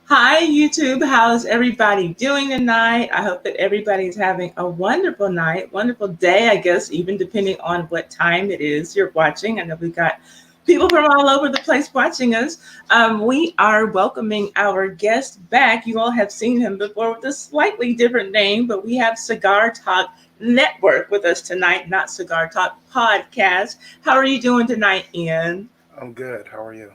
Hi, YouTube. How's everybody doing tonight? I hope that everybody's having a wonderful night, wonderful day, I guess, even depending on what time it is you're watching. I know we've got people from all over the place watching us. We are welcoming our guest back. You all have seen him before with a slightly different name, but we have Cigar Talk Network with us tonight, not Cigar Talk Podcast. How are you doing tonight, Ian? I'm good. How are you?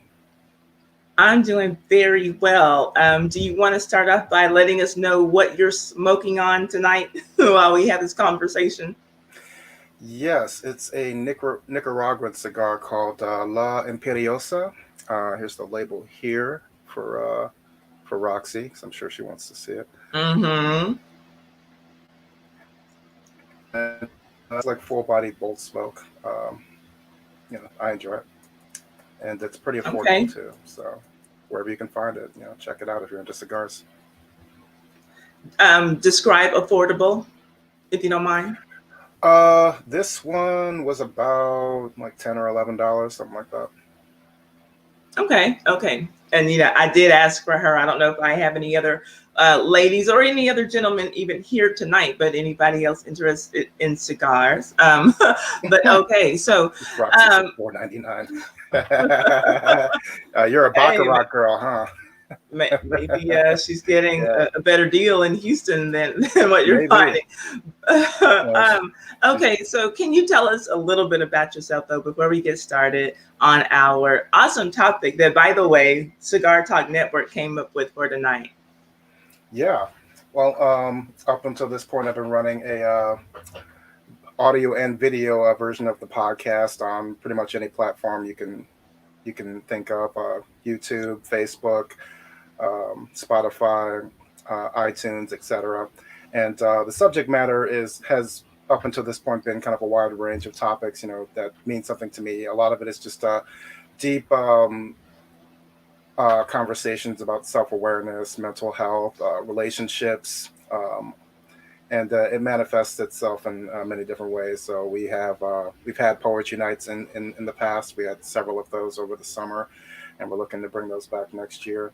I'm doing very well. Do you want to start off by letting us know what you're smoking on tonight while we have this conversation? Yes, it's a Nicaraguan cigar called La Imperiosa. Here's the label here for Roxy, because I'm sure she wants to see it. Mm-hmm. And it's like full body bolt smoke. I enjoy it, and it's pretty affordable Okay. too. So wherever you can find it, check it out if you're into cigars. Describe affordable, if you don't mind. This one was about like $10 or $11, something like that. Okay. And I did ask for her. I don't know if I have any other ladies or any other gentleman even here tonight, but anybody else interested in cigars. But okay, so Roxy said um, $4.99. You're a hey, baccarat girl, huh? maybe she's getting Yeah, a better deal in Houston than what you're maybe. finding. No, she's Okay, so can you tell us a little bit about yourself, though, before we get started on our awesome topic that, by the way, Cigar Talk Network came up with for tonight? yeah. Well, up until this point, I've been running a audio and video version of the podcast on pretty much any platform you can think of: YouTube, Facebook, Spotify, iTunes, etc. And the subject matter is has up until this point been kind of a wide range of topics, that mean something to me. A lot of it is just deep conversations about self-awareness, mental health, relationships, and it manifests itself in many different ways. So we've had poetry nights in the past. We had several of those over the summer, and we're looking to bring those back next year.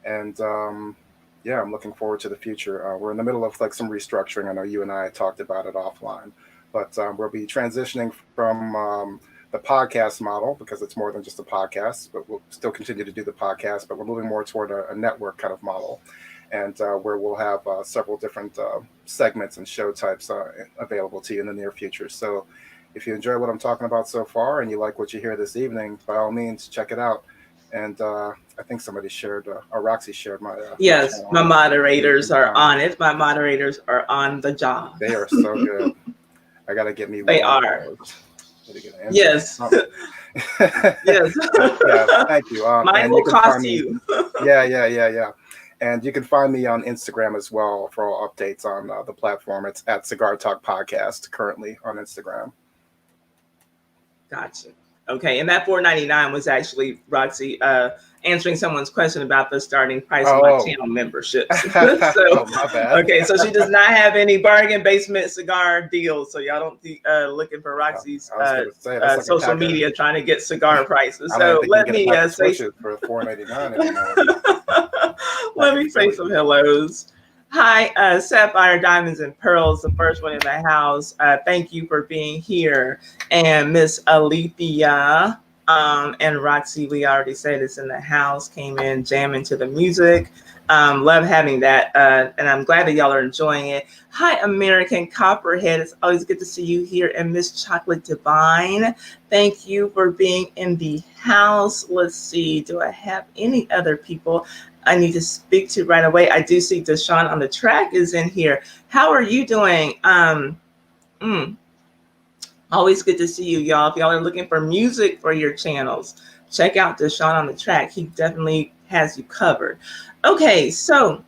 And yeah, I'm looking forward to the future. We're in the middle of like some restructuring. I know you and I talked about it offline, but we'll be transitioning from the podcast model, because it's more than just a podcast, but we'll still continue to do the podcast, but we're moving more toward a network kind of model, and where we'll have several different segments and show types available to you in the near future. So if you enjoy what I'm talking about so far and you like what you hear this evening, by all means, check it out. And I think somebody shared, or Roxy shared my Yes, channel my in moderators the are on comments. it. My moderators are on the job. They are so good. I got to get me They one of are. those. Got to get an invite, Yes, something. yes. But yeah, thank you. Mine And you will can find cost me. you. Yeah, yeah, yeah, yeah. And you can find me on Instagram as well for all updates on the platform. It's at Cigar Talk Podcast currently on Instagram. Gotcha. Okay, and that 4.99 was actually Roxy answering someone's question about the starting price of my Oh, channel memberships. So, oh, my bad. okay, so she does not have any bargain basement cigar deals. So y'all don't be looking for Roxy's I was gonna say that's like a social pack of. media trying to get cigar prices. I don't even So think you can let get a me pack of say switches for $4.99 anymore. let Pack of me say some 30. hellos. Hi, Sapphire Diamonds and Pearls, the first one in the house. Thank you for being here. And Miss Alethea and Roxy, we already said it's in the house, came in jamming to the music. Love having that. And I'm glad that y'all are enjoying it. Hi, American Copperhead. It's always good to see you here. And Miss Chocolate Divine, thank you for being in the house. Let's see. Do I have any other people I need to speak to right away? I do see Deshaun on the track is in here. How are you doing? Mm, Always good to see you, y'all. If y'all are looking for music for your channels, check out Deshaun on the track. He definitely has you covered. Okay, so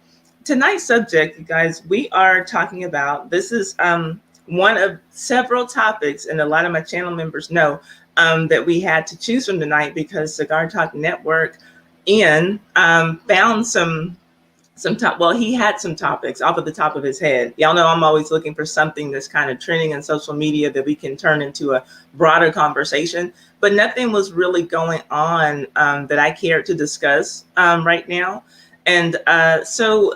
tonight's subject, you guys, we are talking about this is one of several topics, and a lot of my channel members know that we had to choose from tonight because Cigar Talk Network Ian found some top, well, he had some topics off of the top of his head. Y'all know I'm always looking for something that's kind of trending in social media that we can turn into a broader conversation, but nothing was really going on that I cared to discuss right now. And so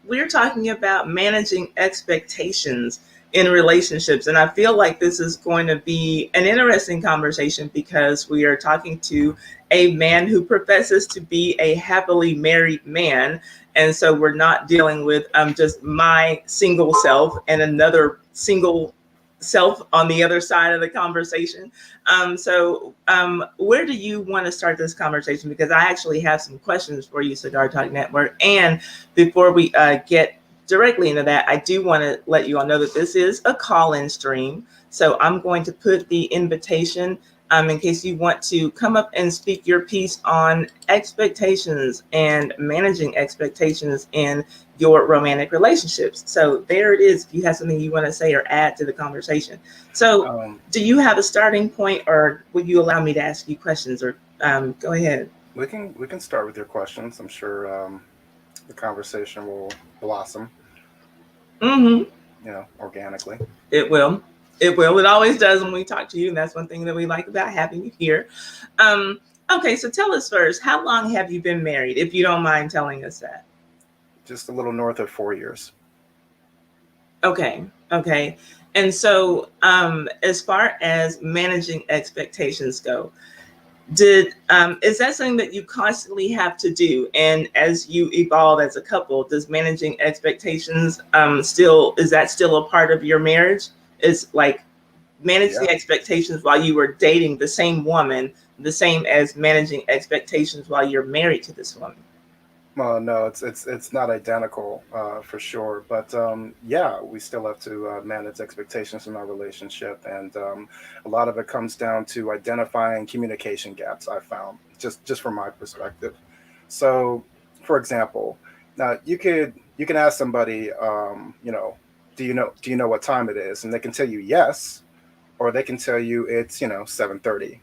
we're talking about managing expectations in relationships, and I feel like this is going to be an interesting conversation because we are talking to a man who professes to be a happily married man, and so we're not dealing with just my single self and another single self on the other side of the conversation. Where do you want to start this conversation? Because I actually have some questions for you, Cigar Talk Network. And before we get directly into that, I do want to let you all know that this is a call-in stream. So I'm going to put the invitation in case you want to come up and speak your piece on expectations and managing expectations in your romantic relationships. So there it is. If you have something you want to say or add to the conversation. So do you have a starting point, or would you allow me to ask you questions, or go ahead? We can start with your questions. I'm sure the conversation will blossom, Mm-hmm. Organically. It will. It will. It always does when we talk to you. And that's one thing that we like about having you here. Okay, so tell us first, how long have you been married, if you don't mind telling us that? just a little north of 4 years. Okay. Okay. And so, as far as managing expectations go, did is that something that you constantly have to do? And as you evolve as a couple, does managing expectations still is that still a part of your marriage? Is like manage Yeah. the expectations while you were dating the same woman, the same as managing expectations while you're married to this woman? Well, no, it's not identical for sure, but yeah, we still have to manage expectations in our relationship, and a lot of it comes down to identifying communication gaps. I found just from my perspective. So, for example, now you can ask somebody, do you know what time it is, and they can tell you yes, or they can tell you it's 7:30.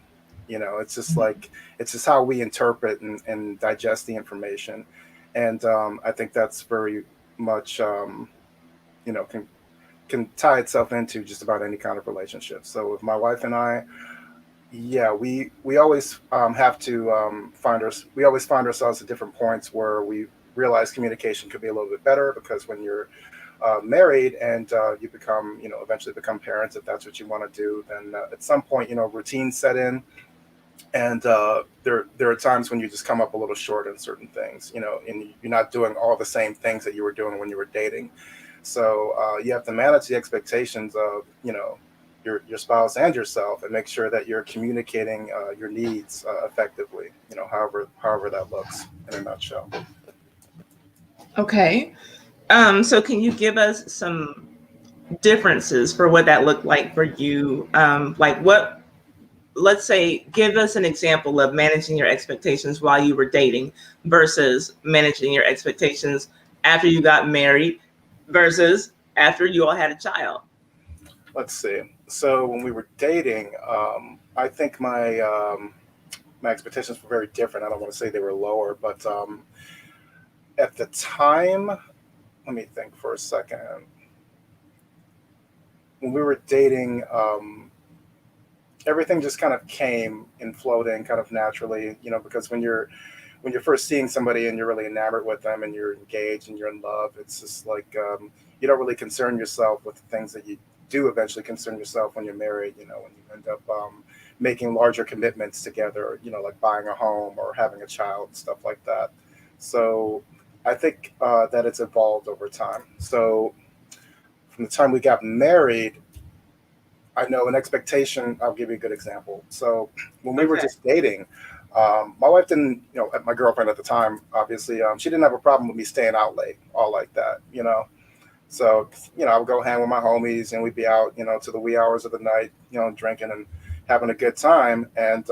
It's just like it's just how we interpret and digest the information, and I think that's very much you know can tie itself into just about any kind of relationship. So with my wife and I, yeah, we always have to we always find ourselves at different points where we realize communication could be a little bit better, because when you're married and you become, eventually become parents, if that's what you want to do, then at some point, routines set in, and there are times when you just come up a little short in certain things, and you're not doing all the same things that you were doing when you were dating. So you have to manage the expectations of, your spouse and yourself, and make sure that you're communicating your needs effectively, however that looks in a nutshell. Okay. So can you give us some differences for what that looked like for you? Like what, let's say, give us an example of managing your expectations while you were dating versus managing your expectations after you got married versus after you all had a child. Let's see. So when we were dating, I think my expectations were very different. I don't want to say they were lower, but at the time, let me think for a second. When we were dating, everything just kind of came in floating kind of naturally, because when you're first seeing somebody and you're really enamored with them and you're engaged and you're in love, it's just like you don't really concern yourself with the things that you do eventually concern yourself when you're married. When you end up making larger commitments together, like buying a home or having a child, stuff like that. So I think that it's evolved over time. So from the time we got married, I know an expectation. I'll give you a good example. So when we were Okay. just dating, my wife didn't, my girlfriend at the time, obviously, she didn't have a problem with me staying out late, all like that. So, I would go hang with my homies, and we'd be out, to the wee hours of the night, drinking and having a good time. And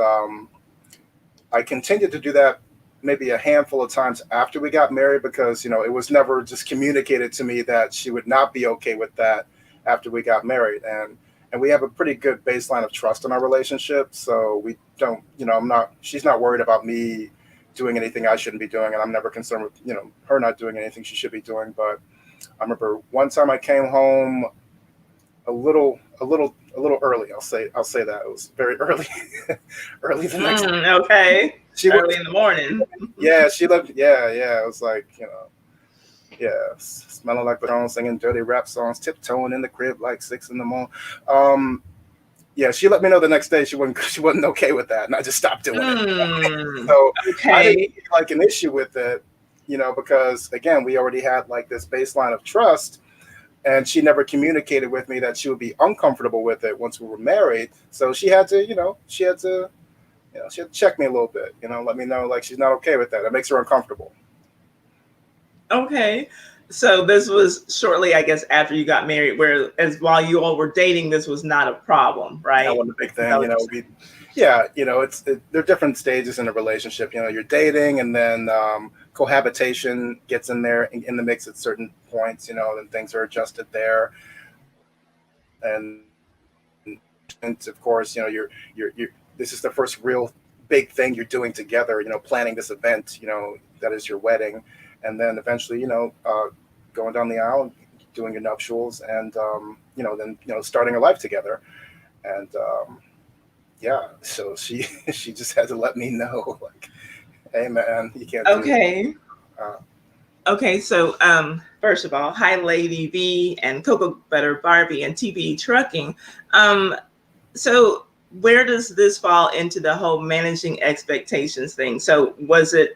I continued to do that maybe a handful of times after we got married, because, it was never just communicated to me that she would not be okay with that after we got married. And we have a pretty good baseline of trust in our relationship. So we don't, she's not worried about me doing anything I shouldn't be doing. And I'm never concerned with, her not doing anything she should be doing. But I remember one time I came home a little early. I'll say that it was very early, early the next. Okay. She was, Early in the morning. yeah, she left. Yeah, yeah. It was like, yeah, smelling like Patron, singing dirty rap songs, tiptoeing in the crib like 6 in the morning. Um, yeah, she let me know the next day she wasn't okay with that, and I just stopped doing it. Mm, So I didn't okay. see like an issue with it, because again, we already had like this baseline of trust, and she never communicated with me that she would be uncomfortable with it once we were married. So she had to check me a little bit, let me know like she's not okay with that. It makes her uncomfortable. Okay. So this was shortly, I guess, after you got married, whereas while you all were dating, this was not a problem, That right? wasn't a big Is that thing, what you're saying? yeah, there are different stages in a relationship. You're dating, and then cohabitation gets in the mix at certain points. Then things are adjusted there, and of course, you're this is the first real big thing you're doing together. Planning this event, that is your wedding, and then eventually, going down the aisle, doing your nuptials, and then starting a life together. And yeah, so she she just had to let me know, like, hey man, you can't do Okay. that. Okay, so first of all, hi Lady V and Cocoa Butter Barbie and TB Trucking. Um, so where does this fall into the whole managing expectations thing? So was it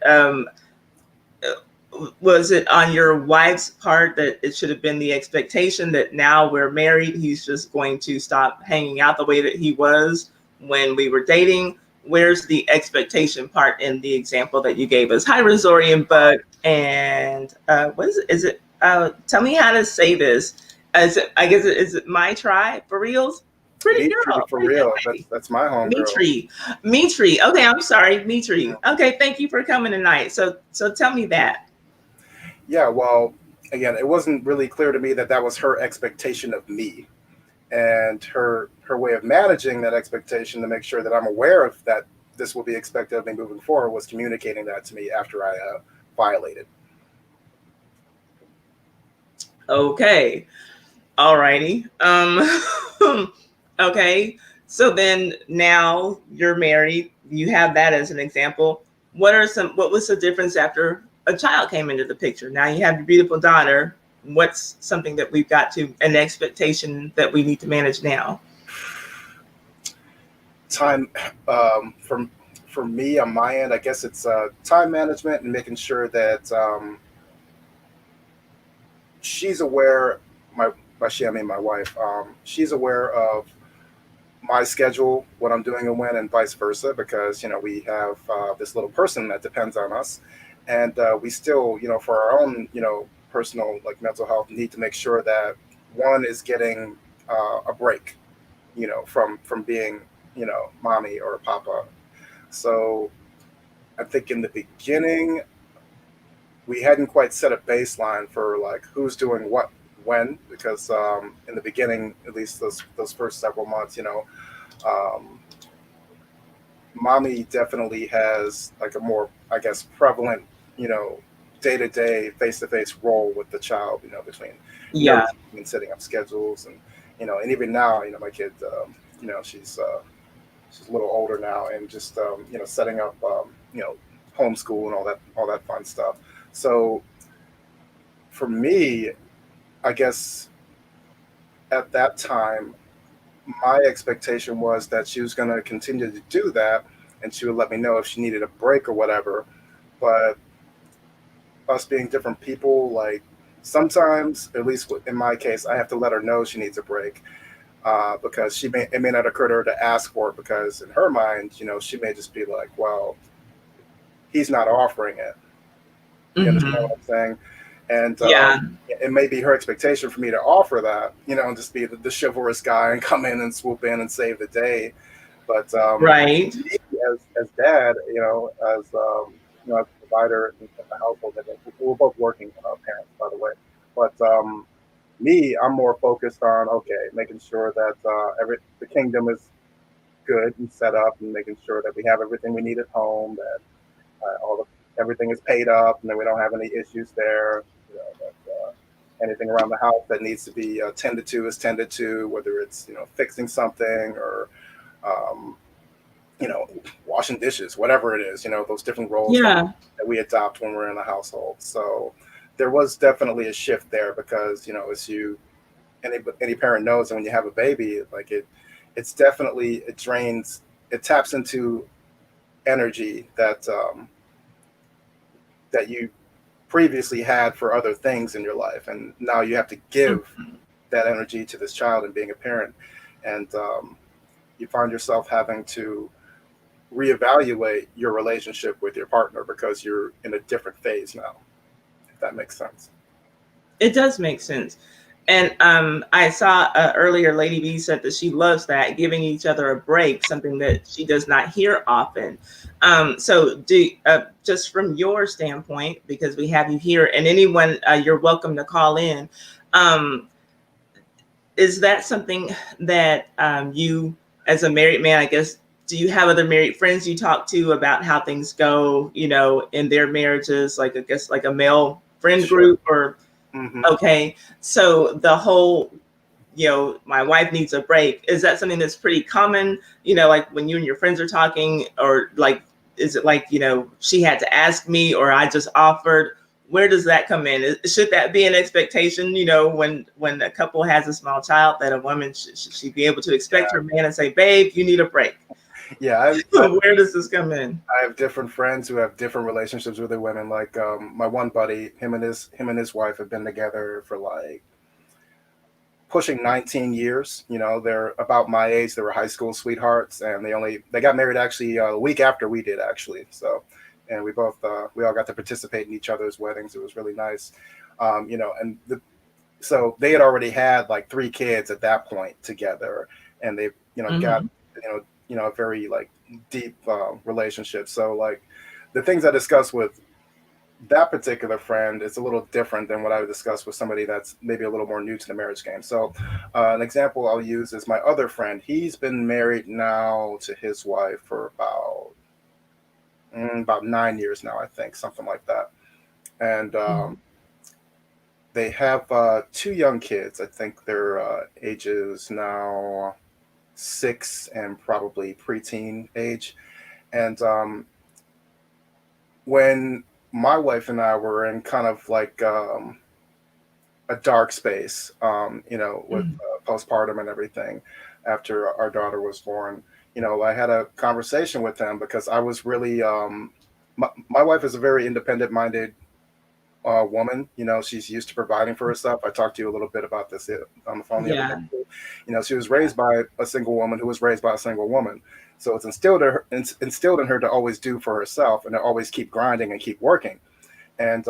on your wife's part that it should have been the expectation that now we're married, he's just going to stop hanging out the way that he was when we were dating? Where's the expectation part in the example that you gave us? Hi, Rosorian Bug. And what is it? Is it, tell me how to say this. I guess, is it my try for reals? Pretty Mitri, girl, for pretty good real. lady. That's my homegirl. Mitri. Mitri. Okay, I'm sorry, Yeah. Mitri. Okay, thank you for coming tonight. So tell me that. Yeah, well, again, it wasn't really clear to me that that was her expectation of me, and her way of managing that expectation to make sure that I'm aware of that this will be expected of me moving forward was communicating that to me after I violated. Okay. Alrighty. Okay. So then now you're married. You have that as an example. What was the difference after a child came into the picture? Now you have your beautiful daughter. What's something that we've got to an expectation that we need to manage now? Time for me on my end, I guess it's time management and making sure that she's aware. My by she I mean my wife. She's aware of my schedule, what I'm doing and when, and vice versa, because we have this little person that depends on us, and we still, for our own, personal like mental health, need to make sure that one is getting a break, from being, mommy or papa. So I think in the beginning we hadn't quite set a baseline for like who's doing what when, because in the beginning, at least those first several months, um, mommy definitely has like a more, I guess, prevalent, you know, day to day, face to face role with the child, between Yeah. nourishing and setting up schedules, and and even now, my kid, she's a little older now, and just setting up, homeschool and all that fun stuff. So for me, I guess at that time, my expectation was that she was going to continue to do that, and she would let me know if she needed a break or whatever. But us being different people, like sometimes, at least in my case, I have to let her know she needs a break, because it may not occur to her to ask for it, because in her mind, she may just be like, well, he's not offering it. You understand Mm-hmm. what I'm saying? And Yeah. it may be her expectation for me to offer that, and just be the chivalrous guy and come in and swoop in and save the day. But Right. me, as dad, as a provider in the household, I think we're both working parents, by the way. But me, I'm more focused on, okay, making sure that the kingdom is good and set up, and making sure that we have everything we need at home, that everything is paid up, and then we don't have any issues there. That anything around the house that needs to be tended to is tended to, whether it's fixing something or um, you know washing dishes, whatever it is. Those different roles that Yeah. we adopt when we're in a household. So there was definitely a shift there, because as any parent knows, and when you have a baby, like it's definitely, it taps into energy that you previously had for other things in your life, and now you have to give Mhm. that energy to this child and being a parent, and you find yourself having to reevaluate your relationship with your partner because you're in a different phase now, if that makes sense. It does make sense. And I saw earlier, Lady B said that she loves that, giving each other a break, something that she does not hear often. Just from your standpoint, because we have you here, and anyone, you're welcome to call in. Um, is that something that you, as a married man, I guess, do you have other married friends you talk to about how things go, in their marriages? Like, I guess, like a male friend Sure. group, or Hmm. okay. So the whole, my wife needs a break. Is that something that's pretty common? Like when you and your friends are talking, or like, is it like, she had to ask me or I just offered? where does that come in? Should that be an expectation? When a couple has a small child, that a woman should she be able to expect her man and say, "Babe, you need a break." Yeah, Where does this come in? I have different friends who have different relationships with their women. Like my one buddy, him and his wife have been together for like pushing 19 years. You know, they're about my age. They were high school sweethearts, and they got married actually a week after we did actually. So, and we all got to participate in each other's weddings. It was really nice. You know, so they had already had like three kids at that point together, and they got Hmm. a very like deep relationship. So like the things I discussed with that particular friend is a little different than what I would discuss with somebody that's maybe a little more new to the marriage game. So, an example I'll use is my other friend. He's been married now to his wife for about 9 years now, I think, something like that. And they have two young kids. I think their ages now 6 and probably preteen age. And when my wife and I were in kind of like a dark space, with Hmm. postpartum and everything after our daughter was born. I had a conversation with them because I was really, my wife is a very independent minded woman. She's used to providing for herself. I talked to you a little bit about this on the phone the other day. Yeah. She was raised by a single woman who was raised by a single woman. So it's instilled in her to always do for herself and to always keep grinding and keep working. And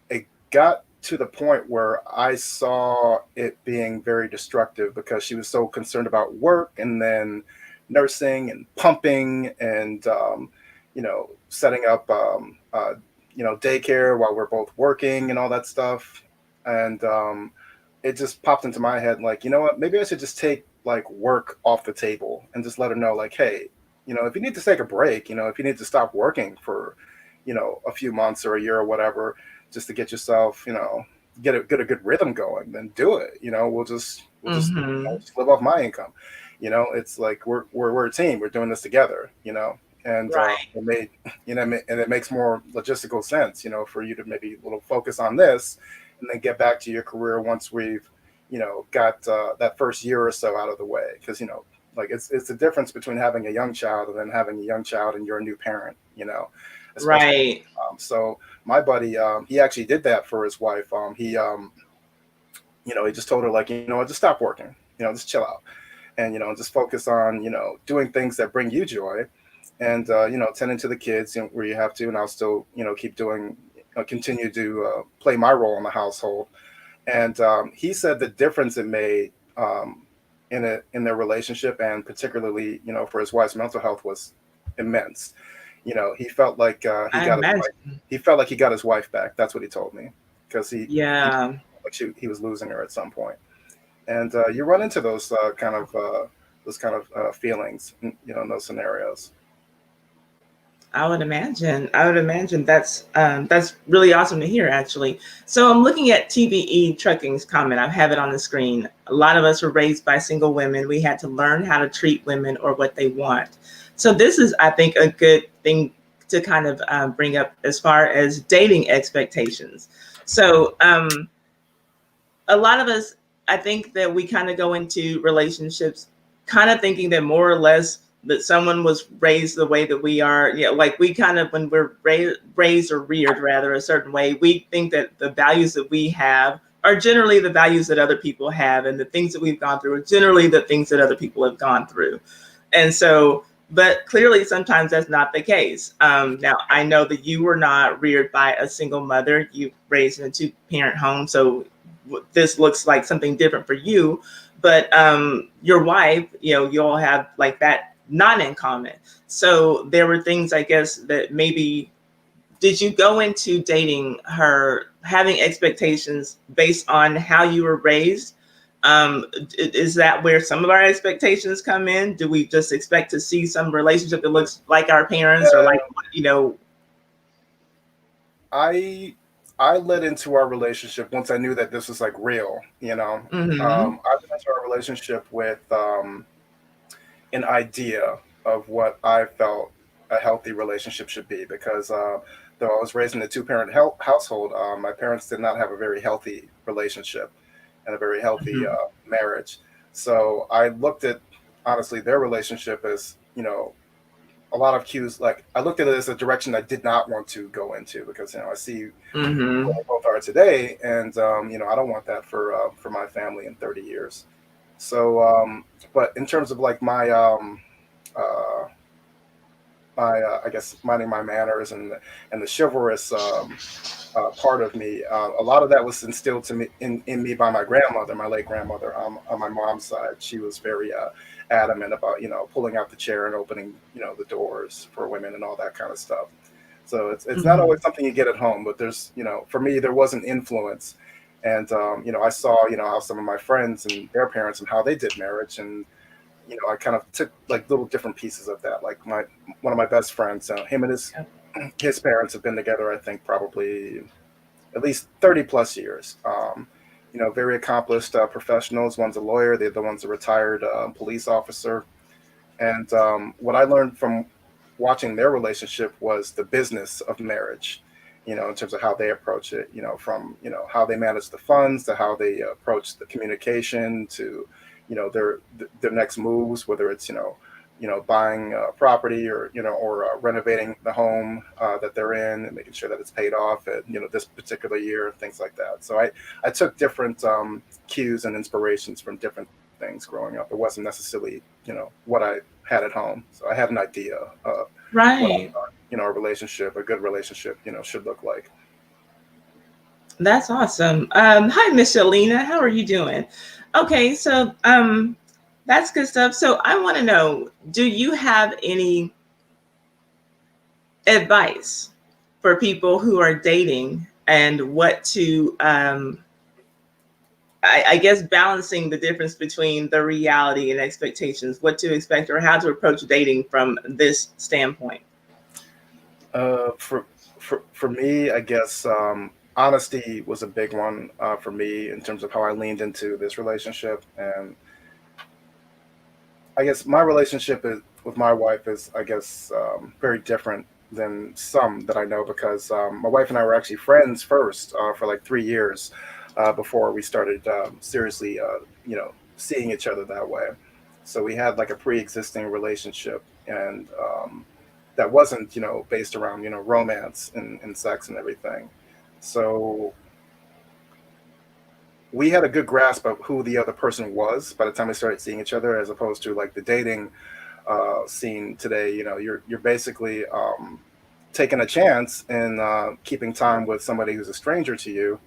it got to the point where I saw it being very destructive because she was so concerned about work and then nursing and pumping and setting up daycare while we're both working and all that stuff. And it just popped into my head like, you know what, maybe I should just take like work off the table and just let her know like, hey, if you need to take a break, if you need to stop working for a few months or a year or whatever, just to get yourself, get a good rhythm going, then do it. We'll just Hmm. just live off my income. It's like we're a team. We're doing this together. And Right. it made and it makes more logistical sense. For you to maybe a little focus on this, and then get back to your career once we've got that first year or so out of the way. Because like it's the difference between having a young child and then having a young child and you're a new parent. Especially. Right. So my buddy, he actually did that for his wife. He just told her like, just stop working, just chill out, and just focus on doing things that bring you joy, and tending to the kids where you have to, and I'll still keep doing, continue to play my role in the household. And he said the difference it made in their relationship, and particularly for his wife's mental health, was immense. He felt like I imagine. he felt like he got his wife back. That's what he told me, because he Yeah. like he was losing her at some point. And you run into those kind of feelings, in those scenarios. I would imagine that's really awesome to hear, actually. So I'm looking at TVE Trucking's comment. I have it on the screen. A lot of us were raised by single women. We had to learn how to treat women or what they want. So this is, I think, a good thing to kind of bring up as far as dating expectations. So a lot of us, I think that we kind of go into relationships kind of thinking that more or less that someone was raised the way that we are. Like we kind of, when we're raised or reared rather a certain way, we think that the values that we have are generally the values that other people have, and the things that we've gone through are generally the things that other people have gone through. And so, but clearly sometimes that's not the case. Now I know that you were not reared by a single mother. You raised in a two-parent home, so this looks like something different for you. But your wife, you all have like that not in common. So there were things, I guess, that maybe, did you go into dating her having expectations based on how you were raised? Is that where some of our expectations come in? Do we just expect to see some relationship that looks like our parents, or like, you know? I I led into our relationship once I knew that this was like real. Mm-hmm. I led into our relationship with an idea of what I felt a healthy relationship should be, because though I was raised in a two-parent household, my parents did not have a very healthy relationship and a very healthy Mhm. marriage. So I looked at honestly their relationship as a lot of cues. Like I looked at it as a direction I did not want to go into because I see where Mhm. they both are today, and I don't want that for my family in 30 years. So, but in terms of like uh, my I guess minding my manners and the chivalrous part of me. A lot of that was instilled to me in me by my grandmother, my late grandmother, on my mom's side. She was very adamant about pulling out the chair and opening the doors for women and all that kind of stuff. So it's not always Mhm. something you get at home, but there's for me there was an influence, and I saw how some of my friends and their parents and how they did marriage, and I kind of took like little different pieces of that. Like my one of my best friends, him and Yep. his parents have been together, I think probably at least 30 plus years. Very accomplished professionals. One's a lawyer, the other one's a retired police officer. And what I learned from watching their relationship was the business of marriage, in terms of how they approach it, from, how they manage the funds to how they approach the communication to, their next moves, whether it's, buying property or, renovating the home that they're in and making sure that it's paid off at, this particular year, things like that. So I took different cues and inspirations from different things growing up. It wasn't necessarily, what I had at home. So I had an idea of what I Right. thought, a relationship, a good relationship, should look like. That's awesome. Hi, Miss Shalina. How are you doing? Okay, so that's good stuff. So I want to know, do you have any advice for people who are dating and what to I guess balancing the difference between the reality and expectations, what to expect or how to approach dating from this standpoint? For me, I guess honesty was a big one for me in terms of how I leaned into this relationship, and I guess my relationship with my wife is, I guess, very different than some that I know because my wife and I were actually friends first for like 3 years before we started seriously, seeing each other that way. So we had like a pre-existing relationship, and that wasn't, based around, romance and sex and everything. So we had a good grasp of who the other person was by the time we started seeing each other, as opposed to like the dating scene today. You're basically taking a chance and keeping time with somebody who's a stranger to you,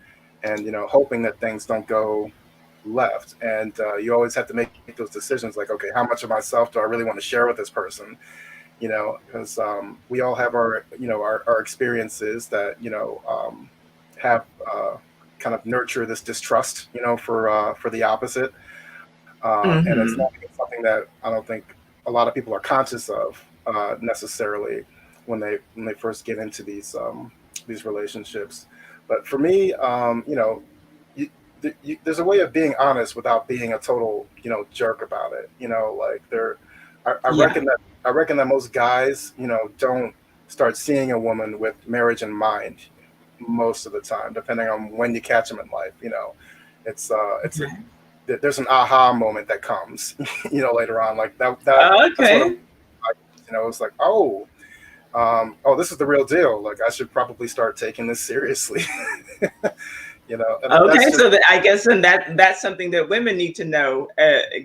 and hoping that things don't go left. And you always have to make those decisions, like, okay, how much of myself do I really want to share with this person? Because we all have our our experiences that have kind of nurture this distrust, for the opposite. And it's not Mm-hmm. even something that I don't think a lot of people are conscious of necessarily when they first get into these relationships. But for me, you, there's a way of being honest without being a total jerk about it. Like I Yeah. reckon that most guys don't start seeing a woman with marriage in mind most of the time, depending on when you catch them in life. It's a Okay. there's an aha moment that comes, later on, like that's what I'm, Okay. it's like, oh, this is the real deal. Like I should probably start taking this seriously, and Okay, that's just so that I guess and that's something that women need to know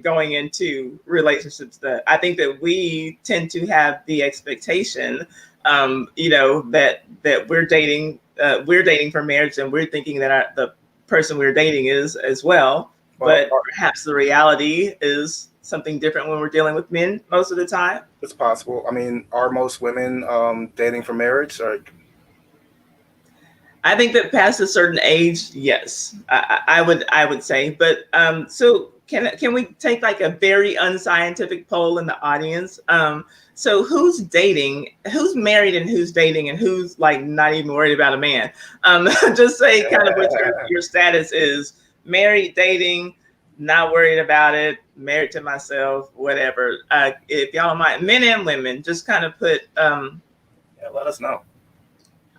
going into relationships. That I think that we tend to have the expectation, that we're dating for marriage, and we're thinking that the person we're dating is as well. well, But perhaps the reality is something different when we're dealing with men most of the time. it's possible. I mean, are most women dating for marriage? Or I think that past a certain age, yes, I would say. But so can we take like a very unscientific poll in the audience? So who's dating, who's married, and who's dating, and who's like not even worried about a man? Just say kind of what your status is: married, dating, not worried about it, married to myself, whatever. If y'all don't mind, men and women, just kind of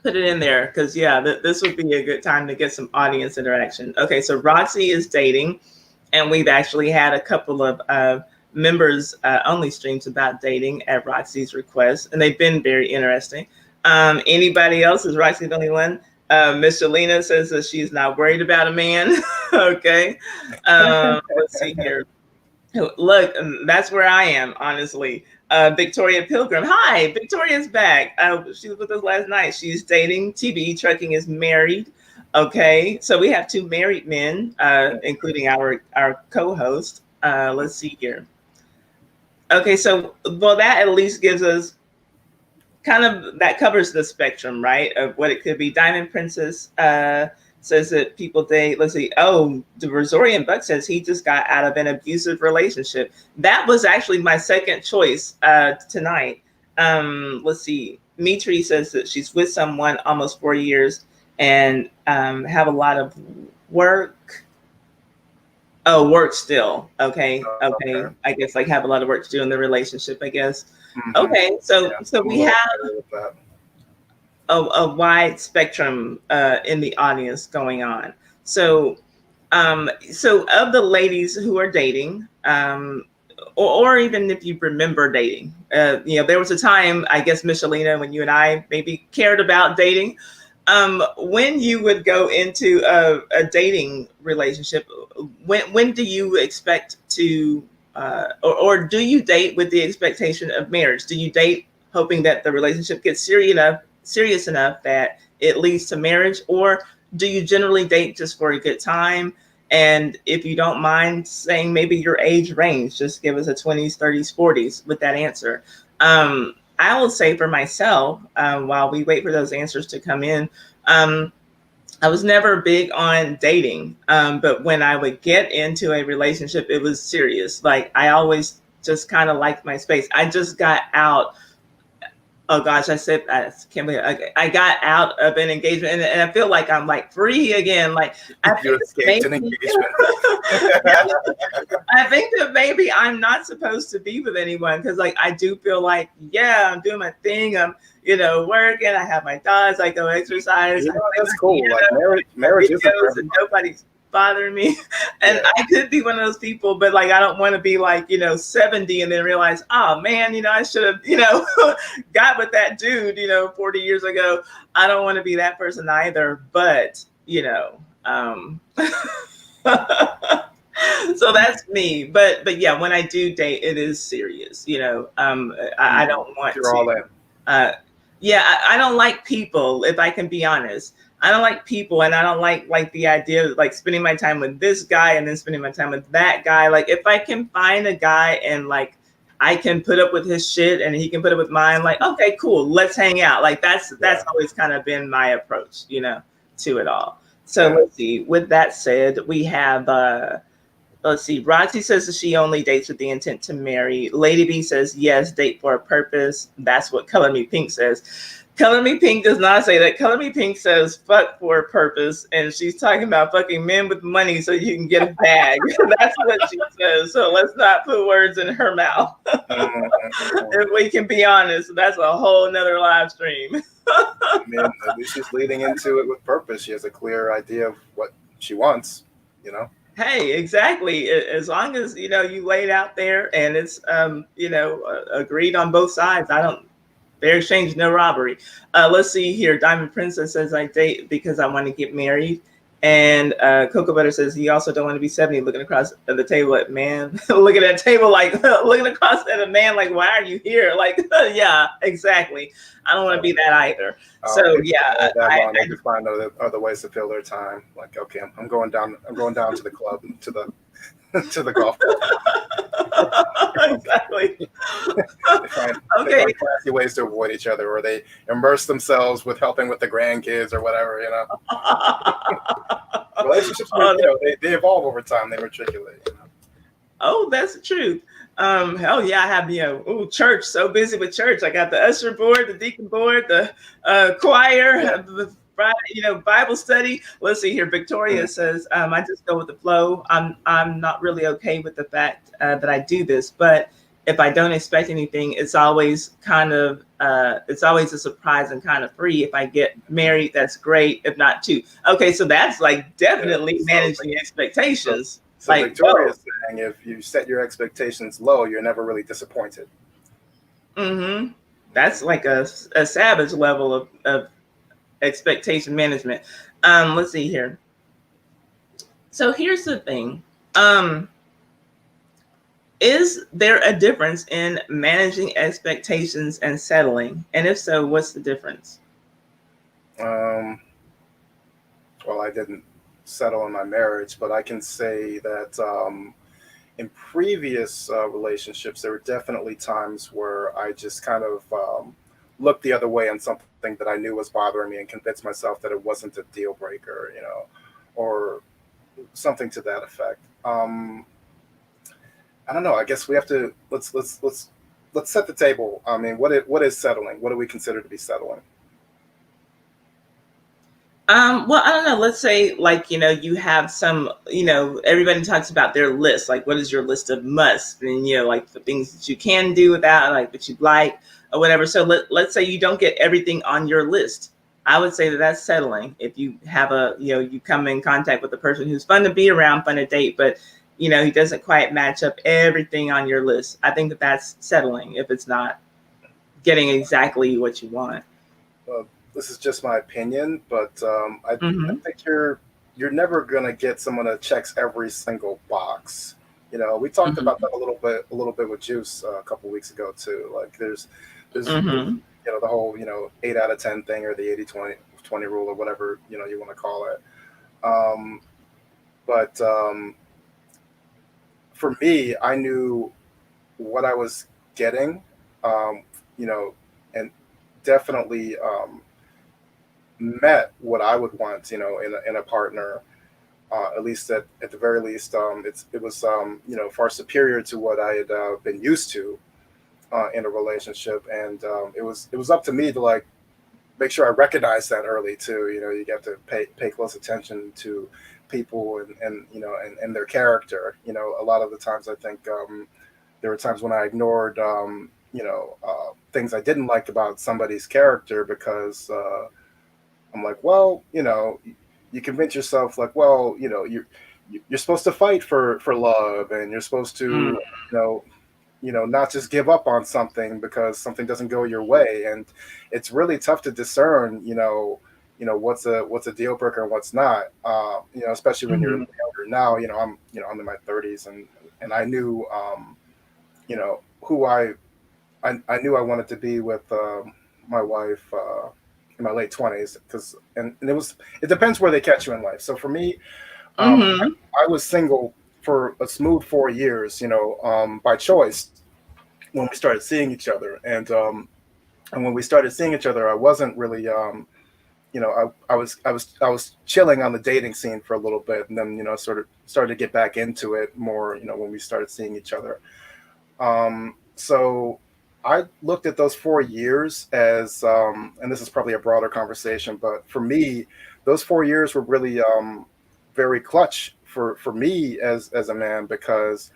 put it in there because yeah, this would be a good time to get some audience interaction. Okay, so Roxy is dating, and we've actually had a couple of members only streams about dating at Roxy's request, and they've been very interesting. Anybody else? Is Roxy the only one? Miss Shalina says that she's not worried about a man. Okay, let's see here. Look, that's where I am, honestly. Victoria Pilgrim. Hi, Victoria's back. She was with us last night. She's dating. TB Trucking is married. Okay, so we have two married men, including our co-host. Let's see here. Okay, so well, that at least gives us kind of that covers the spectrum, right, of what it could be. Diamond Princess says that people date. Let's see. Oh, the Rosorian Buck says he just got out of an abusive relationship. That was actually my second choice tonight. Let's see. Mitri says that she's with someone almost 4 years and have a lot of work. Oh, work still. Okay. Okay. I guess like have a lot of work to do in the relationship, I guess. Mm-hmm. Okay. So we have a wide spectrum in the audience going on. So of the ladies who are dating, or even if you remember dating, there was a time, I guess, Michelina, when you and I maybe cared about dating. When you would go into a dating relationship, when do you expect to, or do you date with the expectation of marriage? Do you date hoping that the relationship gets serious enough that it leads to marriage, or do you generally date just for a good time? And if you don't mind saying maybe your age range, just give us a 20s, 30s, 40s with that answer. I will say for myself, while we wait for those answers to come in, I was never big on dating, but when I would get into a relationship, it was serious. Like I always just kind of liked my space. I just got out. Oh gosh, I can't believe I got out of an engagement, and I feel like I'm like free again. Like I think an engagement. I think that maybe I'm not supposed to be with anyone because like I do feel like, yeah, I'm doing my thing. I'm working. I have my dogs. I go exercise. That's cool. Like marriage is and nobody's bothering me. And I could be one of those people, but like I don't want to be like 70 and then realize, oh man, I should have got with that dude 40 years ago. I don't want to be that person either, but so that's me. But yeah, when I do date, it is serious. I don't want You're all in. I don't like people, if I can be honest. I don't like people, and I don't like the idea of like spending my time with this guy and then spending my time with that guy. Like if I can find a guy and like I can put up with his shit and he can put up with mine, like okay, cool, let's hang out. Like that's always kind of been my approach, to it all. So let's see. With that said, we have let's see. Roxy says that she only dates with the intent to marry. Lady B says yes, date for a purpose. That's what Color Me Pink says. Color Me Pink does not say that. Color Me Pink says fuck for a purpose, and she's talking about fucking men with money so you can get a bag. That's what she says. So let's not put words in her mouth. If we can be honest, that's a whole nother live stream. I mean, at least she's leading into it with purpose. She has a clear idea of what she wants, Hey, exactly. As long as you lay it out there and it's agreed on both sides. Fair exchange, no robbery. Let's see here. Diamond Princess says I date because I want to get married. And Cocoa Butter says he also don't want to be 70 looking across at the table at man. Looking at a table like looking across at a man like, why are you here? Like, yeah, exactly. I don't want to be that either. So yeah. They can find other ways to fill their time. Like, okay, I'm going down to the club, to the golf club. Exactly. They find classy ways to avoid each other, or they immerse themselves with helping with the grandkids or whatever, Relationships, they evolve over time. They matriculate. Oh, that's the truth. Hell yeah, I have church. So busy with church. I got the usher board, the deacon board, the choir, the Bible study. Let's see here. Victoria says, I just go with the flow. I'm not really okay with the fact that I do this, but if I don't expect anything, it's always a surprise and kind of free. If I get married, that's great. If not, too. Okay, so that's like Yeah. definitely So, managing so, expectations. so Like, Victoria whoa. is saying if you set your expectations low, you're never really disappointed. Mm-hmm. That's like a savage level of expectation management. Let's see here. So here's the thing. Um, is there a difference in managing expectations and settling? And if so, what's the difference? Um, well, I didn't settle in my marriage, but I can say that in previous relationships, there were definitely times where I just kind of looked the other way on something that I knew was bothering me and convinced myself that it wasn't a deal breaker, or something to that effect. I don't know. I guess we have to let's set the table. I mean, what is settling? What do we consider to be settling? Well, I don't know. Let's say, like, you have some, everybody talks about their list. Like, what is your list of musts? And, like the things that you can do without, like, that you like or whatever. So let's say you don't get everything on your list. I would say that that's settling. If you have you come in contact with a person who's fun to be around, fun to date, but, he doesn't quite match up everything on your list. I think that that's settling if it's not getting exactly what you want. This is just my opinion, but I Mm-hmm. think you're never gonna get someone that checks every single box. We talked about Mm-hmm. that a little bit with Juice a couple weeks ago too. Like there's Mm-hmm. the whole 8 out of 10 thing or the 80-20 rule or whatever you want to call it. Um, but for me, I knew what I was getting, um, you know, and definitely met what I would want, in a partner. At least at the very least, it was far superior to what I had been used to in a relationship, and it was up to me to like make sure I recognize that early too. You have to pay close attention to people and their character. A lot of the times I think there were times when I ignored things I didn't like about somebody's character because I'm like, well, you convince yourself like, well, you're supposed to fight for love, and you're supposed to, you know, not just give up on something because something doesn't go your way, and it's really tough to discern, what's a deal breaker and what's not. Especially when you're Mm-hmm. younger. Now, I'm in my 30s, and I knew, who I knew I wanted to be with my wife in my late 20s and it depends where they catch you in life. So for me, Mm-hmm. I was single for a smooth 4 years, by choice when we started seeing each other, and when we started seeing each other, I wasn't really I was chilling on the dating scene for a little bit, and then sort of started to get back into it more, when we started seeing each other. So I looked at those 4 years as, and this is probably a broader conversation, but for me, those 4 years were really very clutch for me as a man, because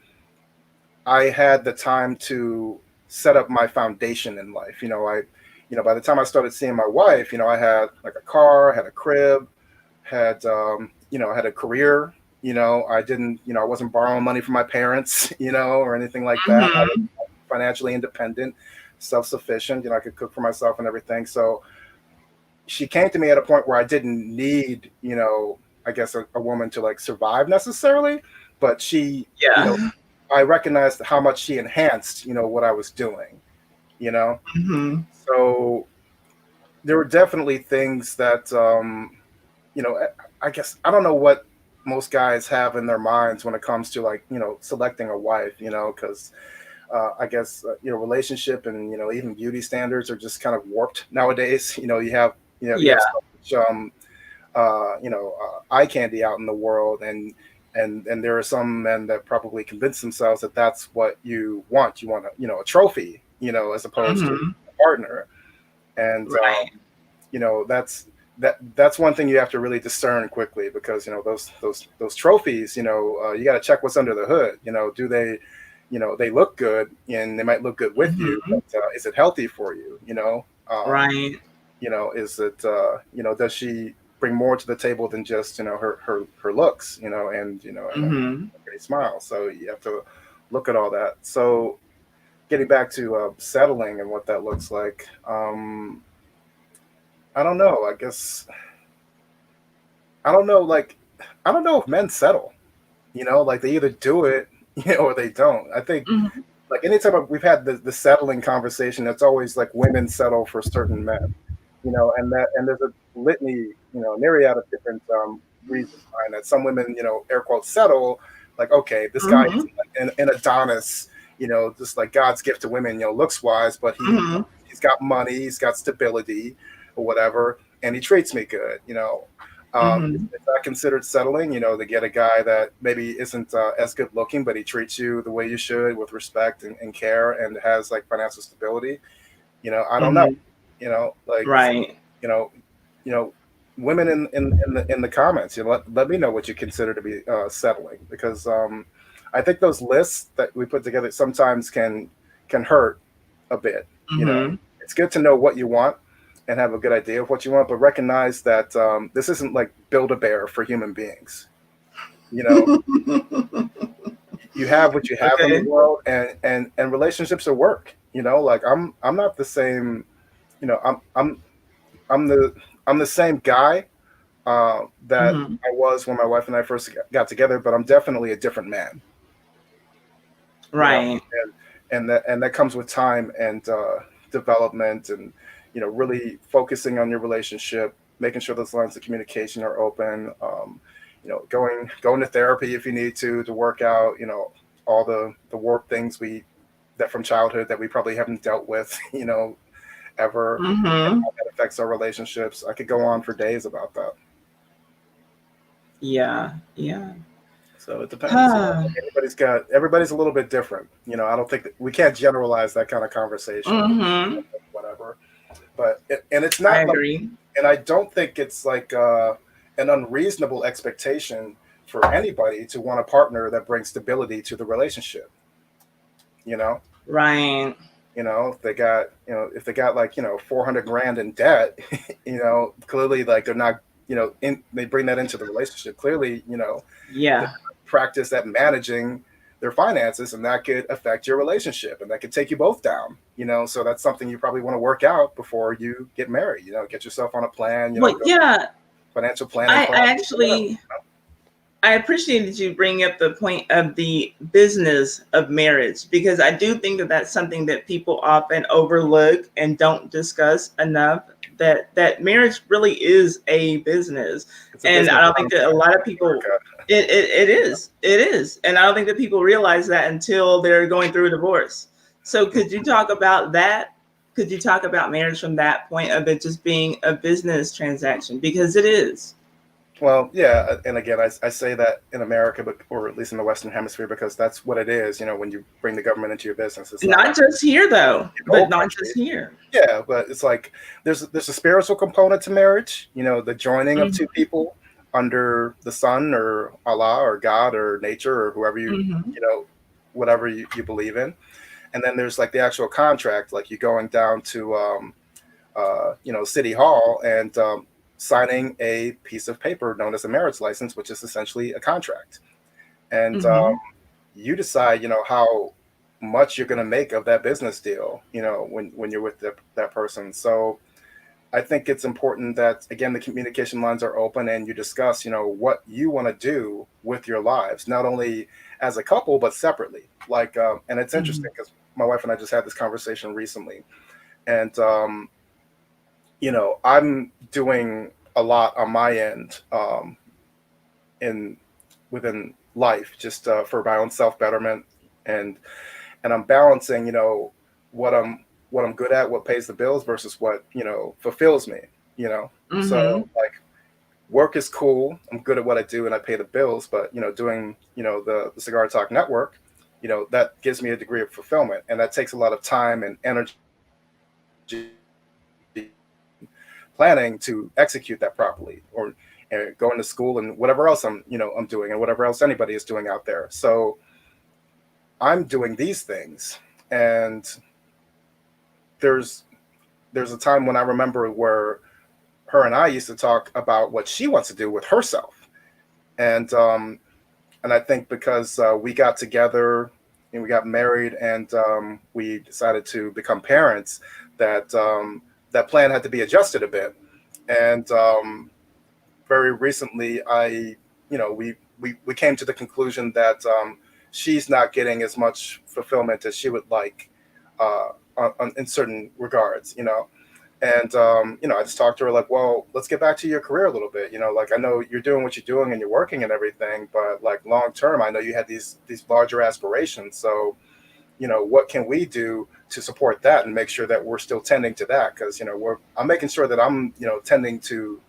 I had the time to set up my foundation in life. By the time I started seeing my wife, I had like a car, had a crib, had a career. I didn't, I wasn't borrowing money from my parents, or anything like that. I was Mm-hmm. financially independent, self-sufficient. I could cook for myself and everything. So she came to me at a point where I didn't need, I guess a woman to like survive necessarily, but Yeah. I recognized how much she enhanced, what I was doing, you know. Mm-hmm. So there were definitely things that, I guess I don't know what most guys have in their minds when it comes to like, selecting a wife, because I guess relationship and even beauty standards are just kind of warped nowadays. You have so much eye candy out in the world, and there are some men that probably convince themselves that that's what you want. You want a trophy, as opposed to Mm-hmm. a partner, and Right. that's one thing you have to really discern quickly, because those trophies, you got to check what's under the hood. Do they they look good and they might look good with you, Mm-hmm. but is it healthy for you? Right. Is it does she bring more to the table than just her looks, and a Mm-hmm. pretty smile? So you have to look at all that. So getting back to settling and what that looks like, I don't know. I guess I don't know. Like I don't know if men settle. Like they either do it, or they don't. I think Mm-hmm. like anytime we've had the settling conversation, it's always like women settle for certain men, and there's a litany, myriad of different reasons behind that. Some women, air quotes, settle, like, okay, this guy Mm-hmm. isn't like an Adonis, just like God's gift to women, looks wise, but Mm-hmm. he's got money, he's got stability, or whatever, and he treats me good. Mm-hmm. It's not considered settling, to get a guy that maybe isn't as good looking, but he treats you the way you should, with respect and care, and has like financial stability. I don't know. Mm-hmm. Like, Right. you know, you know, women in the comments, let me know what you consider to be settling, because I think those lists that we put together sometimes can hurt a bit. Mm-hmm. It's good to know what you want and have a good idea of what you want, but recognize that this isn't like Build a Bear for human beings. You know, you have what you have in the Okay. world, and relationships are work. Like I'm not the same. You know, I'm the I'm the same guy that Mm-hmm. I was when my wife and I first got together, but I'm definitely a different man. You know, Right. and that comes with time and development, and really focusing on your relationship, making sure those lines of communication are open. Going to therapy if you need to work out. All the work things we that from childhood that we probably haven't dealt with. Ever, and Mm-hmm. how that affects our relationships. I could go on for days about that. Yeah. Yeah. So it depends. Huh. Everybody's a little bit different. I don't think we can't generalize that kind of conversation. Mm-hmm. Whatever. And it's I not like, agree. and I don't think it's like an unreasonable expectation for anybody to want a partner that brings stability to the relationship. You know, Right. if they got like 400 grand in debt, clearly like they're not, they bring that into the relationship. Clearly, Yeah. they practice at managing their finances, and that could affect your relationship, and that could take you both down. So that's something you probably want to work out before you get married. Get yourself on a plan. Well, Go yeah. financial planning I classes or whatever. actually I appreciated you bringing up the point of the business of marriage, because I do think that that's something that people often overlook and don't discuss enough. That marriage really is a business, It's a and business I don't run think that a lot of by people. America. It is, and I don't think that people realize that until they're going through a divorce. So, could you talk about that? Could you talk about marriage from that point of it just being a business transaction, because it is. Well, yeah, and again, I say that in America, but or at least in the Western Hemisphere, because that's what it is. When you bring the government into your business, it's not like Not just here though, the but old not just countries. here. Yeah, but it's like there's a spiritual component to marriage. The joining of two Mhm, people under the sun, or Allah, or God, or nature, or whoever mhm, whatever you believe in. And then there's like the actual contract, like you going down to city hall, and signing a piece of paper known as a marriage license, which is essentially a contract. And mhm, you decide, how much you're going to make of that business deal, when you're with that person. So I think it's important that, again, the communication lines are open, and you discuss, what you want to do with your lives, not only as a couple but separately. Like, and it's mhm, interesting because my wife and I just had this conversation recently, and I'm doing a lot on my end, in within life, just for my own self betterment, and I'm balancing, what I'm good at, what pays the bills, versus what fulfills me. So mhm. like, work is cool. I'm good at what I do, and I pay the bills. But doing the Cigar Talk Network, that gives me a degree of fulfillment, and that takes a lot of time and energy planning to execute that properly, or going to school, and whatever else I'm doing, and whatever else anybody is doing out there. So I'm doing these things. And there's there's a time when I remember where her and I used to talk about what she wants to do with herself. And and I think because we got together and we got married, and we decided to become parents, that that plan had to be adjusted a bit. And very recently, we came to the conclusion that she's not getting as much fulfillment as she would like, in certain regards, and I just talked to her like, well, let's get back to your career a little bit. Like, I know you're doing what you're doing and you're working and everything, but like long term, I know you had these larger aspirations. So, what can we do to support that and make sure that we're still tending to that? Because I'm making sure that I'm tending to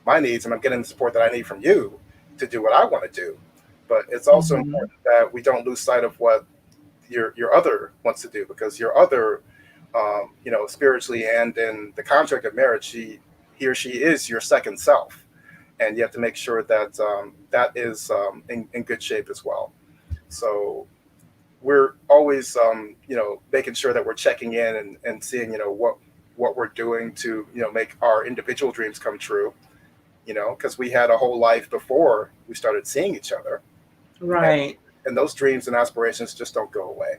my needs, and I'm getting the support that I need from you to do what I want to do. But it's also Mhm. important that we don't lose sight of what your other wants to do, because your other, spiritually and in the contract of marriage, he or she is your second self, and you have to make sure that that is in good shape as well. So we're always, making sure that we're checking in, and seeing, what we're doing to, make our individual dreams come true. Because we had a whole life before we started seeing each other, and, Right. and those dreams and aspirations just don't go away.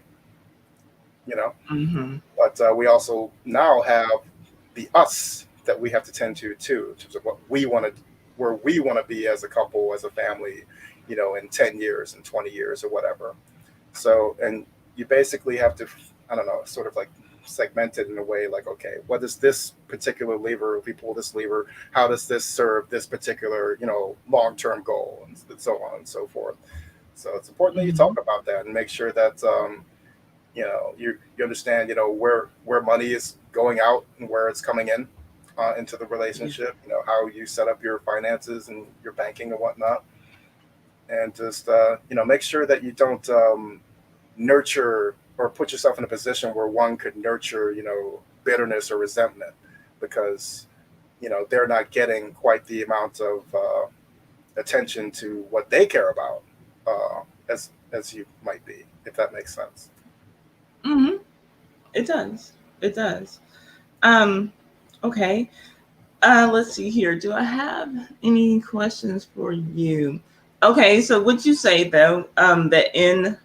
You know, Mhm. but we also now have the us that we have to tend to too, in terms of what we want to, where we want to be as a couple, as a family, in 10 years and 20 years or whatever. So, and you basically have to, I don't know, sort of like segment it in a way like, okay, what is this particular lever? If we pull this lever, how does this serve this particular, long term goal, and so on and so forth. So it's important that you talk Mhm. about that and make sure that, you understand, where money is going out and where it's coming in, into the Yeah. relationship. How you set up your finances and your banking and whatnot, and just make sure that you don't nurture or put yourself in a position where one could nurture, bitterness or resentment, because they're not getting quite the amount of attention to what they care about, as you might be, if that makes sense. Mhm. It does. It does. Um. Okay. Let's see here. Do I have any questions for you? Okay. So would you say though, that in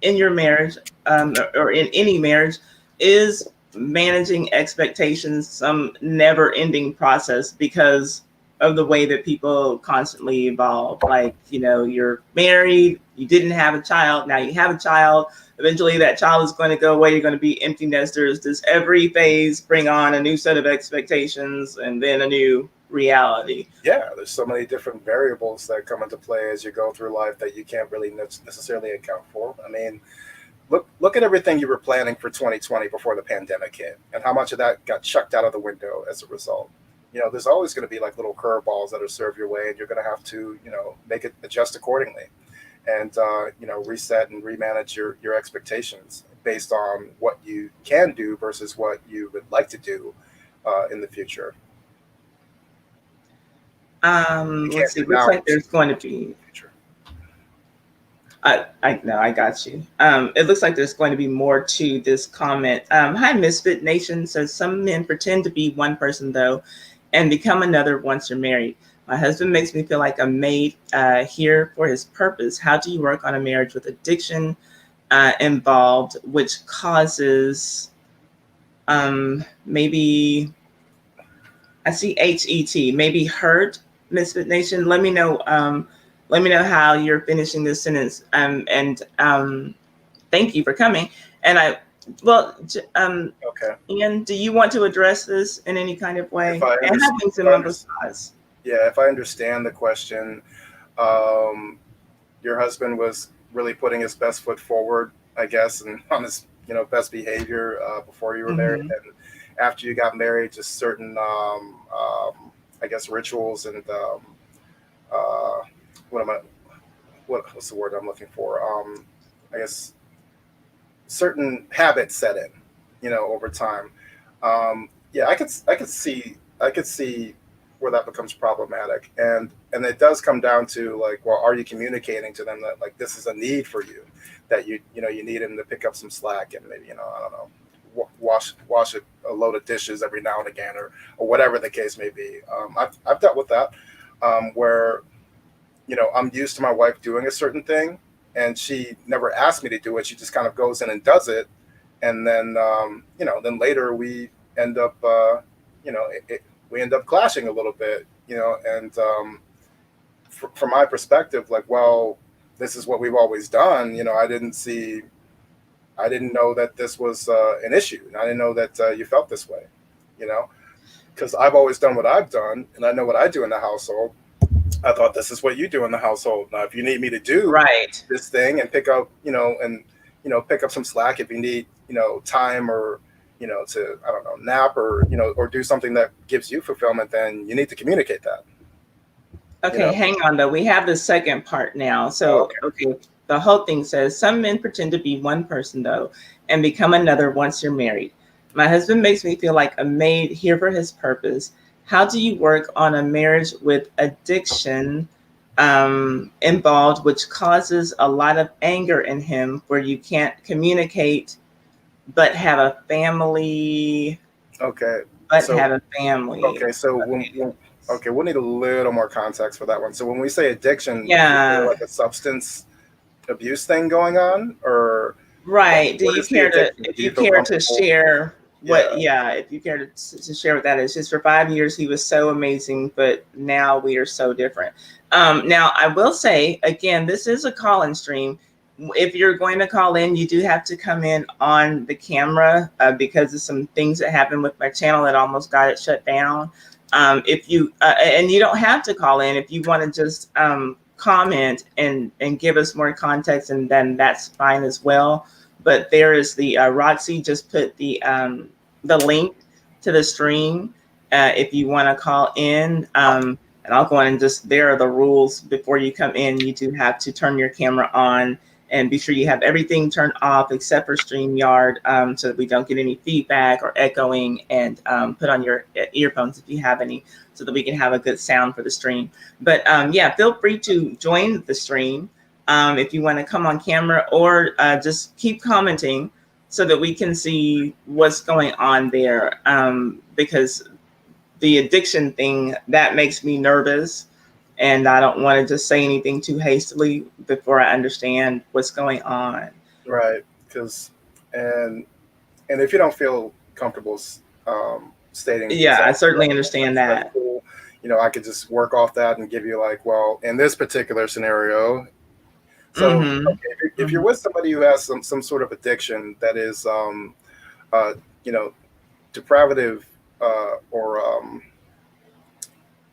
your marriage, or in any marriage, is managing expectations some never-ending process because of the way that people constantly evolve? Like, you're married, you didn't have a child, now you have a child. Eventually, that child is going to go away. You're going to be empty nesters. Does every phase bring on a new set of expectations and then a new reality? Yeah, there's so many different variables that come into play as you go through life that you can't really necessarily account for. I mean, look at everything you were planning for 2020 before the pandemic hit, and how much of that got chucked out of the window as a result. There's always going to be like little curveballs that are served your way, and you're going to have to, make it adjust accordingly, and reset and remanage your expectations based on what you can do versus what you would like to do in the future. You Let's can't see. do Looks now like what you there's going to want to do in be. the future. I no, I got you. It looks like there's going to be more to this comment. Hi, Misfit Nation says some men pretend to be one person though, and become another once you're married. My husband makes me feel like I'm made here for his purpose. How do you work on a marriage with addiction involved, which causes maybe I see HET, maybe hurt, Misfit Nation. Let me know how you're finishing this sentence. And thank you for coming. And well, Okay. Ian, do you want to address this in any kind of If way? I And understand, having if some I understand, emphasize. yeah, if I understand the question, um, your husband was really putting his best foot forward, I guess, and on his best behavior before you were married, Mm-hmm. and after you got married, just certain I guess rituals and uh, what am I what's the word I'm looking for? I guess certain habits set in, over time. Yeah, I could see where that becomes problematic, and it does come down to like, well, are you communicating to them that like this is a need for you, that you need him to pick up some slack and maybe I don't know, wash a load of dishes every now and again, or whatever the case may be. I've dealt with that, where I'm used to my wife doing a certain thing, and she never asked me to do it. She just kind of goes in and does it, and then then later we end up we end up clashing a little bit, and from my perspective, like, well, this is what we've always done. I didn't know that this was an issue. I didn't know that you felt this way, you know, because I've always done what I've done, and I know what I do in the household. I thought this is what you do in the household. Now, if you need me to do Right. this thing and pick up, pick up some slack, if you need, time or, to, I don't know, nap or, or do something that gives you fulfillment, then you need to communicate that, you Okay, know? hang on though. We have the second part now. Oh, So, okay, the whole thing says some men pretend to be one person though and become another once you're married. My husband makes me feel like a maid here for his purpose. How do you work on a marriage with addiction involved, which causes a lot of anger in him, where you can't communicate but have a family, okay. but So, have a family? okay. So okay, we'll need a little more context for that one. So when we say addiction, is there Yeah. like a substance abuse thing going on, or Right. Do what you is the care to, addiction? if Do you you feel care to comfortable? share Yeah. what, yeah, if you care to share what that is. Just for 5 years, he was so amazing, but now we are so different. Now, I will say, again, this is a call-in stream. If you're going to call in, you do have to come in on the camera because of some things that happened with my channel that almost got it shut down. If you, and you don't have to call in if you want to just comment and give us more context, and then that's fine as well. But there is the Roxy just put the link to the stream if you want to call in. And I'll go on and just, there are the rules before you come in. You do have to turn your camera on and be sure you have everything turned off except for StreamYard, so that we don't get any feedback or echoing, and put on your earphones if you have any, so that we can have a good sound for the stream. But yeah, feel free to join the stream if you want to come on camera, or just keep commenting so that we can see what's going on there. Because the addiction thing, that makes me nervous, and I don't want to just say anything too hastily before I understand what's going on. Right. Because and if you don't feel comfortable stating Yeah, I exactly certainly what, understand that's that. cool. I could just work off that and give you like, well, in this particular scenario. So, Mm-hmm. okay, if you're Mm-hmm. with somebody who has some sort of addiction that is, uh, you know, deprivative, or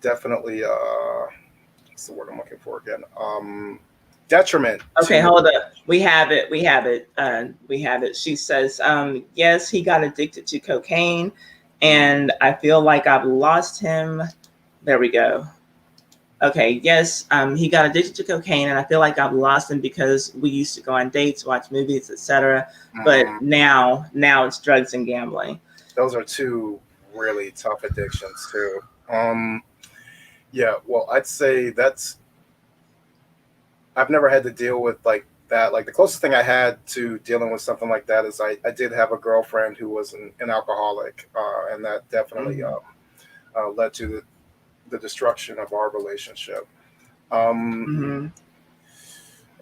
definitely, what's the word I'm looking for again? Detriment to Okay, your hold up. relationship. We have it. We have it. We have it. She says, yes, he got addicted to cocaine, and I feel like I've lost him. There we go. Okay, yes, he got addicted to cocaine, and I feel like I've lost him because we used to go on dates, watch movies, etc. But Mm, now it's drugs and gambling. those are two really tough addictions too. Um, yeah, well, I'd say I've never had to deal with like that. Like the closest thing I had to dealing with something like that is I did have a girlfriend who was an alcoholic, and that definitely Mm-hmm. led to the destruction of our relationship. Um, Mm-hmm.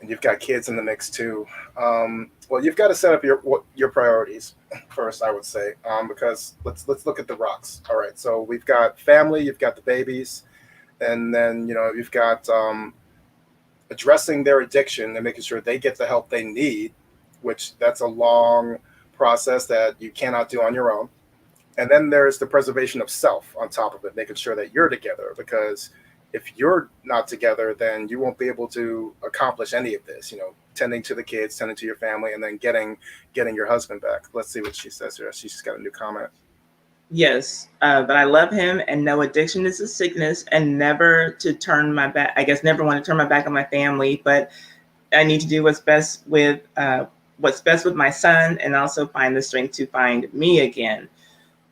and you've got kids in the mix too. Well, you've got to set up your priorities first, I would say, because let's look at the rocks. All right, so we've got family, you've got the babies, and then you've got addressing their addiction and making sure they get the help they need, which that's a long process that you cannot do on your own. And then there's the preservation of self on top of it, making sure that you're together, because if you're not together, then you won't be able to accomplish any of this, tending to the kids, tending to your family, and then getting your husband back. Let's see what she says here. She's got a new comment. Yes, but I love him, and no, addiction is a sickness, and never to turn my back. I guess never want to turn my back on my family, but I need to do what's best with my son, and also find the strength to find me again.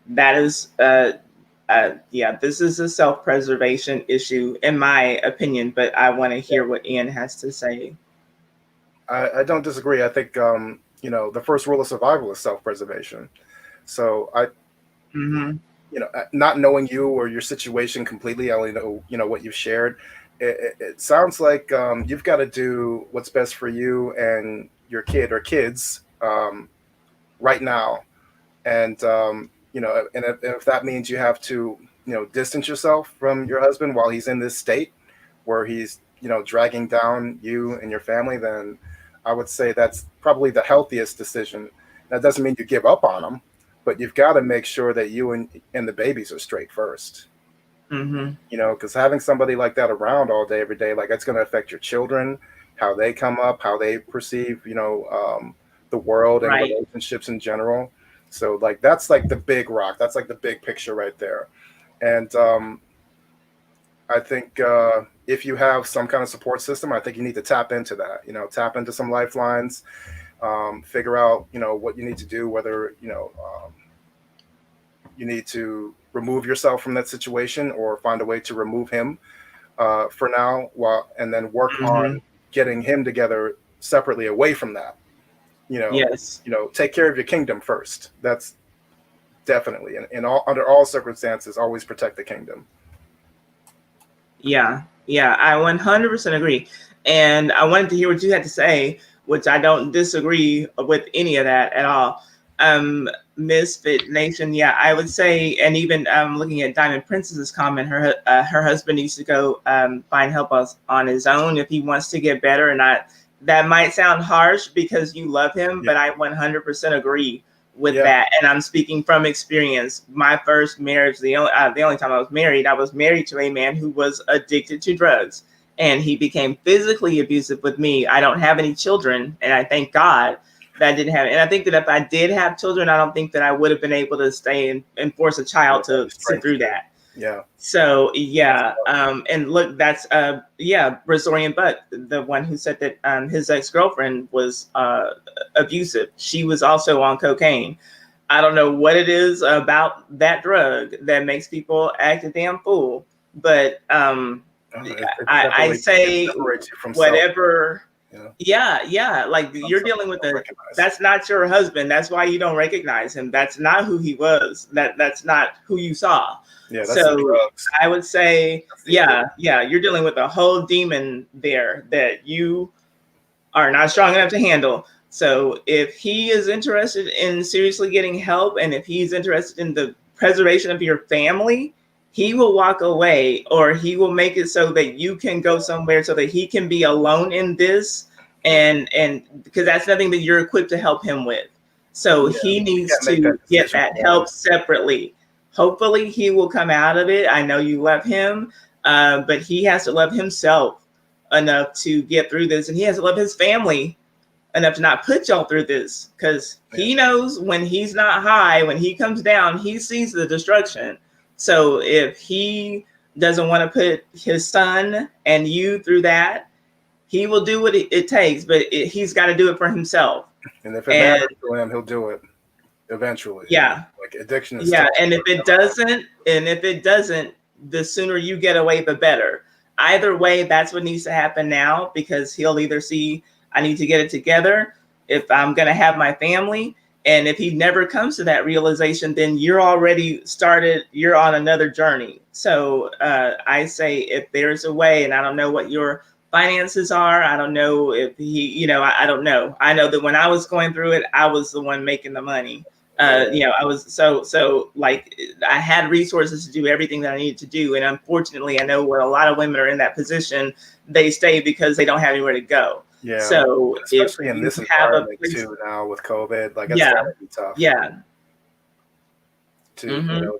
That is, yeah, this is a self-preservation issue, in my opinion. But I want to hear what Ian has to say. I don't disagree. I think the first rule of survival is self-preservation. So Mm-hmm. not knowing you or your situation completely, I only know what you've shared. It sounds like you've got to do what's best for you and your kid or kids right now, and if that means you have to distance yourself from your husband while he's in this state where he's dragging down you and your family, then I would say that's probably the healthiest decision. That doesn't mean you give up on them, but you've got to make sure that you and the babies are straight first. Mm-hmm. Because having somebody like that around all day every day, like, that's going to affect your children, how they come up, how they perceive the world and Right. relationships in general. So, like, that's like the big rock, that's like the big picture right there. And I think if you have some kind of support system, I think you need to tap into that. Tap into some lifelines. Figure out what you need to do. Whether you need to remove yourself from that situation or find a way to remove him for now, while and then work on Mm-hmm. getting him together separately away from that. Yes. Take care of your kingdom first. That's definitely in all under all circumstances, always protect the kingdom. Yeah, yeah, I 100% agree. And I wanted to hear what you had to say, which I don't disagree with any of that at all. Misfit Nation, yeah, I would say, and even looking at Diamond Princess's comment, her husband needs to go find help on his own if he wants to get better. And that might sound harsh because you love him, Yeah. but I 100% agree with Yeah. that. And I'm speaking from experience. My first marriage, the only time I was married to a man who was addicted to drugs, and he became physically abusive with me. I don't have any children, and I thank God that I didn't have. And I think that if I did have children, I don't think that I would have been able to stay and force a Yeah, child have to the sit strength through to. that. Yeah. So That's yeah, and look, that's Brazilian Butt, the one who said that his ex-girlfriend was abusive. She was also on cocaine. I don't know what it is about that drug that makes people act a damn fool, but I it say separates you from self. whatever. Yeah. Yeah, like Some you're dealing with don't a recognize. that's not your husband. That's why you don't recognize him. That's not who he was. That's not who you saw. Yeah, that's the So drugs. I would say, That's the addiction. yeah, you're dealing with a whole demon there that you are not strong enough to handle. So if he is interested in seriously getting help, and if he's interested in the preservation of your family, he will walk away, or he will make it so that you can go somewhere so that he can be alone in this, and because that's nothing that you're equipped to help him with. So Yeah, he you needs can't make that to get decision that for him. help separately. Hopefully he will come out of it. I know you love him, but he has to love himself enough to get through this, and he has to love his family enough to not put y'all through this, because Yeah. he knows when he's not high, when he comes down, he sees the destruction. So if he doesn't want to put his son and you through that, he will do what it takes, but he's got to do it for himself. And if it And matters to him, he'll do it eventually. yeah, Like, addiction is yeah, tough. and if it doesn't, the sooner you get away, the better. Either way, that's what needs to happen now, because he'll either see I need to get it together if I'm going to have my family, and if he never comes to that realization, then you're already started. You're on another journey. So I say, if there's a way, and I don't know what your finances are. I don't know if he, I don't know. I know that when I was going through it, I was the one making the money. Yeah. I was so like I had resources to do everything that I needed to do, and unfortunately, I know where a lot of women are in that position. They stay because they don't have anywhere to go. Yeah. So if Especially in you this have a environment place, too now with COVID, like, it's yeah, gotta be tough yeah, to, mm-hmm,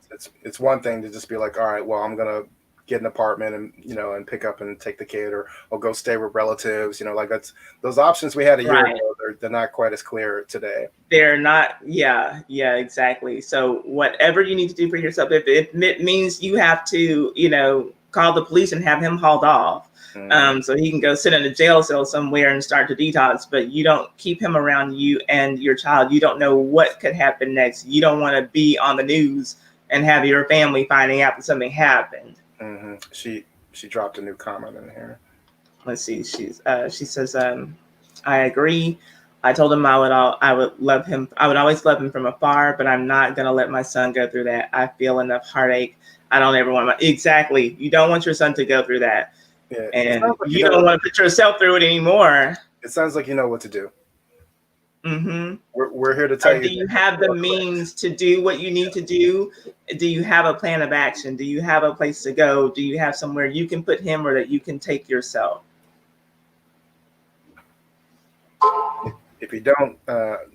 it's one thing to just be like, all right, well, I'm gonna get an apartment and and pick up and take the kid, or go stay with relatives. Like, that's those options we had a year right. ago. They're not quite as clear today. They're not, yeah, exactly. So whatever you need to do for yourself, if it means you have to, call the police and have him hauled off, Hmm. so he can go sit in a jail cell somewhere and start to detox, but you don't keep him around you and your child. You don't know what could happen next. You don't want to be on the news and have your family finding out that something happened. Hmm. She dropped a new comment in here. Let's see. She says, I agree. I told him I would love him. I would always love him from afar, but I'm not gonna let my son go through that. I feel enough heartache. I don't ever want my exactly. You don't want your son to go through that, Yeah, it and sounds like you you know. don't want to put yourself through it anymore. It sounds like you know what to do. Mm-hmm. We're here to tell you Do that you have the you are correct. means to do what you need to do? Do you have a plan of action? Do you have a place to go? Do you have somewhere you can put him or that you can take yourself? If you don't,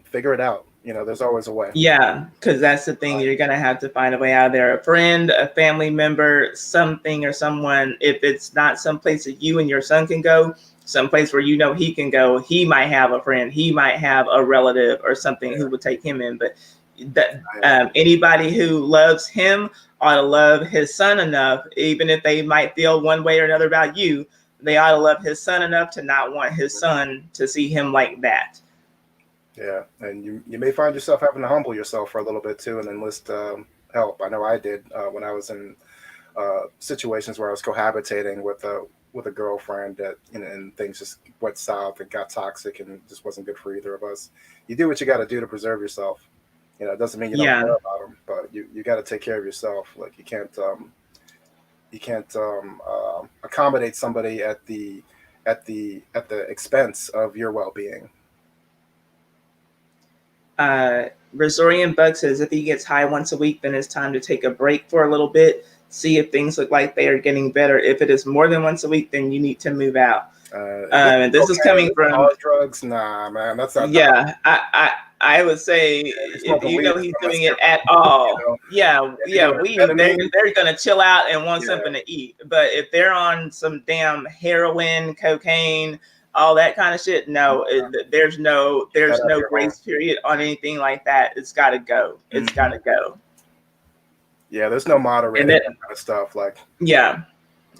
figure it out. You know, there's always a way. Yeah, because that's the thing. You're going to have to find a way out of there. A friend, a family member, something or someone. If it's not someplace that you and your son can go, someplace where you know he can go, he might have a friend, he might have a relative or something who Yeah, would take him in. But that yeah, anybody who loves him ought to love his son enough, even if they might feel one way or another about you. They ought to love his son enough to not want his son to see him like that. yeah. And you may find yourself having to humble yourself for a little bit too, and enlist help. I know I did when I was in situations where I was cohabitating with a girlfriend that and things just went south and got toxic and just wasn't good for either of us. You do what you got to do to preserve yourself. You know, it doesn't mean you don't Yeah. care about them, but you got to take care of yourself. Like you can't accommodate somebody at the expense of your well being. Resorian Bug says if he gets high once a week, then it's time to take a break for a little bit, see if things look like they are getting better. If it is more than once a week, then you need to move out. This And this is cocaine, coming this from, hard drugs, nah, man, that's not. Nah, yeah, I would say you're if smoking you weed know or he's something, that's doing it different. at all, You know, yeah, if you're yeah, doing we amphetamine, they're gonna chill out and want yeah, something to eat. But if they're on some damn heroin, cocaine, all that kind of shit, no, keep that there's out of no your home. grace period on anything like that. It's got to go. It's got Hmm. to go. Yeah, there's no And moderating that, that kind of stuff. Like, yeah,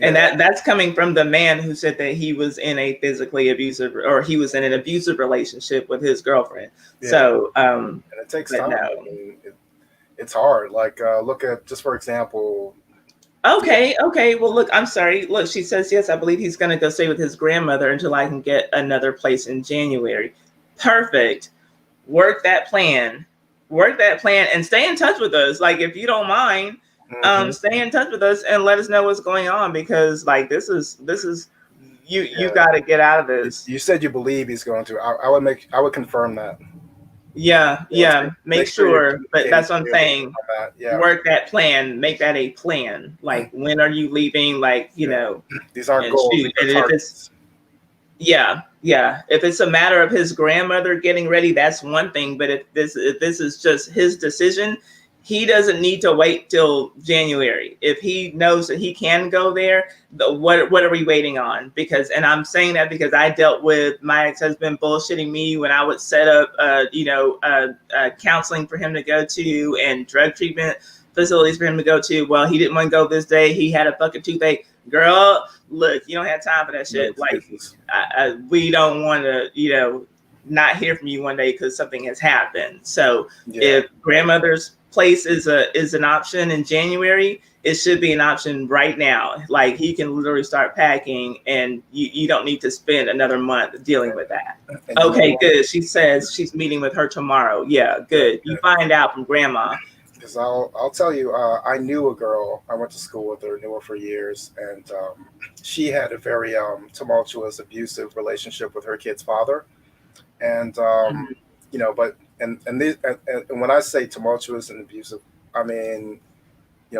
and yeah, that's coming from the man who said that he was in a physically abusive or he was in an abusive relationship with his girlfriend. yeah, So, and it takes but time. I no. mean, it's hard. Like, look at just for example, yeah, Okay, okay. Well, look, I'm sorry. Look, she says yes. I believe he's going to go stay with his grandmother until I can get another place in January. Perfect. Work that plan. Work that plan and stay in touch with us. Like, if you don't mind, hmm, stay in touch with us and let us know what's going on because, like, this is you yeah. got to get out of this. You said you believe he's going to. I would confirm that. Yeah, Yeah, yeah. Make make sure you're sure, but communicating that's what I'm clearly saying. on that. Yeah, Work that plan. Make that a plan. Like, when are you leaving? Like, yeah. These aren't and goals; shoot. these are And if it's targets. yeah, yeah. If it's a matter of his grandmother getting ready, that's one thing. But if this is just his decision, he doesn't need to wait till January. If he knows that he can go there, what are we waiting on? Because and I'm saying that because I dealt with my ex-husband bullshitting me when I would set up counseling for him to go to and drug treatment facilities for him to go to. Well, he didn't want to go this day. He had a fucking toothache. Girl, look, you don't have time for that No shit. Like excuses. we don't want to, not hear from you one day because something has happened. So Yeah, if grandmother's place is an option in January, it should be an option right now. Like he can literally start packing, and you don't need to spend another month dealing with that. and you know Okay, what? good. She says she's meeting with her tomorrow. Yeah, Good, good. You find out from grandma. because I'll tell you, I knew a girl. I went to school with her, knew her for years, and she had a very tumultuous, abusive relationship with her kid's father. And Mhm. but and when I say tumultuous and abusive, I mean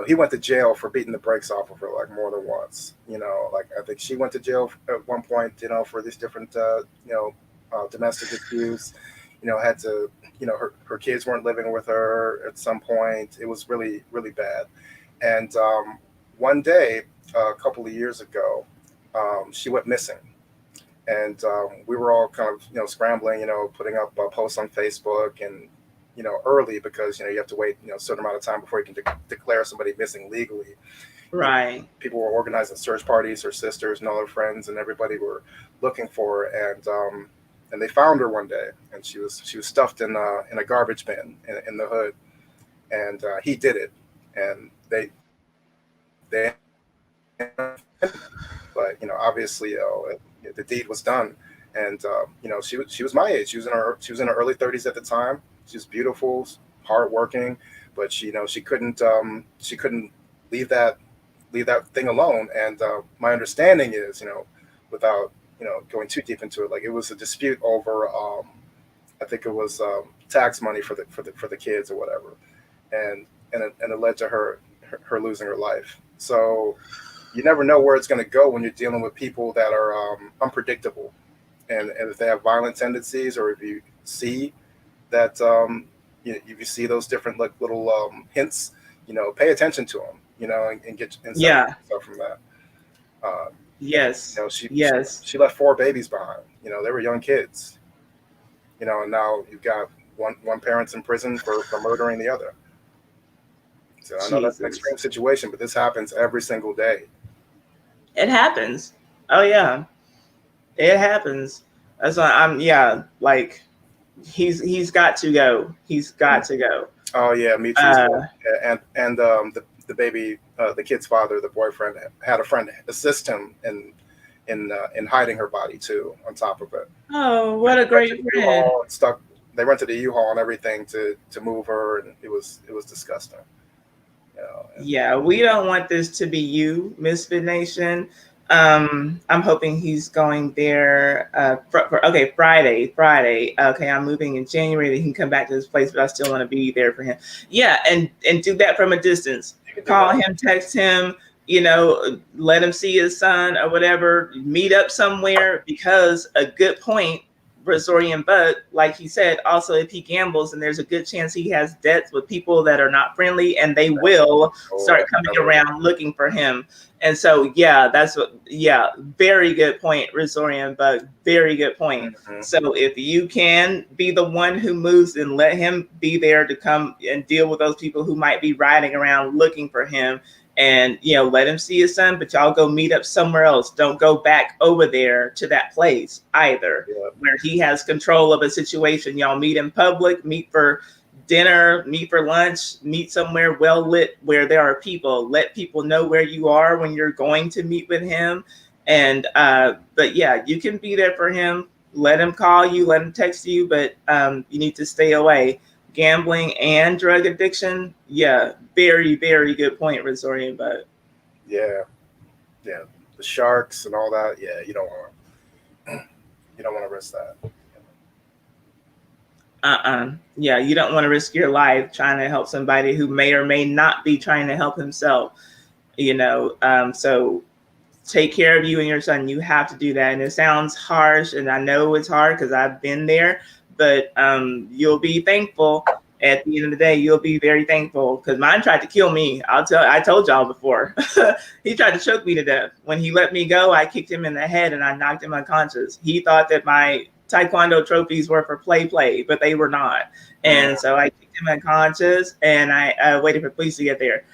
he went to jail for beating the brakes off of her like more than once. Like I think she went to jail at one point, for these different, domestic disputes. Had to, her kids weren't living with her at some point. It was really, really bad. And one day, a couple of years ago, she went missing. And we were all kind of, scrambling, putting up posts on Facebook and, early because, you have to wait, a certain amount of time before you can declare somebody missing legally. you know, Right. People were organizing search parties. Her sisters and all her friends and everybody were looking for her, and they found her one day, and she was stuffed in a garbage bin in the hood, and he did it, and they ended up finding him. But obviously, the deed was done, and she was my age. She was in her early 30s at the time. She was beautiful, hardworking, but she couldn't leave that thing alone. And my understanding is, without going too deep into it, like it was a dispute over I think it was tax money for the kids or whatever, and it led to her losing her life. So you never know where it's going to go when you're dealing with people that are unpredictable, and if they have violent tendencies, or if you see that if you see those different like little hints, pay attention to them, and get and separate Yeah. yourself from that. Uh, Yes. she Yes. she left 4 babies behind. They were young kids. And now you've got one parent's in prison for murdering the other. So I know that's an Jesus. extreme situation, but this happens every single day. It happens. Oh yeah. It happens. That's why I'm yeah, like he's got to go. He's got to go. Oh yeah, me too. Uh And the baby, the kid's father, the boyfriend, had a friend assist him in hiding her body too. On top of it, oh, they what a rented great a friend. U-Haul and stuck. They rented a U-Haul and everything to move her, and it was disgusting. And Yeah, we don't want this to be you, Misfit Nation. I'm hoping he's going there. Okay, Friday. Okay, I'm moving in January. That he can come back to this place, but I still want to be there for him. Yeah, and do that from a distance. you can do Call that. him, text him. Let him see his son or whatever. Meet up somewhere because a good point. Brazorian, but like he said, also if he gambles, and there's a good chance he has debts with people that are not friendly, and they will Oh, start coming around looking for him. And so, yeah, very good point, Resorian, but very good point. mm-hmm. So if you can be the one who moves, and let him be there to come and deal with those people who might be riding around looking for him, and let him see his son, but y'all go meet up somewhere else. Don't go back over there to that place either, Yeah, where he has control of a situation. Y'all meet in public, meet for dinner, meet for lunch, meet somewhere well lit where there are people. Let people know where you are when you're going to meet with him. And but yeah, you can be there for him. Let him call you, let him text you, but you need to stay away. Gambling and drug addiction, yeah, very, very good point, Resorian. But yeah, yeah. The sharks and all that. Yeah, you don't want to risk that. yeah, you don't want to risk your life trying to help somebody who may or may not be trying to help himself. So take care of you and your son. You have to do that. And it sounds harsh, and I know it's hard because I've been there, but you'll be thankful at the end of the day. You'll be very thankful, because mine tried to kill me. I told y'all before. He tried to choke me to death. When he let me go, I kicked him in the head and I knocked him unconscious. He thought that my Taekwondo trophies were for play, but they were not. And so I kicked him unconscious, and I waited for police to get there.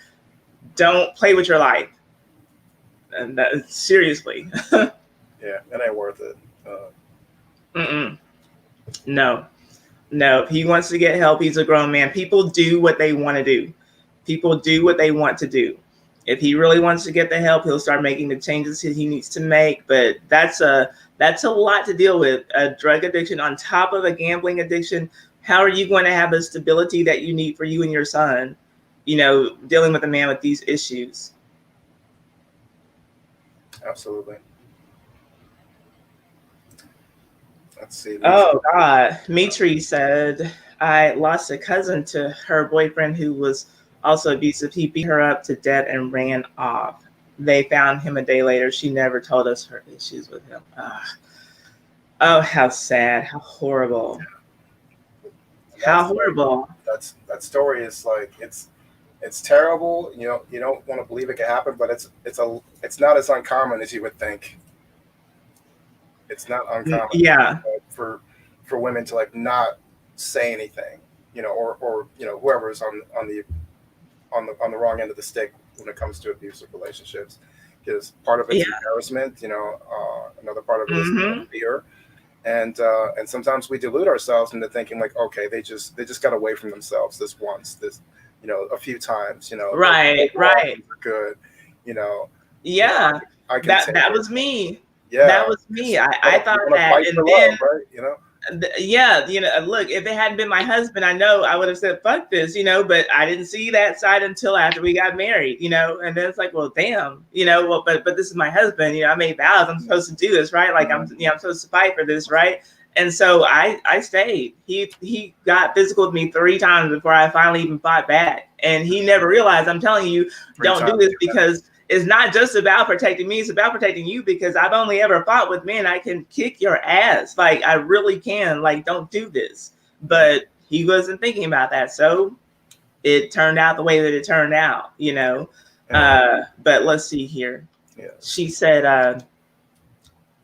Don't play with your life. And seriously. Yeah, it ain't worth it. Mm-mm. No. If he wants to get help, he's a grown man. People do what they want to do. People do what they want to do. If he really wants to get the help, he'll start making the changes he needs to make. But that's a lot to deal with. A drug addiction on top of a gambling addiction. How are you going to have the stability that you need for you and your son? Dealing with a man with these issues. Absolutely. Let's see. Oh God. Mitri said, I lost a cousin to her boyfriend who was also abusive. He beat her up to death and ran off. They found him a day later. She never told us her issues with him. Oh, how sad. How horrible. How horrible. That story is like it's terrible. You don't want to believe it could happen, but it's not as uncommon as you would think. It's not uncommon Yeah. for women to like not say anything, or whoever is on the wrong end of the stick when it comes to abusive relationships, because part of it's embarrassment, another part of it is fear, and sometimes we delude ourselves into thinking like, okay, they just got away from themselves this once, a few times, Right. are good, Yeah. I can That was me. Yeah, That was me. I you thought want to that, fight and for love, then right? You know. yeah, look, if it hadn't been my husband, I know I would have said fuck this, but I didn't see that side until after we got married, and then it's like, well, damn, well, but this is my husband, I made vows, I'm supposed to do this, right? Like I'm supposed to fight for this, right? And so I stayed. He got physical with me 3 times before I finally even fought back, and he never realized. I'm telling you, Three don't do times this too many. because it's not just about protecting me, it's about protecting you, because I've only ever fought with men. I can kick your ass. Like, I really can. Like, don't do this. But he wasn't thinking about that. So it turned out the way that it turned out. Yeah. But let's see here. Yeah. She said,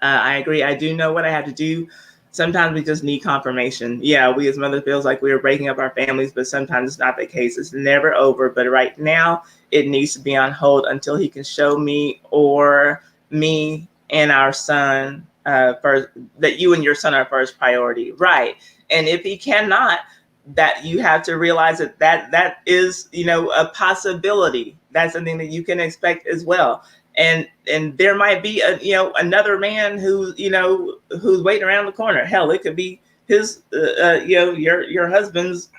I agree. I do know what I have to do. Sometimes we just need confirmation. Yeah, we as mothers feels like we are breaking up our families, but sometimes it's not the case. It's never over. But right now, it needs to be on hold until he can show me or me and our son first, that you and your son are first priority. Right. And if he cannot, that you have to realize that is, a possibility. That's something that you can expect as well. And there might be another man who's waiting around the corner. Hell, it could be his your husband's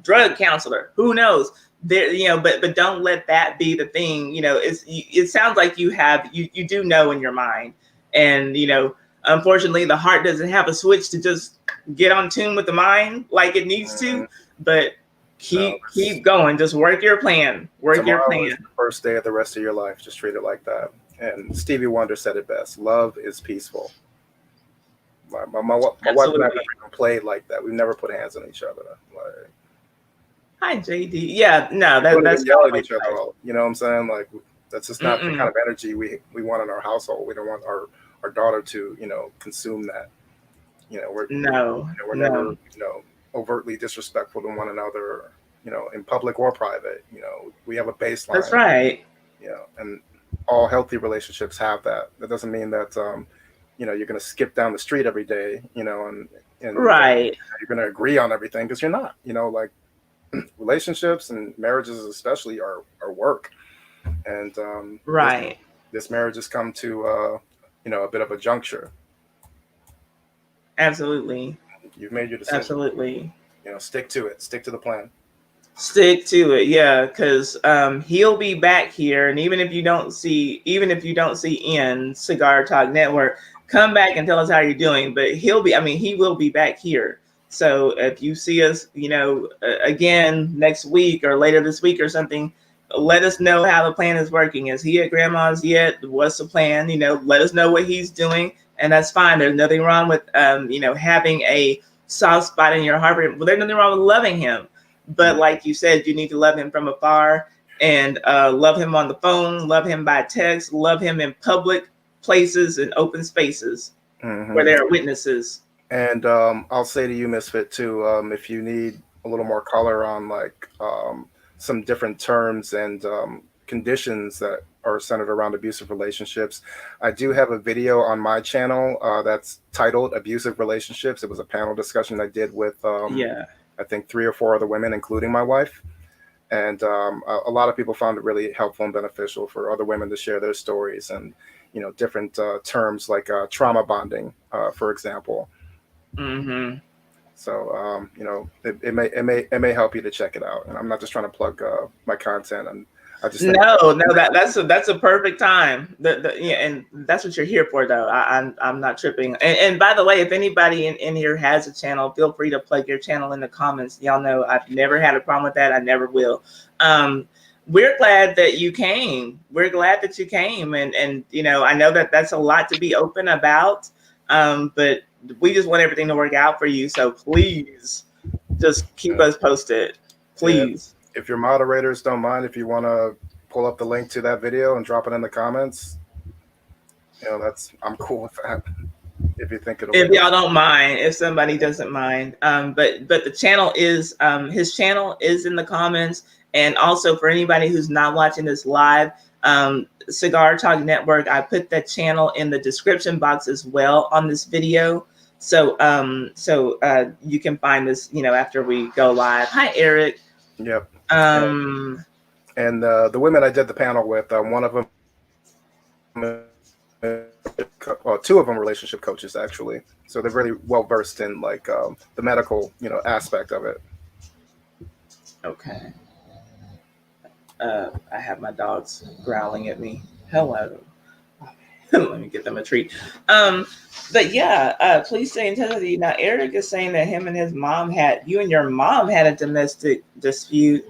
drug counselor. Who knows? There, but don't let that be the thing. It sounds like you do know in your mind. And unfortunately, the heart doesn't have a switch to just get on tune with the mind like it needs to. But No, keep going. Just work your plan. Work your tomorrow is plan. the first day of the rest of your life. Just treat it like that. And Stevie Wonder said it best: "Love is peaceful." My wife and I have Absolutely. never even played like that. We've never put hands on each other. Like, Hi, JD. Yeah, no, we don't that's even not yell the at way each other. to All, you know what I'm saying? Like, that's just not the kind Mm-mm. of energy we want in our household. We don't want our daughter to consume that. No, We're never no. overtly disrespectful to one another. In public or private. We have a That's baseline. right. And all healthy relationships have that. That doesn't mean that you're going to skip down the street every day, and Right. you're going to agree on everything, because you're not. Like, relationships and marriages especially are work, and Right. this marriage has come to a bit of a juncture. Absolutely. You've made your decision. Absolutely. Stick to it. Stick to the plan. Stick to it. Yeah, because he'll be back here, and even if you don't see in Cigar Talk Network, come back and tell us how you're doing. But he will be back here. So if you see us, again next week or later this week or something, let us know how the plan is working. Is he at grandma's yet? What's the plan? Let us know what he's doing, and that's fine. There's nothing wrong with having a soft spot in your heart. Well, there's nothing wrong with loving him, but like you said, you need to love him from afar, and love him on the phone, love him by text, love him in public places and open spaces where Hmm. there are witnesses. And I'll say to you, Misfit, too, if you need a little more color on like some different terms and conditions that are centered around abusive relationships, I do have a video on my channel that's titled "Abusive Relationships." It was a panel discussion I did with Yeah, I think 3 or 4 other women, including my wife. And a lot of people found it really helpful and beneficial for other women to share their stories and different terms like trauma bonding, for example. mm-hmm. So it may help you to check it out. And I'm not just trying to plug my content. And I just think No, that's a perfect time. Yeah, and that's what you're here for, though. I'm not tripping. And by the way, if anybody in here has a channel, feel free to plug your channel in the comments. Y'all know I've never had a problem with that. I never will. We're glad that you came. We're glad that you came, and I know that that's a lot to be open about. But we just want everything to work out for you. So please, just keep us posted, yeah, please. if your moderators don't mind, if you want to pull up the link to that video and drop it in the comments, I'm cool with that. If you think it'll If make y'all don't mind, if somebody doesn't mind, but the channel is his channel is in the comments, and also for anybody who's not watching this live, Cigar Talk Network, I put that channel in the description box as well on this video, so you can find this after we go live. Hi, Eric. Yep. Um, And the women I did the panel with, one of them is well, two of them relationship coaches actually. So they're really well versed in like the medical, aspect of it. Okay. I have my dogs growling at me. Hello. Let me get them a treat. Um, but yeah, please stay in touch with you. Now, Eric is saying that him and his mom you and your mom had a domestic dispute,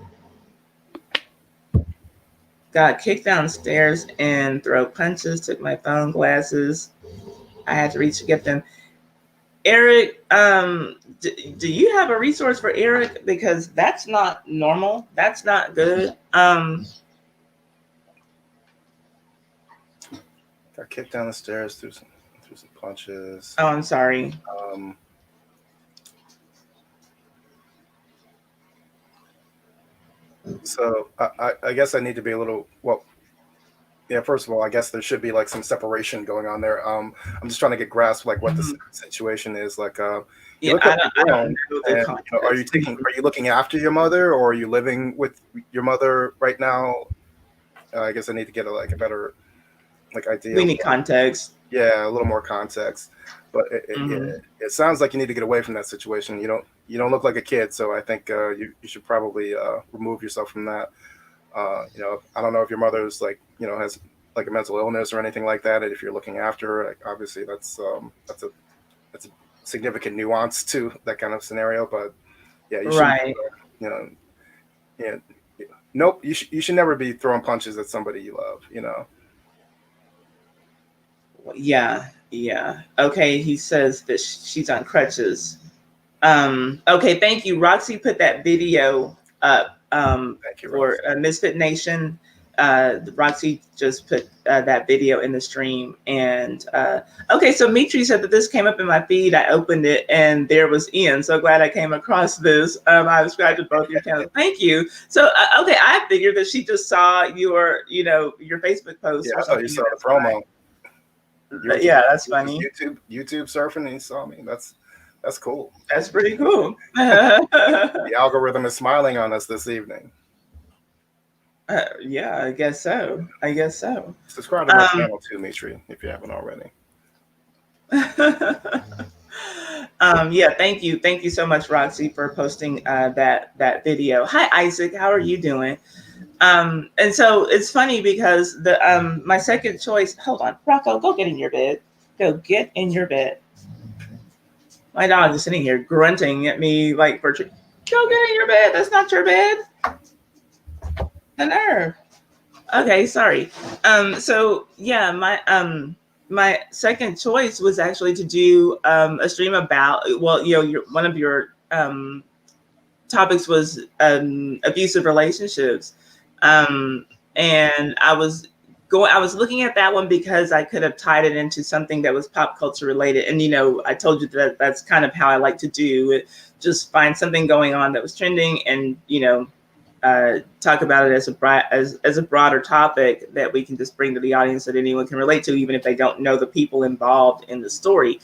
got kicked downstairs and throw punches, took my phone, glasses. I had to reach to get them. Eric, do you have a resource for Eric? Because that's not normal. That's not good. Got kicked down the stairs through some punches. Oh, I'm sorry. Um, so I guess I need to be a little well. Yeah, first of all, I guess there should be like some separation going on there. I'm just trying to get grasp like what the Mhm. situation is. Like, you Yeah, look like I you're don't grown, know the and context. are you looking after your mother, or are you living with your mother right now? I guess I need to get a better like idea We of need context. yeah, a little more context. But Hmm. it sounds like you need to get away from that situation. You don't look like a kid, so I think you should probably remove yourself from that. I don't know if your mother's like has like a mental illness or anything like that. And if you're looking after her, like, obviously that's a significant nuance to that kind of scenario. But yeah, you shouldn't. Right. You know, yeah, nope. You should never be throwing punches at somebody you love. Yeah. Yeah. Okay. He says that she's on crutches. Okay. Thank you. Roxy put that video up Thank you, for Ross. Misfit Nation. Roxy just put that video in the stream. And okay, so Mitri said that this came up in my feed. I opened it and there was Ian. So glad I came across this. I subscribed to both your channels. Thank you. So okay, I figured that she just saw your Facebook post Yeah, or I thought you something, saw and the that's promo. why. You were just Yeah, that's you were just funny. YouTube surfing and you saw me. That's cool. That's pretty cool. The algorithm is smiling on us this evening. Yeah, I guess so. I guess so. Subscribe to my Um, channel too, Mitri, if you haven't already. yeah, thank you so much, Roxy, for posting that video. Hi, Isaac, how are you doing? And so it's funny because the my second choice. Hold on, Rocco, go get in your bed. Go get in your bed. My dog is sitting here grunting at me like go get in your bed. That's not your bed. The nerve. Okay, sorry. So yeah, my second choice was actually to do a stream about one of your topics was abusive relationships, um, and I was looking at that one because I could have tied it into something that was pop culture related, and I told you that that's kind of how I like to do it. Just find something going on that was trending, and talk about it as a broader topic that we can just bring to the audience that anyone can relate to, even if they don't know the people involved in the story.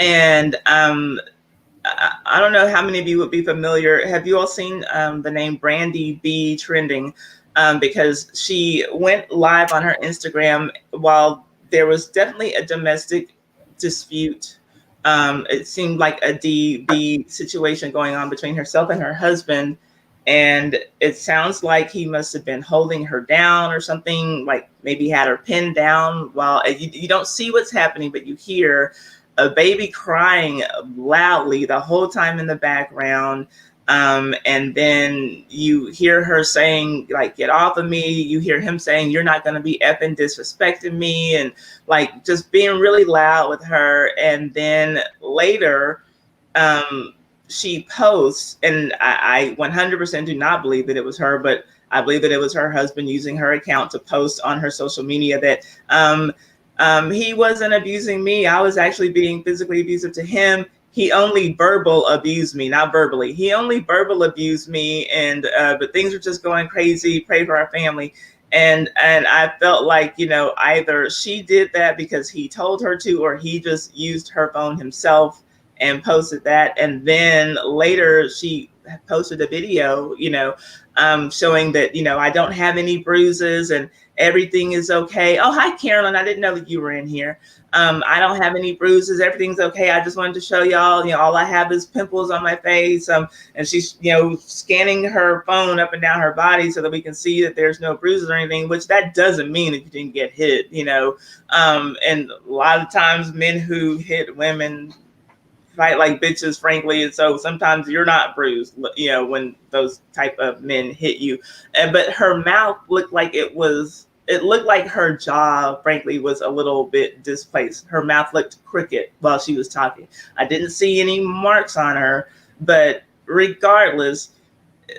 And I don't know how many of you would be familiar. Have you all seen the name Brandy B trending? Because she went live on her Instagram while there was definitely a domestic dispute. It seemed like a DB situation going on between herself and her husband. And it sounds like he must have been holding her down or something, like maybe had her pinned down while you don't see what's happening, but you hear a baby crying loudly the whole time in the background. And then you hear her saying, like, get off of me. You hear him saying, you're not going to be effing disrespecting me. And like just being really loud with her. And then later, um, she posts, and I 100% do not believe that it was her, but I believe that it was her husband using her account to post on her social media that he wasn't abusing me. I was actually being physically abusive to him. He only verbal abused me, not verbally. He only verbal abused me, and but things were just going crazy. Pray for our family. And I felt like either she did that because he told her to, or he just used her phone himself and posted that. And then later she posted a video, showing that, I don't have any bruises and everything is okay. Oh, hi, Carolyn. I didn't know that you were in here. I don't have any bruises. Everything's okay. I just wanted to show y'all, all I have is pimples on my face. And she's, scanning her phone up and down her body so that we can see that there's no bruises or anything, which that doesn't mean that you didn't get hit, and a lot of times men who hit women fight like bitches, frankly, and so sometimes you're not bruised, when those type of men hit you. But her mouth looked like it looked like her jaw, frankly, was a little bit displaced. Her mouth looked crooked while she was talking. I didn't see any marks on her, but regardless,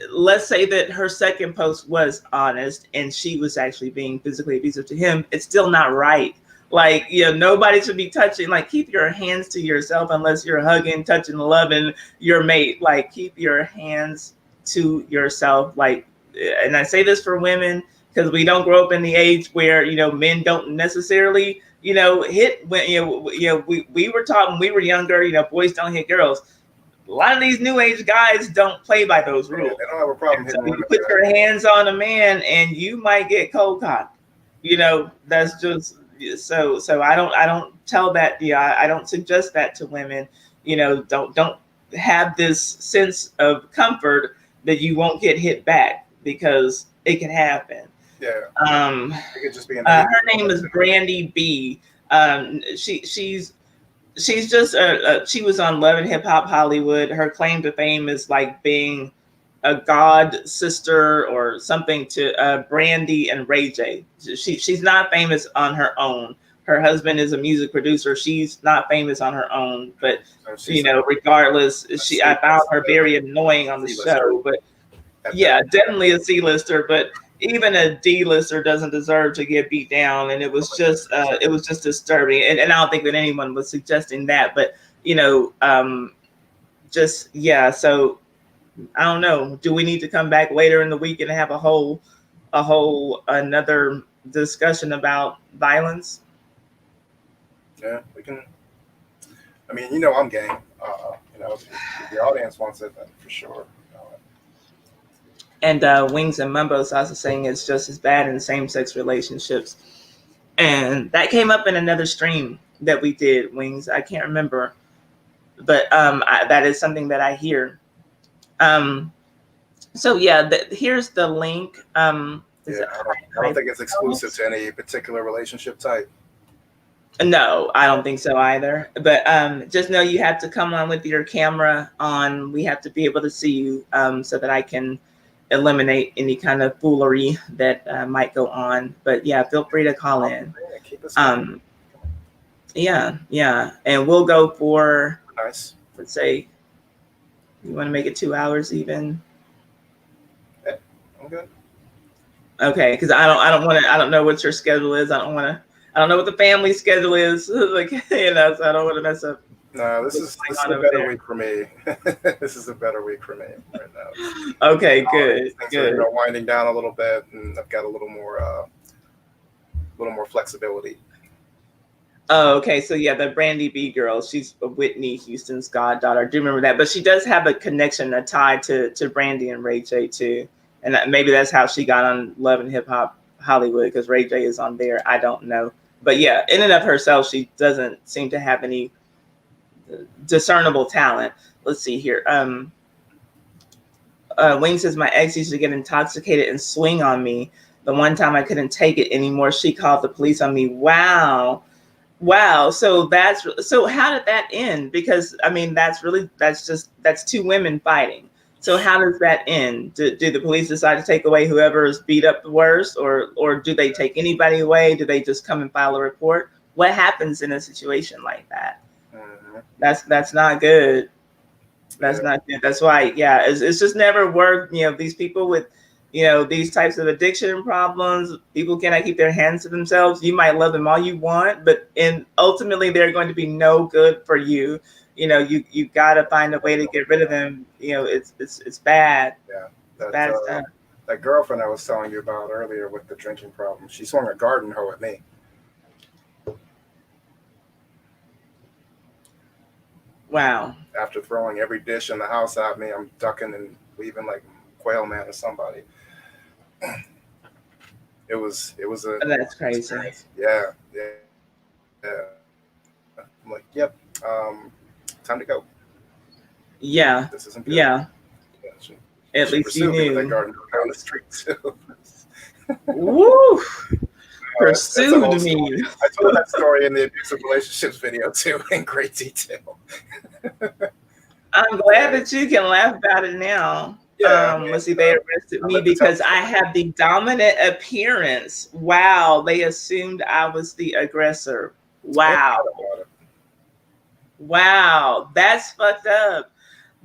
let's say that her second post was honest and she was actually being physically abusive to him. It's still not right. Like, nobody should be touching, like, keep your hands to yourself unless you're hugging, touching, loving your mate. Like, keep your hands to yourself. Like, and I say this for women because we don't grow up in the age where, men don't necessarily, hit when, we were taught when we were younger, boys don't hit girls. A lot of these new age guys don't play by those rules. Yeah, they don't have a problem hitting women. You put your hands on a man and you might get cold cocked. That's just so I don't tell that. I don't suggest that to women. Don't have this sense of comfort that you won't get hit back, because it can happen. Yeah. It could just be her name is Brandy B. She's just she was on Love and Hip Hop Hollywood. Her claim to fame is like being a god sister or something to Brandy and Ray J. She's not famous on her own. Her husband is a music producer. She's not famous on her own, but regardless, I found her very annoying on the show. But yeah, definitely a C-lister. But even a D-lister doesn't deserve to get beat down, and it was just disturbing. And I don't think that anyone was suggesting that, but So I don't know. Do we need to come back later in the week and have a whole another discussion about violence? Yeah, we can. I mean, I'm game. If the audience wants it, then for sure. And Wings and Mumbo's also saying it's just as bad in same-sex relationships. And that came up in another stream that we did, Wings. I can't remember. But that is something that I hear. So yeah, here's the link. I don't think it's exclusive to any particular relationship type. No, I don't think so either. But just know you have to come on with your camera on. We have to be able to see you so that I can eliminate any kind of foolery that might go on. But yeah, feel free to call in. Yeah. And we'll go for, nice. Let's say, you want to make it 2 hours even? Yeah, I'm good. Okay, because I don't know what your schedule is. I don't know what the family schedule is. So I don't want to mess up. No, this is a better week for me. This is a better week for me right now. Okay, good. Things are winding down a little bit, and I've got a little more flexibility. Oh, okay. So yeah, the Brandy B girl, she's Whitney Houston's goddaughter. I do remember that, but she does have a connection, a tie to Brandy and Ray J too, and maybe that's how she got on Love and Hip Hop Hollywood, because Ray J is on there. I don't know, but yeah, in and of herself, she doesn't seem to have any discernible talent. Let's see here. Wing says my ex used to get intoxicated and swing on me. The one time I couldn't take it anymore, she called the police on me. Wow. So how did that end? Because I mean, that's two women fighting. So how does that end? Do the police decide to take away whoever is beat up the worst, or do they take anybody away? Do they just come and file a report? What happens in a situation like that? Mm-hmm. That's not good. That's not good. That's why, it's just never worked. These people with, these types of addiction problems, people cannot keep their hands to themselves. You might love them all you want, but ultimately they're going to be no good for you. You got to find a way to get rid of them. It's bad. Yeah, bad stuff. That girlfriend I was telling you about earlier with the drinking problem, she swung a garden hoe at me. Wow. After throwing every dish in the house at me, I'm ducking and weaving like Quail Man or somebody. It was a That's crazy. experience. Yeah, yeah. I'm like, yep. Time to go. This Yeah. isn't good. Yeah. Yeah, she At pursued least me you with that knew. garden down the street too. Woo! That's a whole Pursued story. me. I told that story in the abusive relationships video too, in great detail. I'm glad Okay. that you can laugh about it now. Yeah, I mean, Let's see, they arrested I me live to tell the because I story. have the dominant appearance. Wow, they assumed I was the aggressor. Ain't Wow. that about it? Wow, that's fucked up.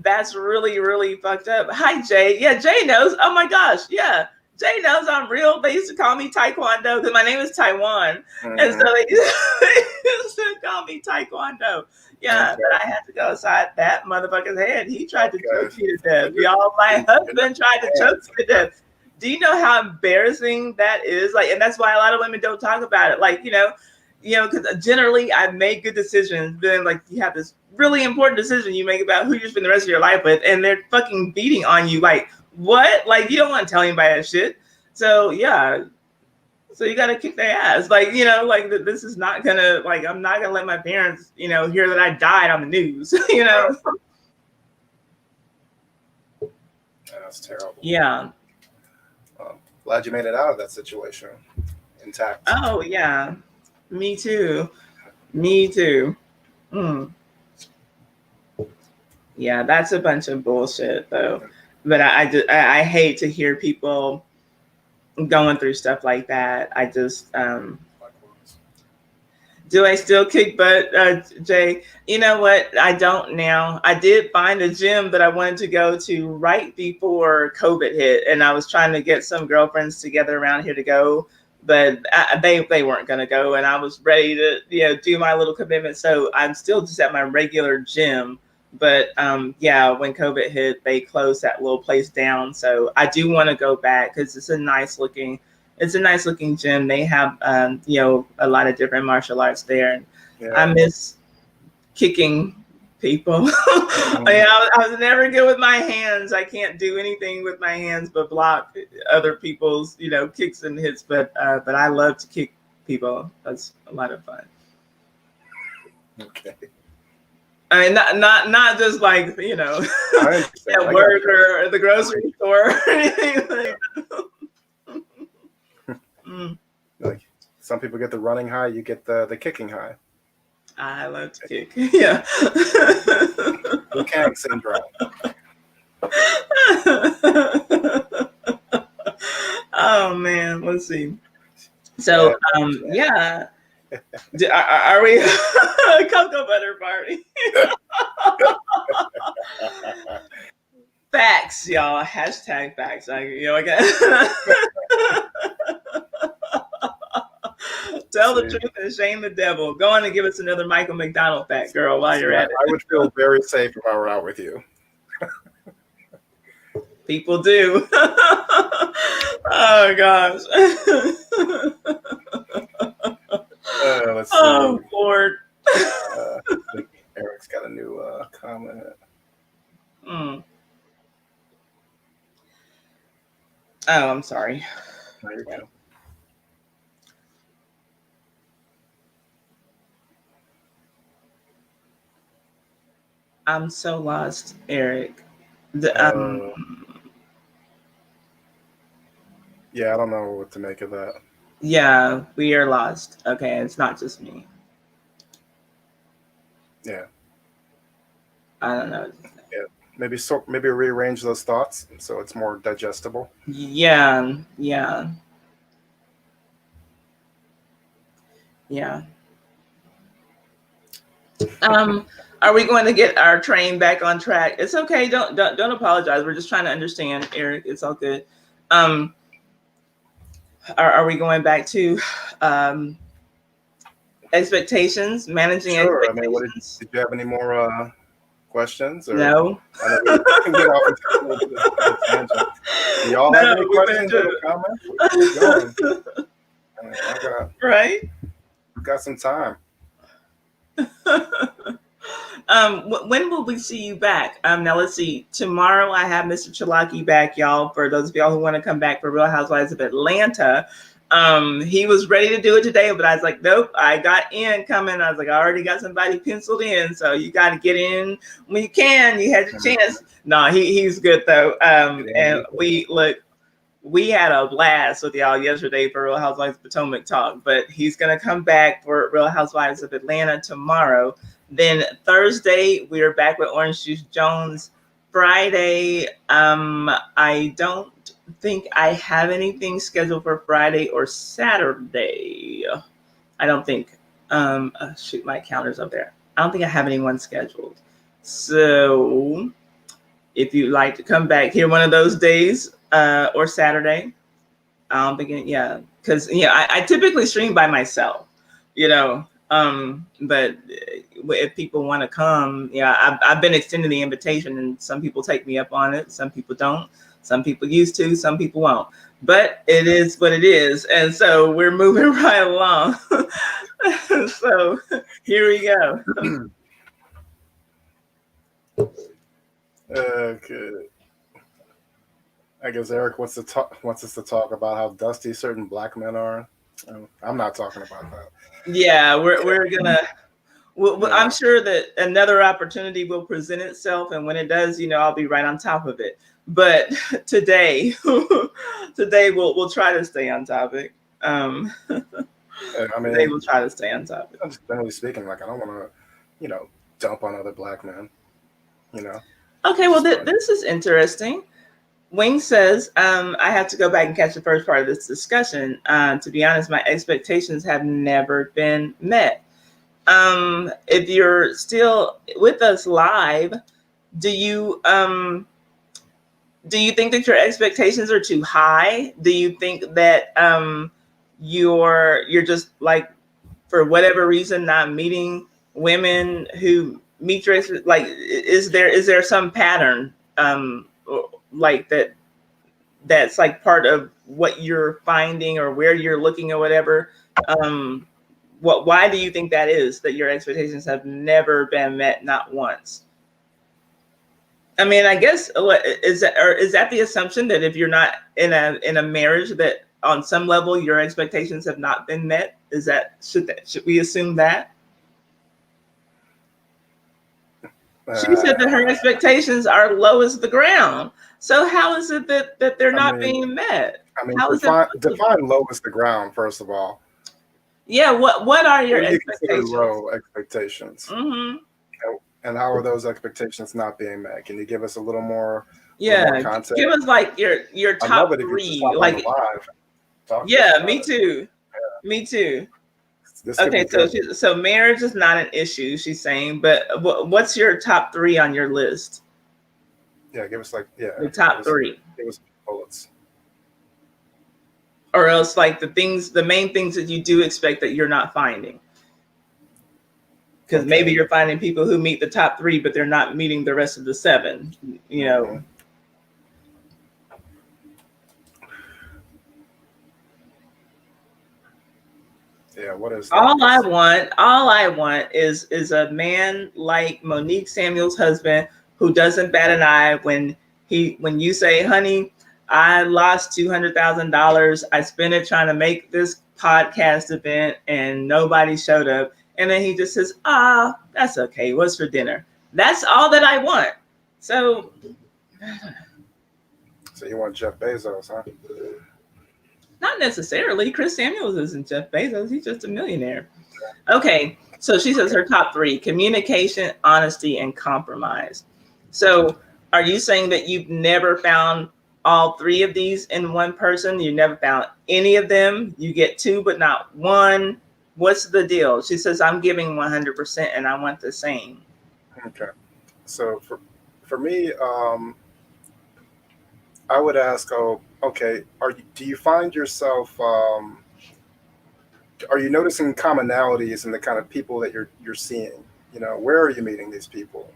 That's really, really fucked up. Hi, Jay. Yeah, Jay knows. Oh my gosh. Yeah. Jay knows I'm real. They used to call me Taekwondo because my name is Taiwan. And so Mm-hmm. they used to call me Taekwondo. Yeah, but Okay. I had to go inside that motherfucker's head. He tried to Okay. choke me to death. But Y'all, my you're not husband tried to choke hands. me to death. Do you know how embarrassing that is? Like, and that's why a lot of women don't talk about it. Like, because generally I make good decisions, but then like you have this really important decision you make about who you're spending the rest of your life with, and they're fucking beating on you. Like, what? Like, you don't want to tell anybody that shit. So yeah, so you got to kick their ass. Like, like this is not gonna, like, I'm not gonna let my parents, hear that I died on the news. Right. That's terrible. Yeah. Glad you made it out of that situation intact. Oh yeah. Me too. Me too. Mm. Yeah, that's a bunch of bullshit though. But I hate to hear people going through stuff like that. I just do I still kick butt, Jay? You know what? I don't now. I did find a gym that I wanted to go to right before COVID hit, and I was trying to get some girlfriends together around here to go, but they weren't going to go, and I was ready to do my little commitment. So I'm still just at my regular gym. But yeah, when COVID hit, they closed that little place down. So I do want to go back because it's a nice looking gym. They have a lot of different martial arts there, and I Yeah. miss kicking people. I was never good with my hands. I can't do anything with my hands but block other people's kicks and hits. But I love to kick people. That's a lot of fun. Okay. I mean, not just like I understand. at I got work you. or at the grocery store or anything like that. Mm. Like some people get the running high, you get the kicking high. I love to kick. Yeah. Kang syndrome. Oh man, let's see. So Yeah. yeah, are we cocoa butter party? Facts, y'all. Hashtag facts. I guess. Tell the See, truth and shame the devil. Go on and give us another Michael McDonald fact, girl, while you're I at it. would feel very safe if I were out with you. People do. Oh gosh. Let's see. Oh Lord. I think Eric's got a new comment. Mm. Oh, I'm sorry. There you go. I'm so lost, Eric. Uh, yeah, I don't know what to make of that. Yeah, we are lost. Okay, it's not just me. Yeah. I don't know. Maybe rearrange those thoughts so it's more digestible. Yeah, yeah, yeah. Are we going to get our train back on track? It's okay. Don't apologize. We're just trying to understand, Eric. It's all good. Um, are we going back to expectations, managing Sure. I mean, expectations? did you have any more questions? Or No. I know we went off into a little bit of a tangent. Do y'all have No, any we're gonna questions do or comments? Keep going. I mean, right. I've got some time. When will we see you back? Now let's see. Tomorrow I have Mr. Chalaki back, y'all. For those of y'all who want to come back for Real Housewives of Atlanta, he was ready to do it today, but I was like, nope. I got in coming. I was like, I already got somebody penciled in, so you got to get in when you can. You had your chance. No, he's good though. And we had a blast with y'all yesterday for Real Housewives of Potomac talk, but he's gonna come back for Real Housewives of Atlanta tomorrow. Then Thursday we're back with Orange Juice Jones. Friday, I don't think I have anything scheduled for Friday or Saturday. I don't think. Shoot, my calendar's up there. I don't think I have anyone scheduled. So if you'd like to come back here one of those days or Saturday, I'm thinking, yeah, because I typically stream by myself, but if people want to come, I've been extending the invitation, and some people take me up on it, some people don't, some people used to, some people won't, but it is what it is, and so we're moving right along. So here we go. Okay. I guess Eric wants us to talk about how dusty certain black men are. I'm not talking about that. Yeah, we're gonna. Well, Yeah. I'm sure that another opportunity will present itself, and when it does, I'll be right on top of it. But today, we'll try to stay on topic. I Today mean, we'll try to stay on topic. just generally speaking, like I don't want to, dump on other black men. Okay, well, this is interesting. Wing says, I have to go back and catch the first part of this discussion. To be honest, my expectations have never been met. If you're still with us live, do you think that your expectations are too high? Do you think that you're just like, for whatever reason, not meeting women who meet your like? Is there some pattern like that's like part of what you're finding or where you're looking or whatever? Why do you think that is, that your expectations have never been met, not once? I mean, I guess is that the assumption that if you're not in a marriage, that on some level your expectations have not been met? Should we assume that? She said that her expectations are low as the ground. So how is it that they're not being met? How is it define low as the ground, first of all. Yeah, what are your What do you expectations? consider low expectations? Mm-hmm. And how are those expectations not being met? Can you give us a little more? Yeah, context? give us like your top three. Like, yeah, me too. Yeah. Me too. Okay, so marriage is not an issue, she's saying, but what's your top three on your list? Yeah, give us the top three. Give us bullets. Or else, like, the main things that you do expect that you're not finding. Because maybe you're finding people who meet the top three, but they're not meeting the rest of the seven. Mm-hmm. Yeah, what is that? All I want is a man like Monique Samuel's husband, who doesn't bat an eye when you say, honey, I lost $200,000. I spent it trying to make this podcast event and nobody showed up. And then he just says, that's okay. What's for dinner? That's all that I want. So you want Jeff Bezos, huh? Not necessarily. Chris Samuels isn't Jeff Bezos. He's just a millionaire. Okay, so she says her top three: communication, honesty, and compromise. So are you saying that you've never found all three of these in one person? You never found any of them? You get two, but not one? What's the deal? She says, I'm giving 100% and I want the same. Okay. So for me, I would ask, okay, do you find yourself, are you noticing commonalities in the kind of people that you're seeing? Where are you meeting these people?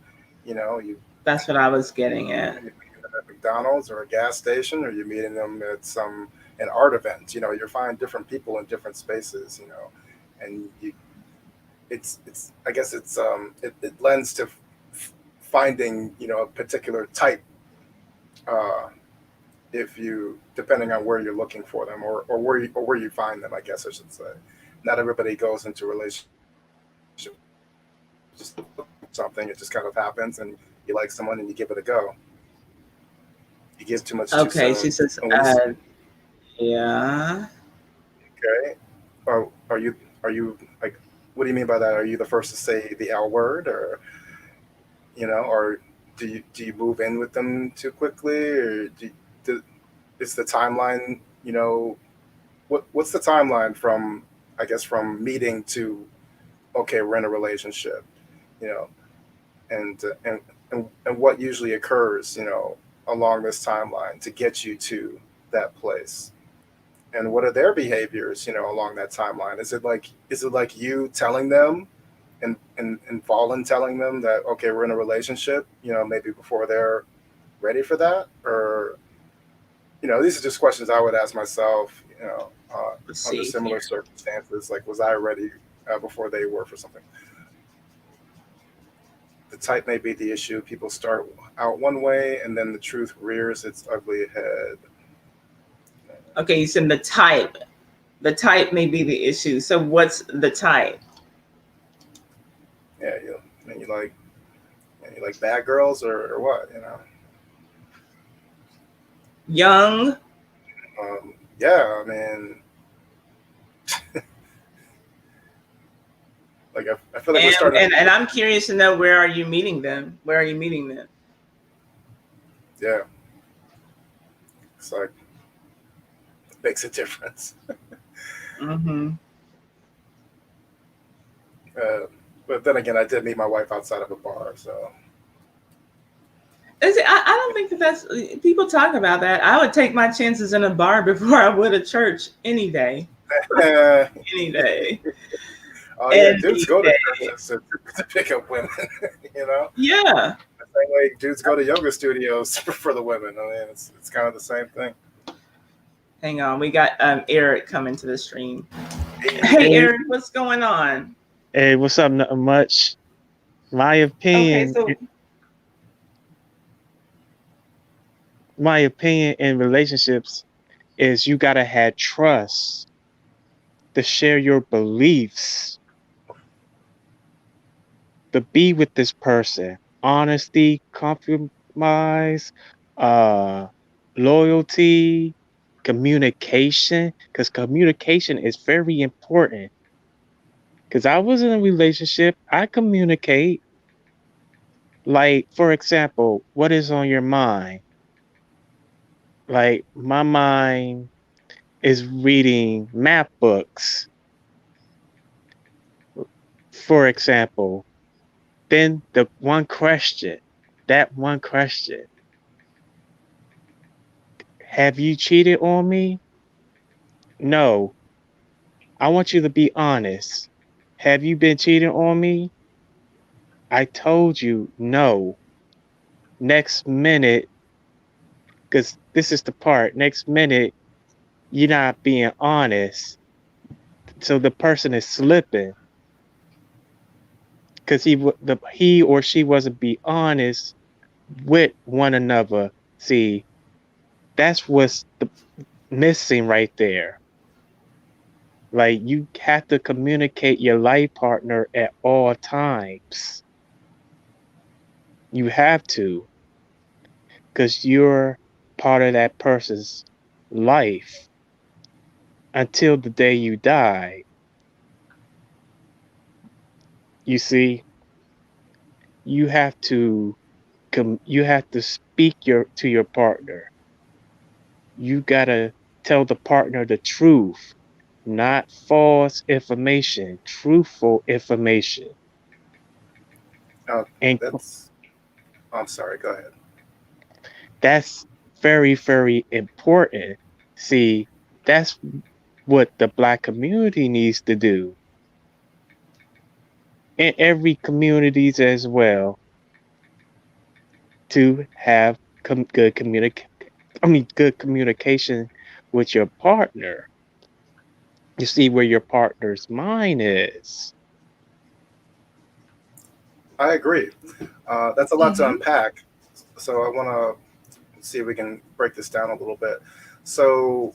That's what I was getting at. You're meeting them at McDonald's or a gas station, or you're meeting them at an art event. You're finding different people in different spaces. And it's I guess it lends to finding a particular type, uh, if you depending on where you're looking for them, or where you find them, I guess I should say. Not everybody goes into a relationship just looking for something. It just kind of happens, and you like someone and you give it a go. You give too much too Okay, soon. she says, And when you yeah. okay, are you like, what do you mean by that? Are you the first to say the L word, or do you move in with them too quickly, or do, is the timeline, what's the timeline from, I guess, from meeting to, okay, we're in a relationship, you know, and what usually occurs, along this timeline to get you to that place, and what are their behaviors, along that timeline? Is it like you telling them, and Fallen telling them that, okay, we're in a relationship, maybe before they're ready for that, or these are just questions I would ask myself, Let's under see similar here. circumstances. Like, was I ready, before they were for something? The type may be the issue. People start out one way, and then the truth rears its ugly head. Okay, you said the type. The type may be the issue. So what's the type? Yeah, and you like bad girls, or what? Young. Yeah, I mean, like I feel like we're And, starting to. and I'm curious to know, where are you meeting them? Where are you meeting them? Yeah, it's like, it makes a difference. Mm-hmm. Uh, but then again, I did meet my wife outside of a bar, so. I don't think that's, people talk about that. I would take my chances in a bar before I would a church any day, any day, Oh yeah, dudes any go to day. churches to pick up women. you know, Yeah. the same way dudes go to yoga studios for the women. I mean, it's kind of the same thing. Hang on, we got Eric coming to the stream. Hey, Hey Hey, Eric, what's going on? hey, what's up? Nothing much. My Okay, opinion, so my opinion in relationships is you gotta have trust to share your beliefs, to be with this person. Honesty, compromise, uh, loyalty, communication, because communication is very important. Because I was in a relationship, I communicate. Like, for example, what is on your mind? Like, my mind is reading math books, for example. Then that one question, have you cheated on me? No. I want you to be honest. Have you been cheating on me? I told you no. Next minute, because this is the part, next minute, you're not being honest. So the person is slipping because he or she wasn't be honest with one another. See, that's what's missing right there. Like, you have to communicate your life partner at all times. You have to, because you're part of that person's life until the day you die. You see, you have to you have to speak to your partner. You gotta tell the partner the truth, not false information, truthful information. uh, And that's. I'm sorry. Go ahead. that's very, very important. See, that's what the Black community needs to do, and every communities as well, to have good communication with your partner. You see where your partner's mind is. I agree. That's a lot to Mm-hmm. unpack. So I want to see if we can break this down a little bit. So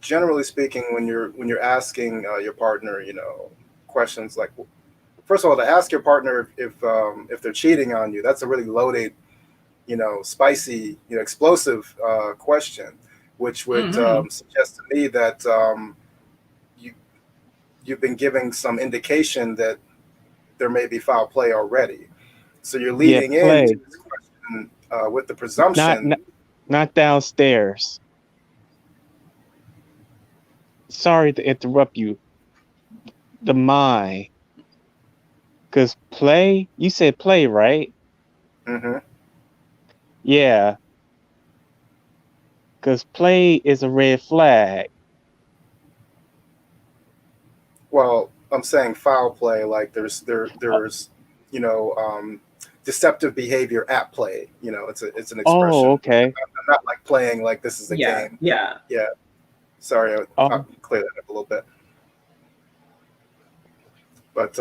generally speaking, when you're asking your partner, questions like, first of all, to ask your partner if they're cheating on you, that's a really loaded, spicy, explosive question, which would Mm-hmm. suggest to me that you you've been giving some indication that there may be foul play already. So you're Yeah, leading into play. this question with the Not presumption. not, not downstairs. Sorry to interrupt you. The mind, cause play. You said play, right? Hmm. Yeah, cause play is a red flag. Well, I'm saying foul play, like there's you know um, deceptive behavior at play. It's an expression. Oh, okay. I'm not like playing like this is a Yeah, game. yeah. Yeah. Sorry, I'll Oh, clear that up a little bit. But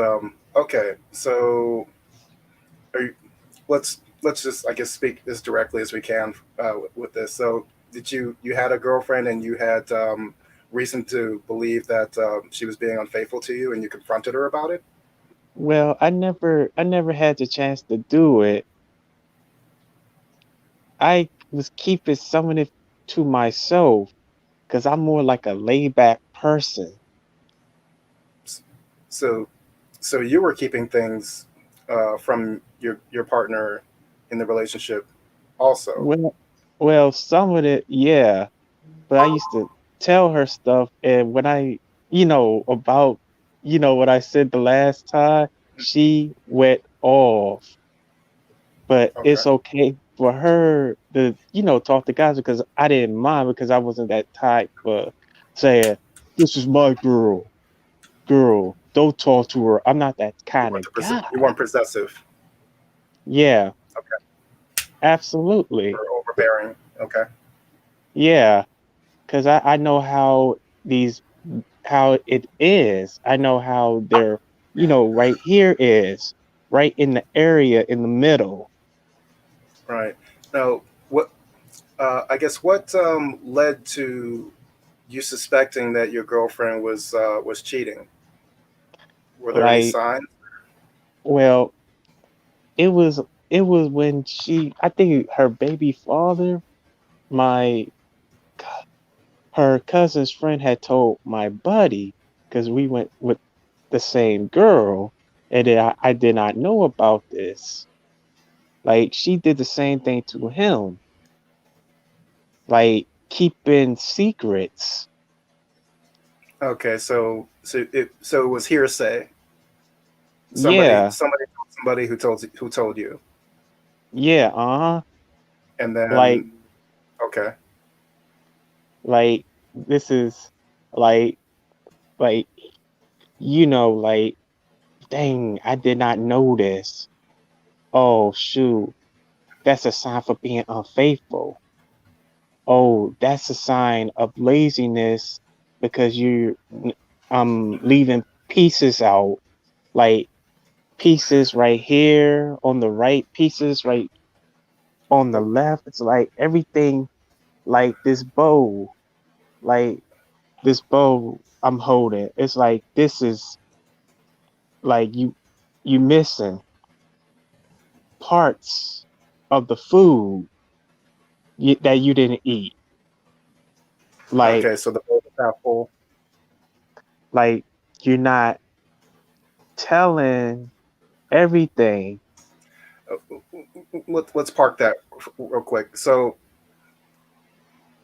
okay, so are you, let's just, I guess, speak as directly as we can with this. So did you had a girlfriend and you had reason to believe that she was being unfaithful to you and you confronted her about it? well, I never had the chance to do it. I was keeping some of it to myself because I'm more like a laid back person. So so you were keeping things from your partner in the relationship also. Well, well, some of it, yeah. But I used to tell her stuff, and when about, what I said the last time, she went off. But Okay. it's okay for her to, talk to guys because I didn't mind because I wasn't that type for saying, "This is my girl. Don't talk to her." I'm not that kind of You guy. weren't possessive Yeah, absolutely. or overbearing. Okay. Yeah, because I know how it is. I know how they're, right here is right in the area in the middle. Right. Now, what I guess what led to you suspecting that your girlfriend was cheating? Were there any Like, signs? well, it was it was when I think her baby father, my her cousin's friend had told my buddy because we went with the same girl, and then I did not know about this. Like she did the same thing to him, like keeping secrets. Okay, so it was hearsay. Somebody Yeah, somebody told somebody who told you, yeah, uh-huh. and Like then okay, like this is like like like dang, I did not know this. Oh shoot, that's a sign for being unfaithful. Oh, that's a sign of laziness because you're leaving pieces out, like pieces right here on the right, pieces right on the left. It's like everything, like like this bow I'm holding. It's like this is like you missing parts of the food that you didn't eat. Like okay, so the bowl is half full. like you're not telling everything. Let's park that real quick. So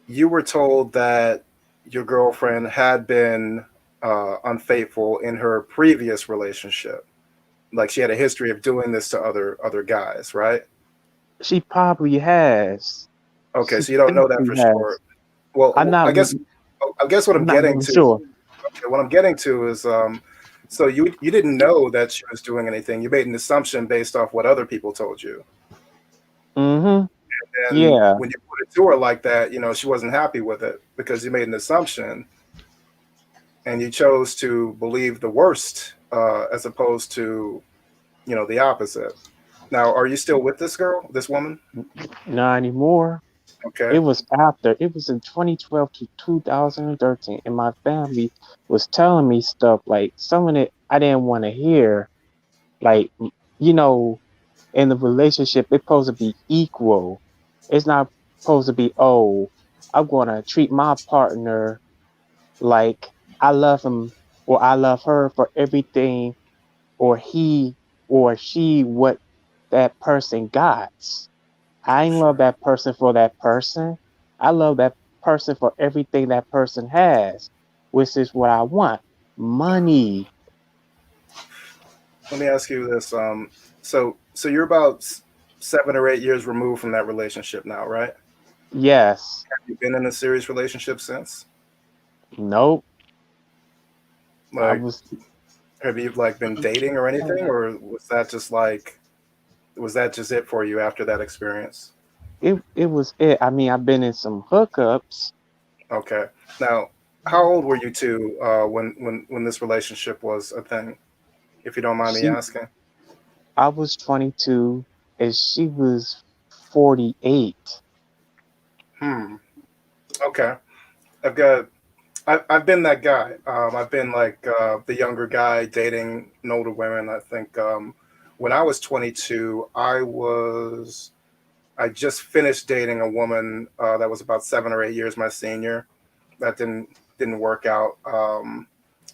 you were told that your girlfriend had been unfaithful in her previous relationship. Like she had a history of doing this to other guys, right? She probably has. Okay, She so you don't know that definitely for sure. has. I'm Well, not. I guess what I'm I'm not getting really to, sure. okay, what I'm getting to is, so you didn't know that she was doing anything. You made an assumption based off what other people told you, Mm-hmm. and Yeah. when you put it to her like that, she wasn't happy with it because you made an assumption and you chose to believe the worst as opposed to the opposite. Now, are you still with this girl, this woman? Not anymore. Okay. It was after. It was in 2012 to 2013, and my family was telling me stuff like some of it I didn't want to hear. Like, you know, in the relationship, it's supposed to be equal. It's not supposed to be, oh, I'm gonna treat my partner like I love him or I love her for everything or he or she what that person got. I ain't love Sure. that person for that person. I love that person for everything that person has, which is what I want. Money. Let me ask you this. So you're about 7 or 8 years removed from that relationship now, right? Yes. Have you been in a serious relationship since? Nope. I Like, was have you like been dating or anything, or was that just it for you after that experience? it was it. I mean, I've been in some hookups. Okay. Now, how old were you two when this relationship was a thing, if you don't mind me She asking? I was 22 and she was 48. Hmm. Okay. I've got I've been that guy. I've been like the younger guy dating older women. I think when I was 22, I just finished dating a woman that was about 7 or 8 years my senior. That didn't work out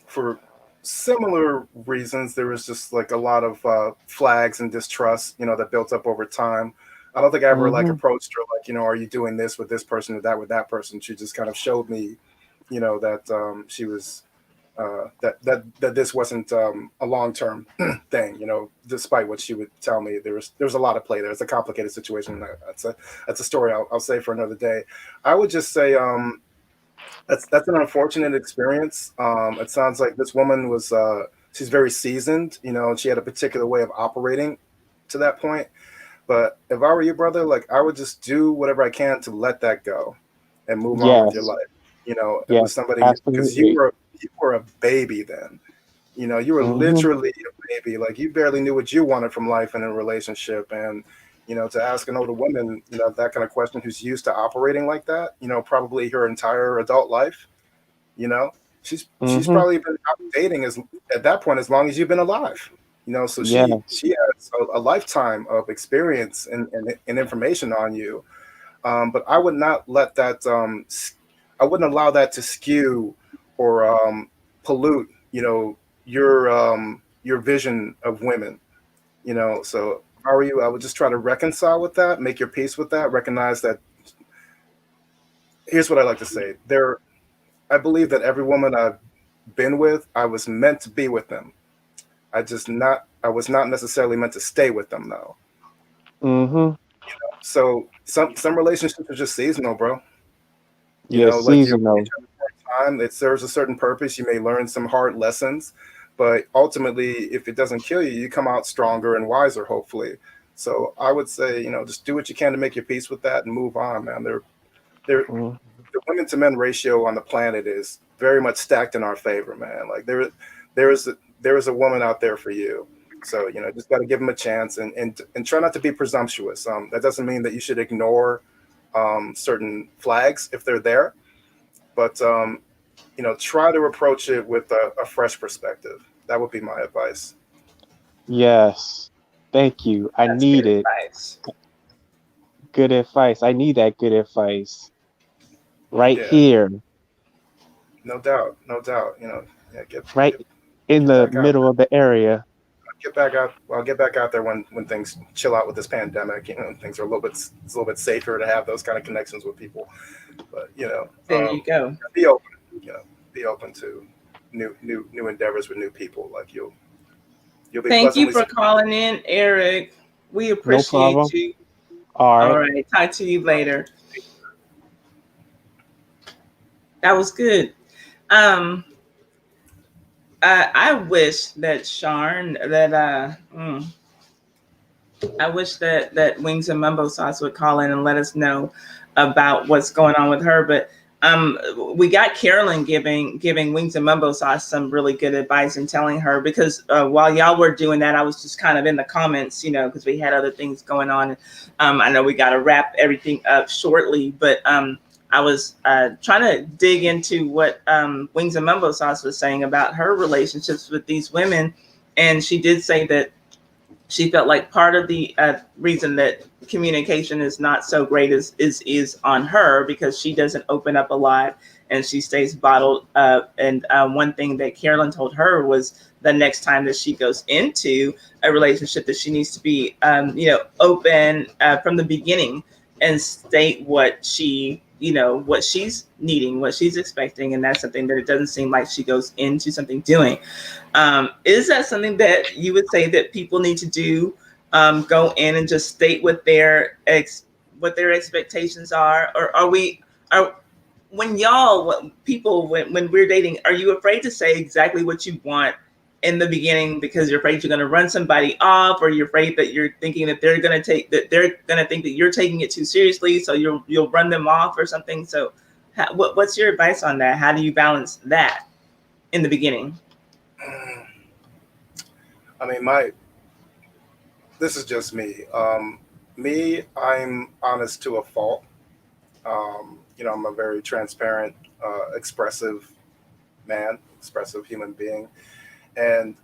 for similar reasons. There was just like a lot of flags and distrust, that built up over time. I don't think I ever like Mm-hmm. approached her like, are you doing this with this person or that with that person? She just kind of showed me, that she was that this wasn't a long term thing. Despite what she would tell me, there was a lot of play there. It's a complicated situation. That's a story I'll say for another day. I would just say that's an unfortunate experience. It sounds like this woman was she's very seasoned. She had a particular way of operating to that point. But if I were you, brother, like I would just do whatever I can to let that go and move on with your Yes. life. It was Yes. somebody because you Absolutely. were you were a baby then. You were Mm-hmm. literally a baby. Like you barely knew what you wanted from life and a relationship. And to ask an older woman, that kind of question who's used to operating like that, probably her entire adult life, you know, she's Mm-hmm. probably been out dating as at that point as long as you've been alive. So she Yes. she has a lifetime of experience and information on you. But I would not let that I wouldn't allow that to skew or pollute your vision of women. So if I were you, I would just try to reconcile with that, make your peace with that, recognize that. Here's what I like to say: I believe that every woman I've been with, I was meant to be with them. I was not necessarily meant to stay with them though. Mm-hmm. So some relationships are just seasonal, bro. Yeah, Like you with seasonal. each other for a time, it serves a certain purpose. You may learn some hard lessons, but ultimately, if it doesn't kill you, you come out stronger and wiser, hopefully. So I would say, just do what you can to make your peace with that and move on, man. They're Mm. the women to men ratio on the planet is very much stacked in our favor, man. Like there is a woman out there for you. So just got to give them a chance and try not to be presumptuous. That doesn't mean that you should ignore certain flags if they're there, but try to approach it with a fresh perspective. That would be my advice. Yes. Thank you. I That's good need it. advice. Good advice. I need that good advice right Yeah, here, no doubt, no doubt. Yeah, right in get the back out. middle of the area. Get back out. Well, I'll get back out there when things chill out with this pandemic. Things are it's a little bit safer to have those kind of connections with people. But There you go. be open. You know, be open to new endeavors with new people. Like you'll be Thank you pleasantly for surprised. calling in, Eric. We No appreciate problem. you. All All right. right. Talk to you later. That was good. Um, I wish that Sharn that I wish that Wings and Mumbo Sauce would call in and let us know about what's going on with her. But we got Carolyn giving Wings and Mumbo Sauce some really good advice and telling her, because while y'all were doing that, I was just kind of in the comments, because we had other things going on. I know we got to wrap everything up shortly, but I was trying to dig into what Wings and Mumbo Sauce was saying about her relationships with these women, and she did say that she felt like part of the reason that communication is not so great is on her, because she doesn't open up a lot and she stays bottled up. And one thing that Carolyn told her was the next time that she goes into a relationship, that she needs to be, open from the beginning and state what what she's needing, what she's expecting. And that's something that it doesn't seem like she goes into something doing. Is that something that you would say that people need to do? Go in and just state what their expectations are, or are when we're dating, are you afraid to say exactly what you want in the beginning because you're afraid you're going to run somebody off, or you're afraid that you're thinking that they're going to think that you're taking it too seriously, so you'll run them off or something? So, what's your advice on that? How do you balance that in the beginning? I mean, this is just me. I'm honest to a fault. I'm a very transparent, expressive man, expressive human being. And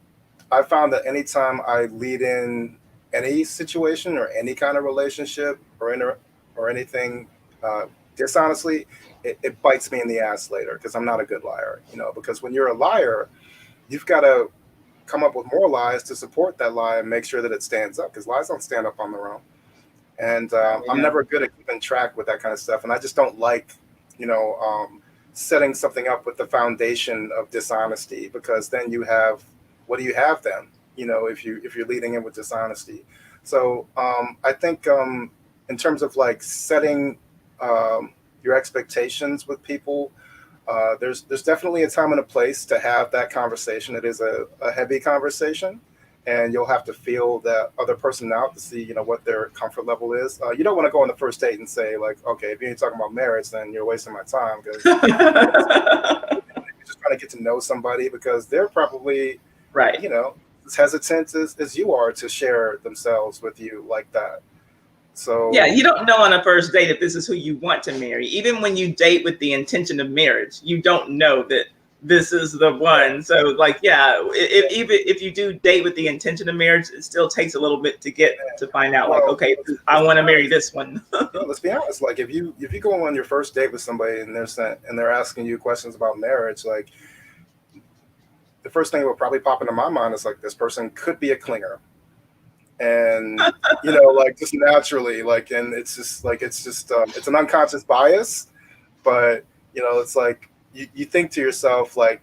I found that anytime I lead in any situation or any kind of relationship or anything dishonestly, it bites me in the ass later, because I'm not a good liar. Because when you're a liar, you've got to come up with more lies to support that lie and make sure that it stands up, because lies don't stand up on their own. And I'm never good at keeping track with that kind of stuff. And I just don't like, setting something up with the foundation of dishonesty, because then what do you have then? If you're leading in with dishonesty. So I think in terms of like setting your expectations with people, there's definitely a time and a place to have that conversation. It is a heavy conversation, and you'll have to feel that other person out to see, what their comfort level is. You don't want to go on the first date and say like, okay, if you ain't talking about marriage, then you're wasting my time, because you're just trying to get to know somebody, because they're probably Right. as hesitant as you are to share themselves with you like that. So Yeah, you don't know on a first date if this is who you want to marry. Even when you date with the intention of marriage, you don't know that this is the one. So, like, yeah, even if you do date with the intention of marriage, it still takes a little bit to get to find out, like, okay, I want to marry this one. Let's be honest. Like, if you go on your first date with somebody and they're asking you questions about marriage, like, the first thing that will probably pop into my mind is like, this person could be a clinger. And like, just naturally, like, and it's an unconscious bias, but it's like you think to yourself like,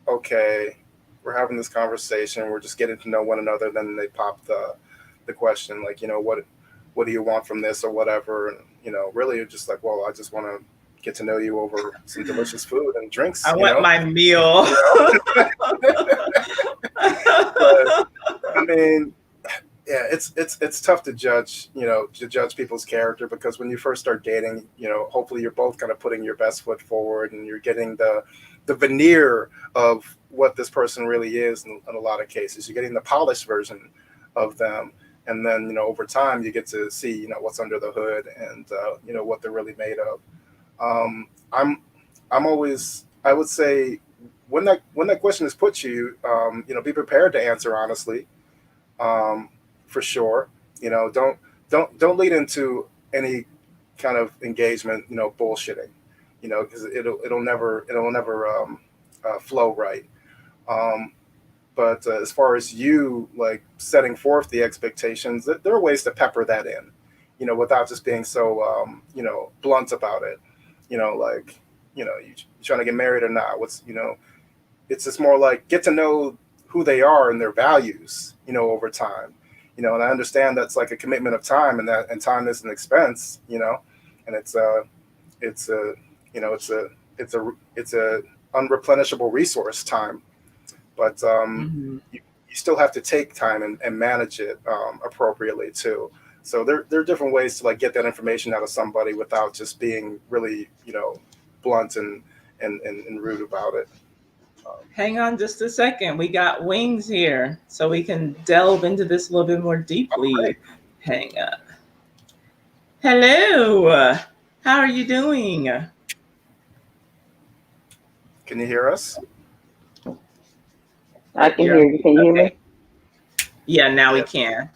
okay, we're having this conversation, we're just getting to know one another, then they pop the question like, what do you want from this or whatever, and really you're just like, well, I just want to get to know you over some delicious food and drinks. I want my meal. But, I mean, yeah, it's tough to judge people's character, because when you first start dating, hopefully you're both kind of putting your best foot forward, and you're getting the veneer of what this person really is. In a lot of cases, you're getting the polished version of them, and then over time you get to see what's under the hood, and what they're really made of. I'm always, I would say, when that question is put to you, be prepared to answer honestly. For sure. Don't lead into any kind of engagement, bullshitting, because it'll never flow right. But as far as you like setting forth the expectations, there are ways to pepper that in, without just being so blunt about it. Like, you trying to get married or not? It's just more like, get to know who they are and their values, over time. And I understand that's like a commitment of time, and time is an expense, and it's a unreplenishable resource, time. But you still have to take time and manage it appropriately too. So there are different ways to like get that information out of somebody without just being really, blunt and rude about it. Hang on just a second. We got Wings here, so we can delve into this a little bit more deeply. Great. Hang on. Hello. How are you doing? Can you hear us? Oh, I can you're hear you. Can you hear okay. me? Yeah, now we Yes. can.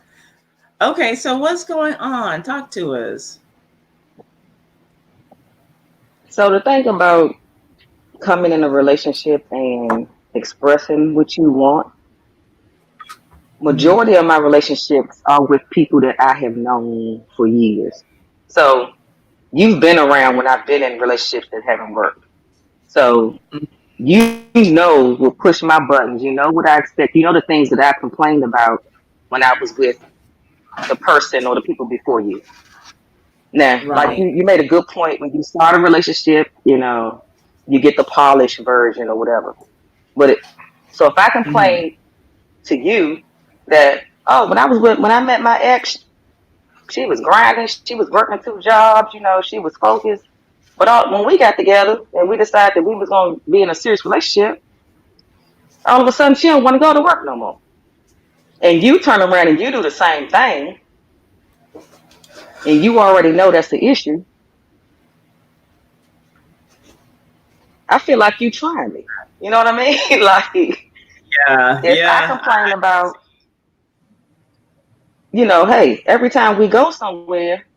Okay, so what's going on? Talk to us. So the thing about coming in a relationship and expressing what you want, Hmm. majority of my relationships are with people that I have known for years. So you've been around when I've been in relationships that haven't worked. So you know will push my buttons. You know what I expect. You know the things that I complained about when I was with the person or the people before you. Now, like Right. you made a good point. When you start a relationship, you get the polished version or whatever. But so if I Hmm. complain to you that, oh, when I met my ex, she was grinding, she was working 2 jobs, she was focused. But when we got together and we decided that we was gonna be in a serious relationship, all of a sudden she don't want to go to work no more. And you turn around and you do the same thing, and you already know that's the issue. I feel like you trying me. You know what I mean? Like Yeah, if I yeah. complain about, hey, every time we go somewhere,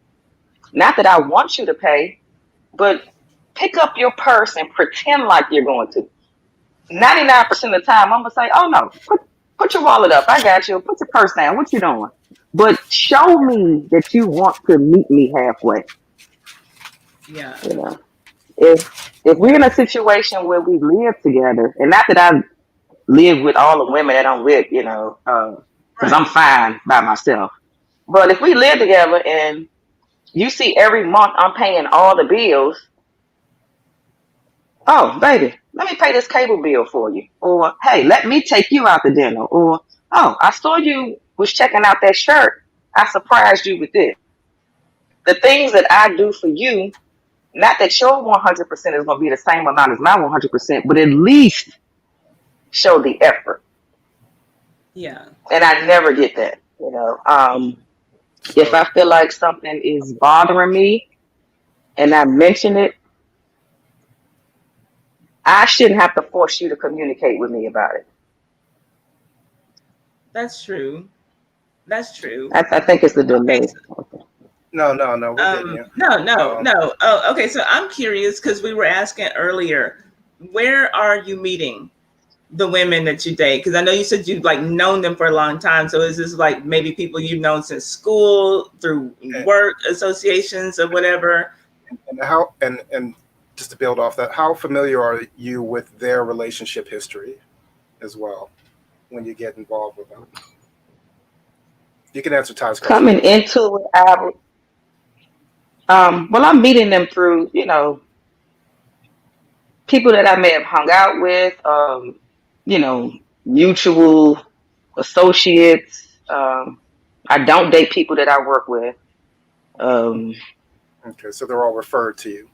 not that I want you to pay, but pick up your purse and pretend like you're going to. 99% of the time, I'm gonna say, "Oh no, put your wallet up. I got you. Put your purse down. What you doing?" But show me that you want to meet me halfway. Yeah. You know, if we're in a situation where we live together, and not that I live with all the women that I'm with, because I'm Right. fine by myself. But if we live together and you see every month I'm paying all the bills, oh, baby, let me pay this cable bill for you. Or, hey, let me take you out to dinner. Or, oh, I saw you was checking out that shirt. I surprised you with this. The things that I do for you, not that your 100% is going to be the same amount as my 100%, but at least show the effort. Yeah. And I never get that. If So I feel like something is bothering me and I mention it, I shouldn't have to force you to communicate with me about it. That's true. That's true. I think it's the Okay. delay. no, we're getting you. No, no, Um, no. Oh, okay. So I'm curious because we were asking earlier, where are you meeting the women that you date? Because I know you said you've like known them for a long time. So is this like maybe people you've known since school, through and, work associations or whatever? and how and just to build off that, how familiar are you with their relationship history as well when you get involved with them? You can answer Ty's question Coming first. into it, well, I'm meeting them through, people that I may have hung out with, you know, mutual associates. I don't date people that I work with. Um, Okay, so they're all referred to you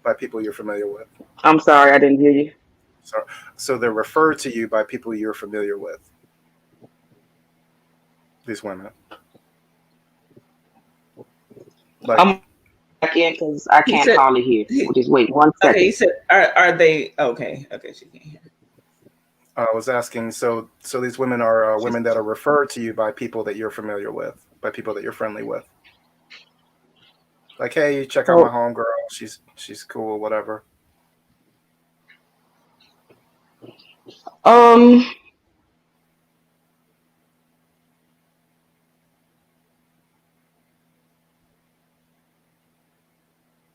by people you're familiar with. I'm sorry, I didn't hear you. So, so they're referred to you by people you're familiar with. These women, like, I'm back in because I He can't said, hardly hear. he, Just wait one okay, he second. said, are they, okay, okay, she can't hear. I was asking. So these women are She's, women that are referred to you by people that you're familiar with, by people that you're friendly with. Like, hey, check out my So, homegirl. She's cool, whatever. um,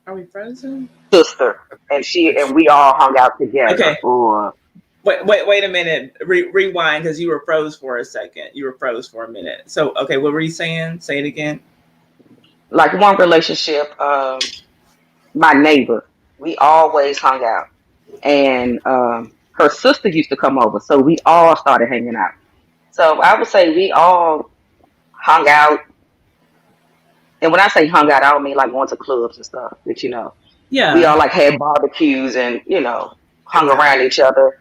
are we frozen? sister, and we all hung out together. Okay, Or wait a minute. Rewind because you were froze for a second. You were froze for a minute. So, okay, what were you saying? Say it again. like one relationship, my neighbor, we always hung out. And her sister used to come over, so we all started hanging out. So I would say we all hung out, and when I say hung out, I don't mean like going to clubs and stuff, but We Yeah. all like had barbecues and, hung Exactly. around each other.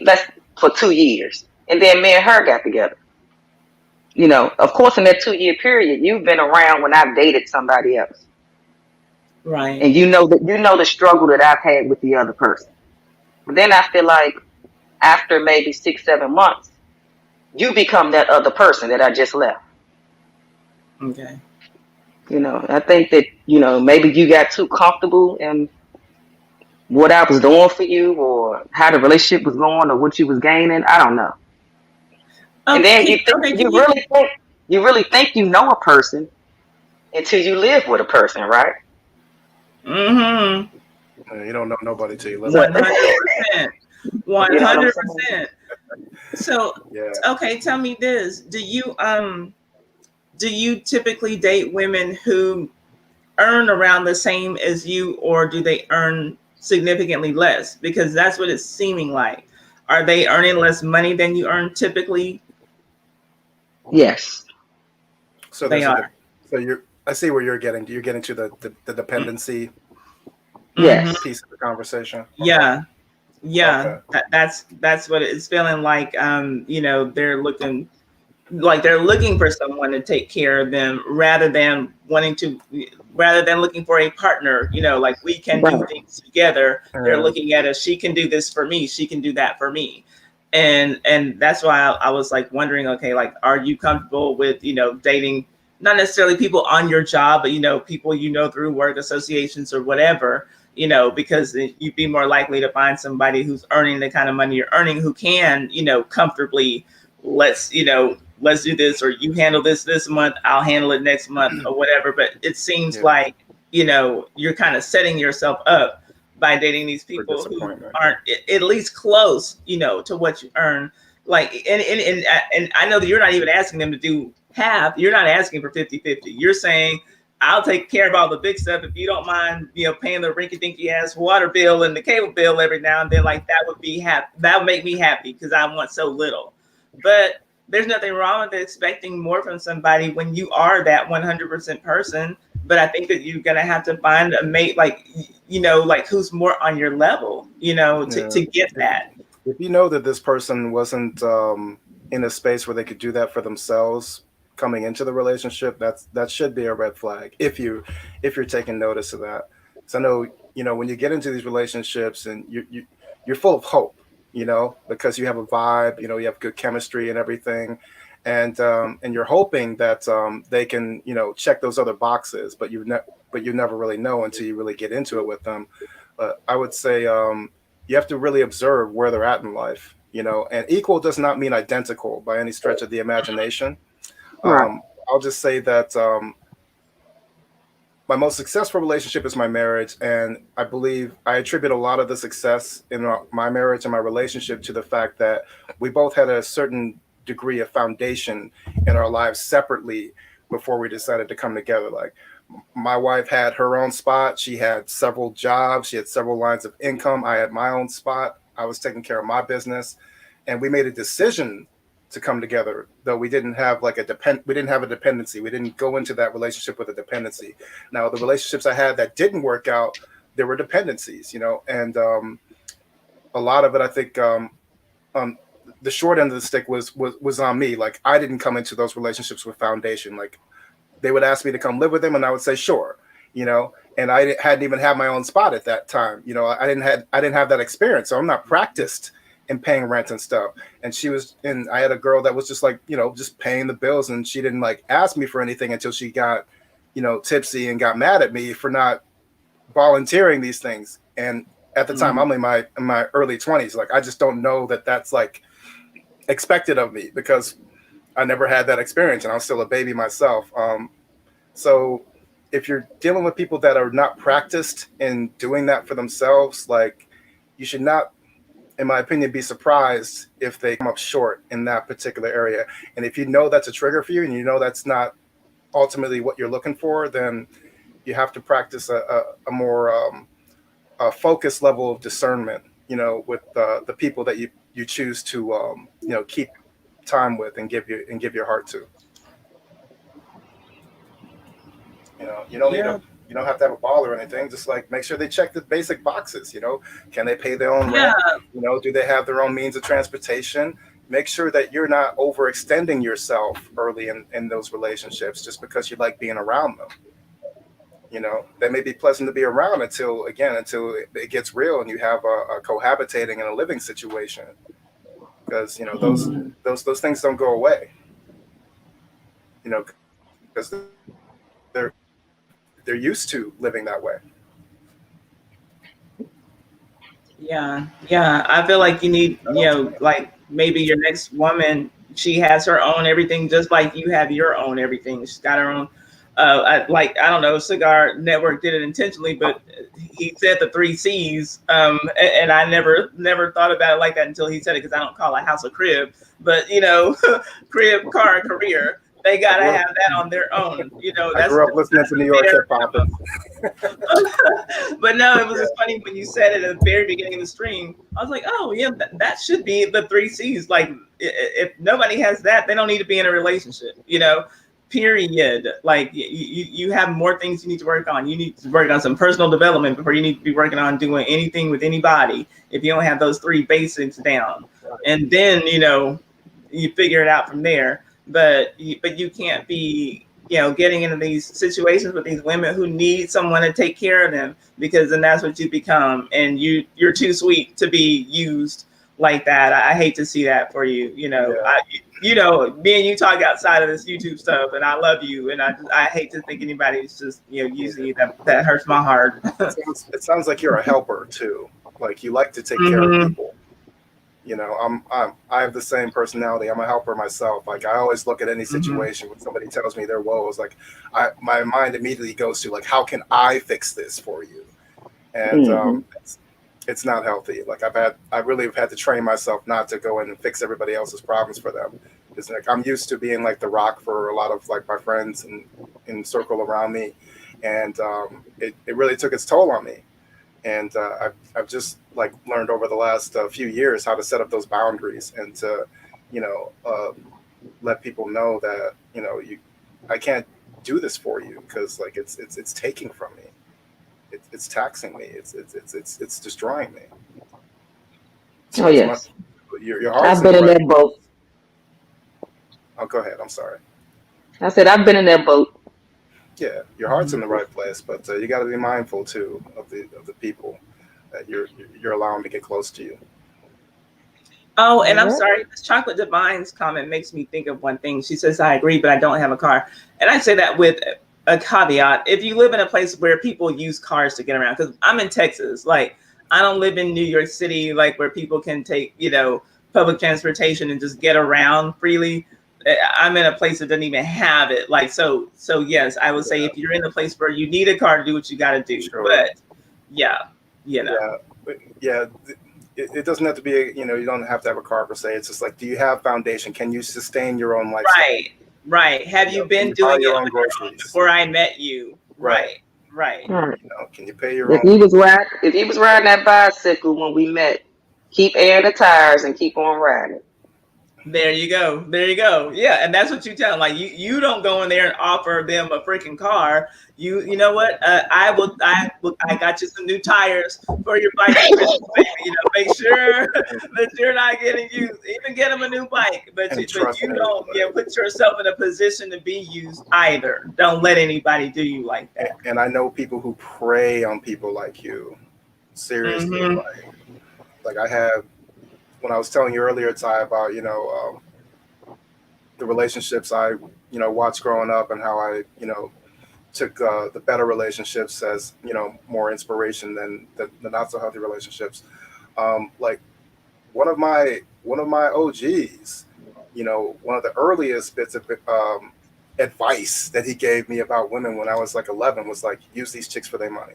That's for 2 years. And then me and her got together. Of course, in that 2 year period, you've been around when I've dated somebody else. Right. And the struggle that I've had with the other person. But then I feel like after maybe 6, 7 months, you become that other person that I just left. Okay. I think that, maybe you got too comfortable in what I was doing for you or how the relationship was going or what you was gaining. I don't know. And then Can you? you really think you know a person until you live with a person, right? Mm-hmm. You don't know nobody till you live with So, 100%. you know what I'm saying? 100%. So, them. Yeah. okay, tell me this. Do you typically date women who earn around the same as you, or do they earn significantly less? Because that's what it's seeming like. Are they earning less money than you earn typically? Yes. So They there's are. so I see where you're getting. You're getting to the dependency Mm-hmm. Yes. piece of the conversation. Okay. Yeah. Yeah. Okay. That's what it's feeling like. They're looking for someone to take care of them rather than looking for a partner, like we can do Right. things together. They're Yeah. looking at us, she can do this for me, she can do that for me. And that's why I was like wondering, okay, like, are you comfortable with, dating not necessarily people on your job, but people through work associations or whatever, because you'd be more likely to find somebody who's earning the kind of money you're earning, who can, comfortably, let's do this, or you handle this month, I'll handle it next month, or whatever. But it seems Yeah. like, you're kind of setting yourself up by dating these For people who disappointment. aren't at least close, to what you earn. Like, and I know that you're not even asking them to do half. You're not asking for 50-50. You're saying, I'll take care of all the big stuff if you don't mind, paying the rinky dinky ass water bill and the cable bill every now and then. Like, that would make me happy because I want so little. But there's nothing wrong with expecting more from somebody when you are that 100% person. But I think that you're gonna have to find a mate, like, like, who's more on your level, Yeah. to get that. If you know that this person wasn't in a space where they could do that for themselves coming into the relationship, that should be a red flag. If you're taking notice of that, so I know, when you get into these relationships and you're full of hope, because you have a vibe, you have good chemistry and everything, and you're hoping that they can, check those other boxes, but you never really know until you really get into it with them. But I would say you have to really observe where they're at in life, and equal does not mean identical by any stretch of the imagination. Right. I'll just say that my most successful relationship is my marriage, and I believe I attribute a lot of the success in my marriage and my relationship to the fact that we both had a certain degree of foundation in our lives separately before we decided to come together. Like, my wife had her own spot. She had several jobs. She had several lines of income. I had my own spot. I was taking care of my business, and we made a decision to come together. Though we didn't have a dependency. We didn't go into that relationship with a dependency. Now, the relationships I had that didn't work out, there were dependencies, and a lot of it, I think, um, the short end of the stick was on me. Like, I didn't come into those relationships with foundation. Like, they would ask me to come live with them, and I would say sure, and I hadn't even had my own spot at that time. I didn't have that experience, so I'm not practiced in paying rent and stuff. And I had a girl that was just like, just paying the bills, and she didn't like ask me for anything until she got, tipsy and got mad at me for not volunteering these things. And at the time, Mhm. I'm in my early 20s. Like, I just don't know that that's like expected of me because I never had that experience, and I was still a baby myself. So if you're dealing with people that are not practiced in doing that for themselves, like, you should not, in my opinion, be surprised if they come up short in that particular area. And if you know that's a trigger for you, and you know that's not ultimately what you're looking for, then you have to practice a more a focused level of discernment, with the people that you choose to keep time with and give your heart to. You don't need Yeah. You don't have to have a ball or anything. Just like make sure they check the basic boxes. Can they pay their own Yeah. rent? Do they have their own means of transportation? Make sure that you're not overextending yourself early in those relationships just because you like being around them. They may be pleasant to be around until it gets real and you have a cohabitating and a living situation. Because those things don't go away. Because they're used to living that way. Yeah, yeah. I feel like you need, like maybe your next woman, she has her own everything, just like you have your own everything. She's got her own. I don't know. Cigar Network did it intentionally, but he said the three C's, and I never thought about it like that until he said it because I don't call a house a crib, but crib, car, career. They gotta have that on their own. I grew up listening to New York hip hop. But no, it was just funny when you said it at the very beginning of the stream. I was like, oh yeah, that should be the three C's. Like if nobody has that, they don't need to be in a relationship. Period. Like you have more things you need to work on. You need to work on some personal development before you need to be working on doing anything with anybody. If you don't have those three basics down, and then you figure it out from there. But you can't be getting into these situations with these women who need someone to take care of them, because then that's what you become, and you're too sweet to be used like that. I hate to see that for you. Me and you talk outside of this YouTube stuff, and I love you, and I hate to think anybody's just using you. That hurts my heart. It sounds like you're a helper too. Like you like to take care of people. I have the same personality. I'm a helper myself. Like I always look at any situation when somebody tells me their woes, like my mind immediately goes to like, how can I fix this for you? And it's not healthy. Like I really have had to train myself not to go in and fix everybody else's problems for them. It's like I'm used to being like the rock for a lot of like my friends and in the circle around me, and it really took its toll on me. And I've just like learned over the last few years how to set up those boundaries and to, let people know that I can't do this for you because like it's taking from me, it's taxing me, it's destroying me. So yes, your heart's I've been in right. that boat. Oh, go ahead. I'm sorry. I said I've been in that boat. Yeah, your heart's in the right place, but you got to be mindful too of the people that you're allowing to get close to you. Oh, and I'm sorry, this Chocolate Divine's comment makes me think of one thing. She says, I agree, but I don't have a car. And I say that with a caveat. If you live in a place where people use cars to get around, because I'm in Texas, like I don't live in New York City, like where people can take, public transportation and just get around freely. I'm in a place that doesn't even have it. Like, so yes, I would say if you're in a place where you need a car to do what you got to do, Sure. But Yeah, it doesn't have to be, you don't have to have a car per se. It's just like, do you have foundation? Can you sustain your own lifestyle? Right. Have you been doing it on your own before I met you? Right. Can you pay your own? If he was riding that bicycle when we met, keep airing the tires and keep on riding. There you go. Yeah, and that's what you tell them. Like you don't go in there and offer them a freaking car. You know what? I got you some new tires for your bike. Make sure that you're not getting used. Even get them a new bike, but you don't put yourself in a position to be used either. Don't let anybody do you like that. And I know people who prey on people like you. Seriously, like I have. When I was telling you earlier, Ty, about the relationships I watched growing up and how I took the better relationships as more inspiration than the not so healthy relationships. Like one of my OGs, one of the earliest bits of advice that he gave me about women when I was like 11 was like, use these chicks for their money.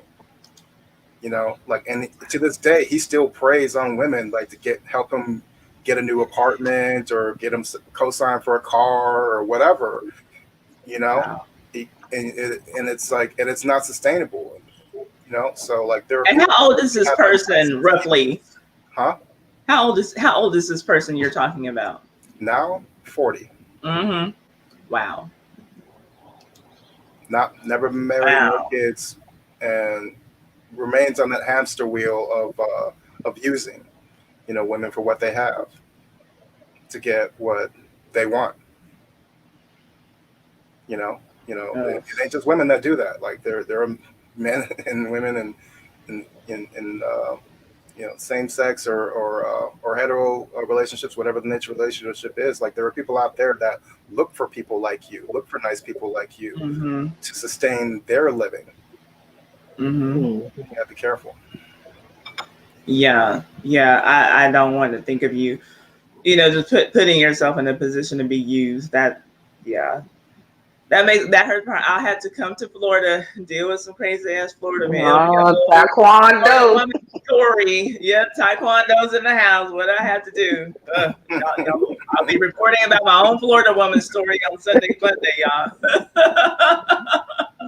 And to this day, he still preys on women, like to help him get a new apartment or get him co-sign for a car or whatever, Wow. and it's like, and it's not sustainable, so like there. And how old is this person roughly? Huh? How old is this person you're talking about? Now 40. Wow. never married, no Wow. kids, and remains on that hamster wheel of using, women for what they have to get what they want. It Ugh. ain't just women that do that. Like there are men and women in same sex or hetero relationships, whatever the nature of the relationship is. Like there are people out there that look for people like you, look for nice people like you Mm-hmm. to sustain their living. Mm-hmm. Mm. You gotta be careful. Yeah. Yeah. I don't want to think of you, just putting yourself in a position to be used. Yeah, that hurts. I had to come to Florida and deal with some crazy ass Florida man. It'll be a Oh, whole Florida taekwondo. woman story. Yep, Taekwondo's in the house. What I had to do. I'll be reporting about my own Florida woman story on Sunday, Monday, y'all.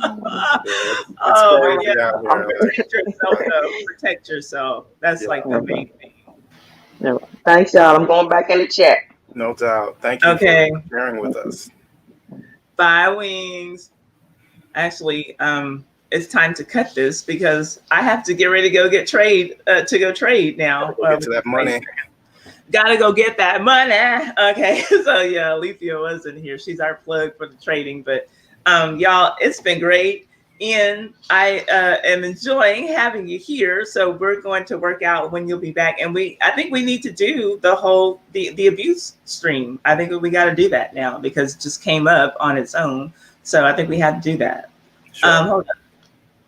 Yeah, it's Oh crazy yeah, out here. Like, protect yourself though. Protect yourself. That's yeah, like the main thing. Thanks, y'all. I'm going back in the chat. no doubt. Thank you for Okay, sharing with us. bye wings. Actually, it's time to cut this because I have to get ready to go get trade now. We'll get to With the that money. Gotta go get that money. Okay, so yeah, Alethea wasn't here. She's our plug for the trading. But y'all, it's been great. And I am enjoying having you here. So we're going to work out when you'll be back. And I think we need to do the abuse stream. I think we got to do that now because it just came up on its own. So I think we have to do that. Sure. Hold on.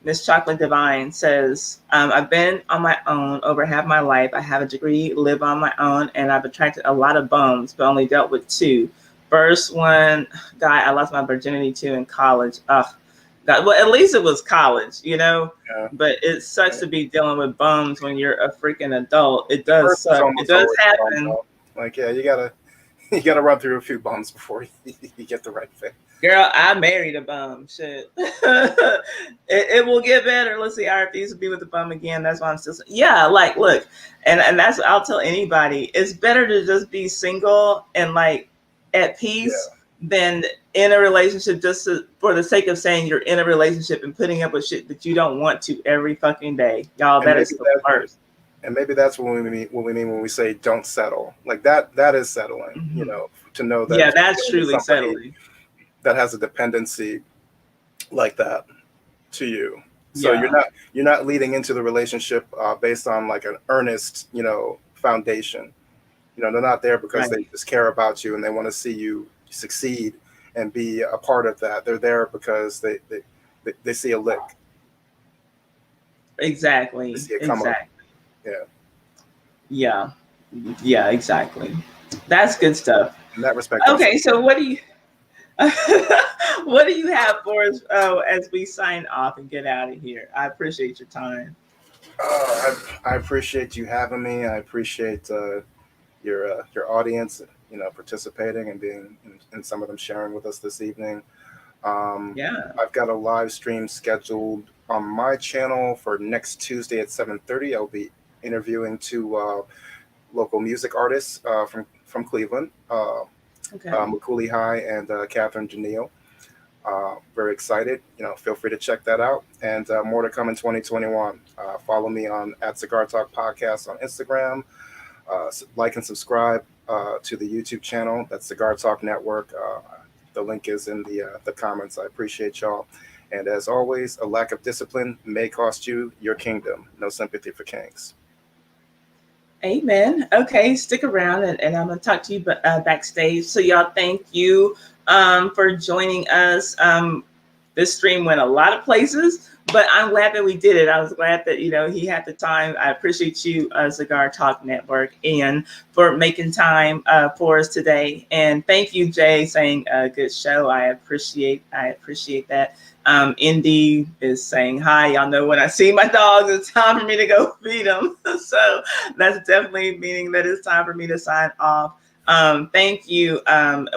Miss Chocolate Divine says, I've been on my own over half my life. I have a degree, live on my own, and I've attracted a lot of bums, but only dealt with two. First one guy I lost my virginity to in college. Ugh, God, well, at least it was college, Yeah. But it sucks to be dealing with bums when you're a freaking adult. It does First is suck. It almost does always fun, happen. though. Like, yeah, you gotta run through a few bumps before you get the right thing. Girl, I married a bum. Shit. it will get better. Let's see. I refuse to be with a bum again. That's why I'm still. Yeah, like, look, and that's I'll tell anybody. It's better to just be single and like at peace Yeah. than in a relationship just for the sake of saying you're in a relationship and putting up with shit that you don't want to every fucking day. Y'all, And that maybe is the that worst. and maybe that's what we mean when we say don't settle. Like that is settling, Mhm. to know Yeah, that that's you're with truly somebody settling. that has a dependency like that to you. So Yeah. you're not leading into the relationship based on like an earnest, foundation. They're not there because they Right. just care about you and they want to see you succeed and be a part of that. They're there because they see a lick, they Exactly. see a come up. Exactly. Yeah. Yeah. Yeah, exactly. That's good stuff. In that respect, I'm Okay, so what do you what do you have for us as we sign off and get out of here? I appreciate your time. I appreciate you having me. I appreciate your audience, participating and being and some of them sharing with us this evening. Yeah. I've got a live stream scheduled on my channel for next Tuesday at 7:30. I'll be interviewing two local music artists from Cleveland, Okay. Makuli High and Catherine Janelle. Very excited. Feel free to check that out. And more to come in 2021. Follow me on at Cigar Talk Podcast on Instagram. Like and subscribe to the YouTube channel. That's Cigar Talk Network. The link is in the comments. I appreciate y'all. And as always, a lack of discipline may cost you your kingdom. No sympathy for kings. Amen. Okay, stick around and I'm gonna talk to you backstage. So y'all, thank you for joining us. This stream went a lot of places, but I'm glad that we did it. I was glad that he had the time. I appreciate you, Cigar Talk Network, and for making time for us today. And thank you, Jay, saying a good show. I appreciate that. Indy is saying hi. Y'all know when I see my dogs, it's time for me to go feed them. So that's definitely meaning that it's time for me to sign off. Thank you,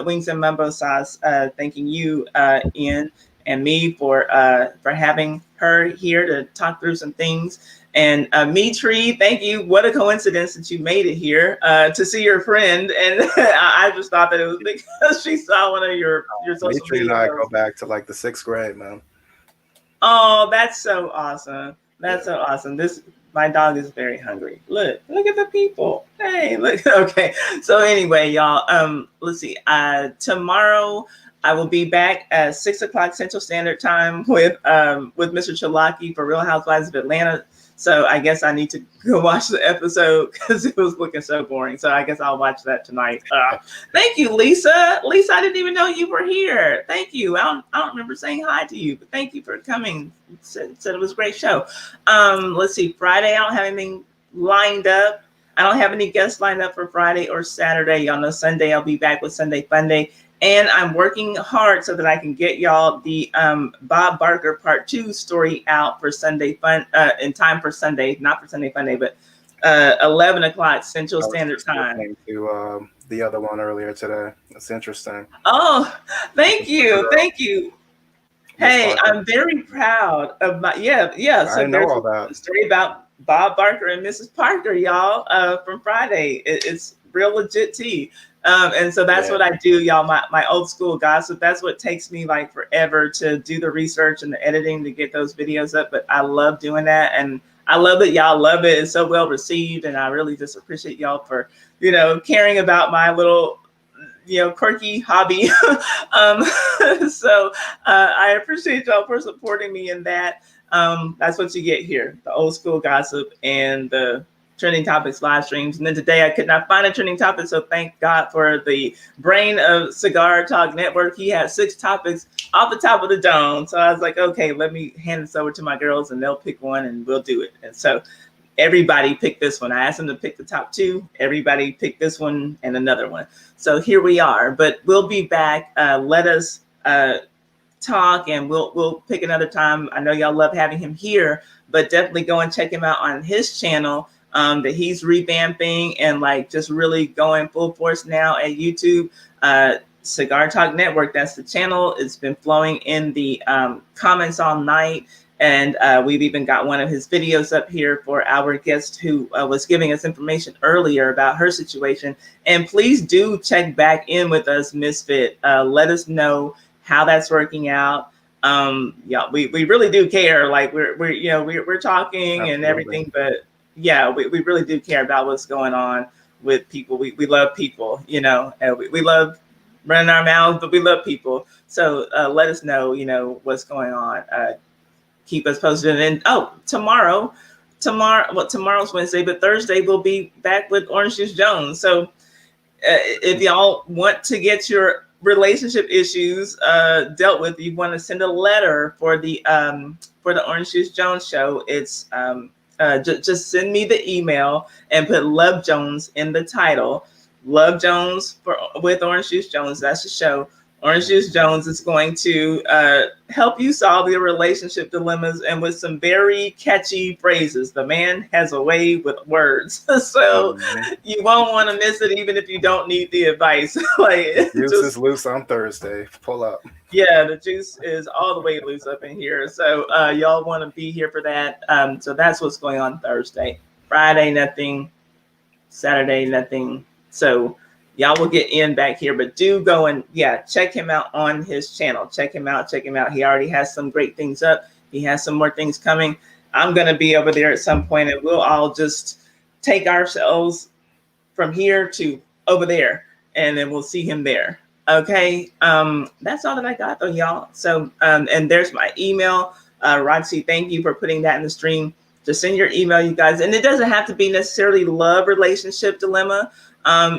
Wings and Mumbo Sauce. Thanking you, Ian and me for having her here to talk through some things. And me, Tree, thank you. What a coincidence that you made it here to see your friend. And I just thought that it was because she saw one of your social Dimitri and media I posts. go back to like the 6th grade, man. Oh, that's so awesome. That's so awesome. This my dog is very hungry. Look at the people. Hey, look. Okay. So anyway, y'all, let's see. Tomorrow I will be back at 6 o'clock Central Standard Time with Mr. Chalaki for Real Housewives of Atlanta. So I guess I need to go watch the episode because it was looking so boring. So I guess I'll watch that tonight. Thank you, Lisa. Lisa, I didn't even know you were here. Thank you. I don't remember saying hi to you, but thank you for coming. Said it was a great show. Let's see. Friday, I don't have anything lined up. I don't have any guests lined up for Friday or Saturday. Y'all know Sunday I'll be back with Sunday Fun Day. And I'm working hard so that I can get y'all the Bob Barker Part 2 story out for Sunday Fun in time for Sunday, not for Sunday Fun Day, but 11 o'clock Central Standard Time. To the other one earlier today. That's interesting. Oh, thank you. Thank you. Hey, I'm very proud of my, yeah. So I know all that. A story about Bob Barker and Mrs. Parker, y'all, from Friday. It's real legit tea. And so that's what I do, y'all, my old school gossip. That's what takes me like forever to do the research and the editing to get those videos up. But I love doing that. And I love it. Y'all love it. It's so well received. And I really just appreciate y'all for, caring about my little, quirky hobby. So I appreciate y'all for supporting me in that. That's what you get here, the old school gossip and the trending topics live streams. And then today I could not find a trending topic, so thank God for the brain of Cigar Talk Network. He had 6 topics off the top of the dome. So I was like, okay, let me hand this over to my girls and they'll pick one and we'll do it. And so everybody picked this one. I asked them to pick the top 2. Everybody picked this one and another one. So here we are. But we'll be back. Let us talk and we'll pick another time. I know y'all love having him here, but definitely go and check him out on his channel that he's revamping and like just really going full force now at YouTube. Cigar Talk Network, that's the channel. It's been flowing in the comments all night. And we've even got one of his videos up here for our guest who was giving us information earlier about her situation. And please do check back in with us, Misfit. Let us know how that's working out. We really do care. Like we're talking Absolutely. And everything, but yeah, we really do care about what's going on with people. We love people, and we love running our mouths, but we love people. So let us know, what's going on. Keep us posted. And tomorrow's Wednesday, but Thursday we'll be back with Orange Juice Jones. So if y'all want to get your relationship issues dealt with, you want to send a letter for the Orange Juice Jones show. It's just send me the email and put Love Jones in the title. Love Jones with Orange Juice Jones. That's the show. Orange Juice Jones is going to help you solve your relationship dilemmas and with some very catchy phrases. The man has a way with words. So you won't want to miss it even if you don't need the advice. Like the juice is loose on Thursday. Pull up. Yeah, the juice is all the way loose up in here. So y'all want to be here for that. So that's what's going on Thursday. Friday, nothing. Saturday, nothing. So y'all will get in back here, but do go and check him out on his channel. Check him out. He already has some great things up. He has some more things coming. I'm going to be over there at some point and we'll all just take ourselves from here to over there and then we'll see him there. Okay. That's all that I got though, y'all. So, and there's my email. Roxy, thank you for putting that in the stream. Just send your email, you guys. And it doesn't have to be necessarily love relationship dilemma.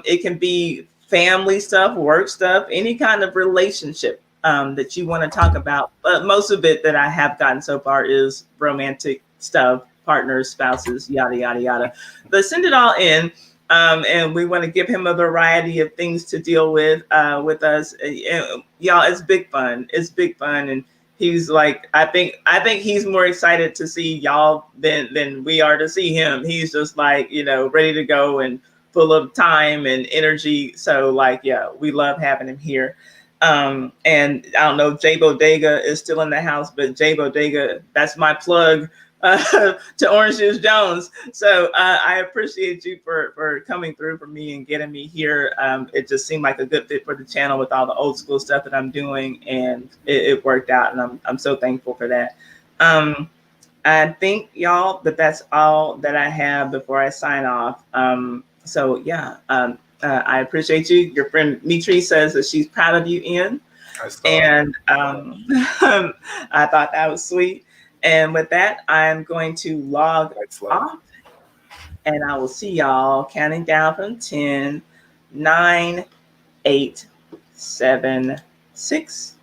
It can be family stuff, work stuff, any kind of relationship that you want to talk about. But most of it that I have gotten so far is romantic stuff, partners, spouses, yada, yada, yada. But send it all in. And we want to give him a variety of things to deal with us. Y'all, it's big fun. It's big fun. And he's like, I think he's more excited to see y'all than we are to see him. He's just like, ready to go and full of time and energy. So like, we love having him here. And I don't know, Jay Bodega is still in the house, but Jay Bodega, that's my plug to Orange Juice Jones. So I appreciate you for coming through for me and getting me here. It just seemed like a good fit for the channel with all the old school stuff that I'm doing, and it worked out, and I'm so thankful for that. Um, I think y'all that that's all that I have before I sign off. So yeah, I appreciate you. Your friend Mitri says that she's proud of you, Ian, I saw. and I thought that was sweet. And with that, I'm going to log Lights love. off, and I will see y'all counting down from 10, 9, 8, 7, 6,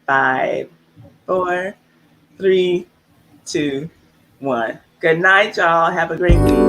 5, 4, 3, 2, 1. Good night, y'all. Have a great week.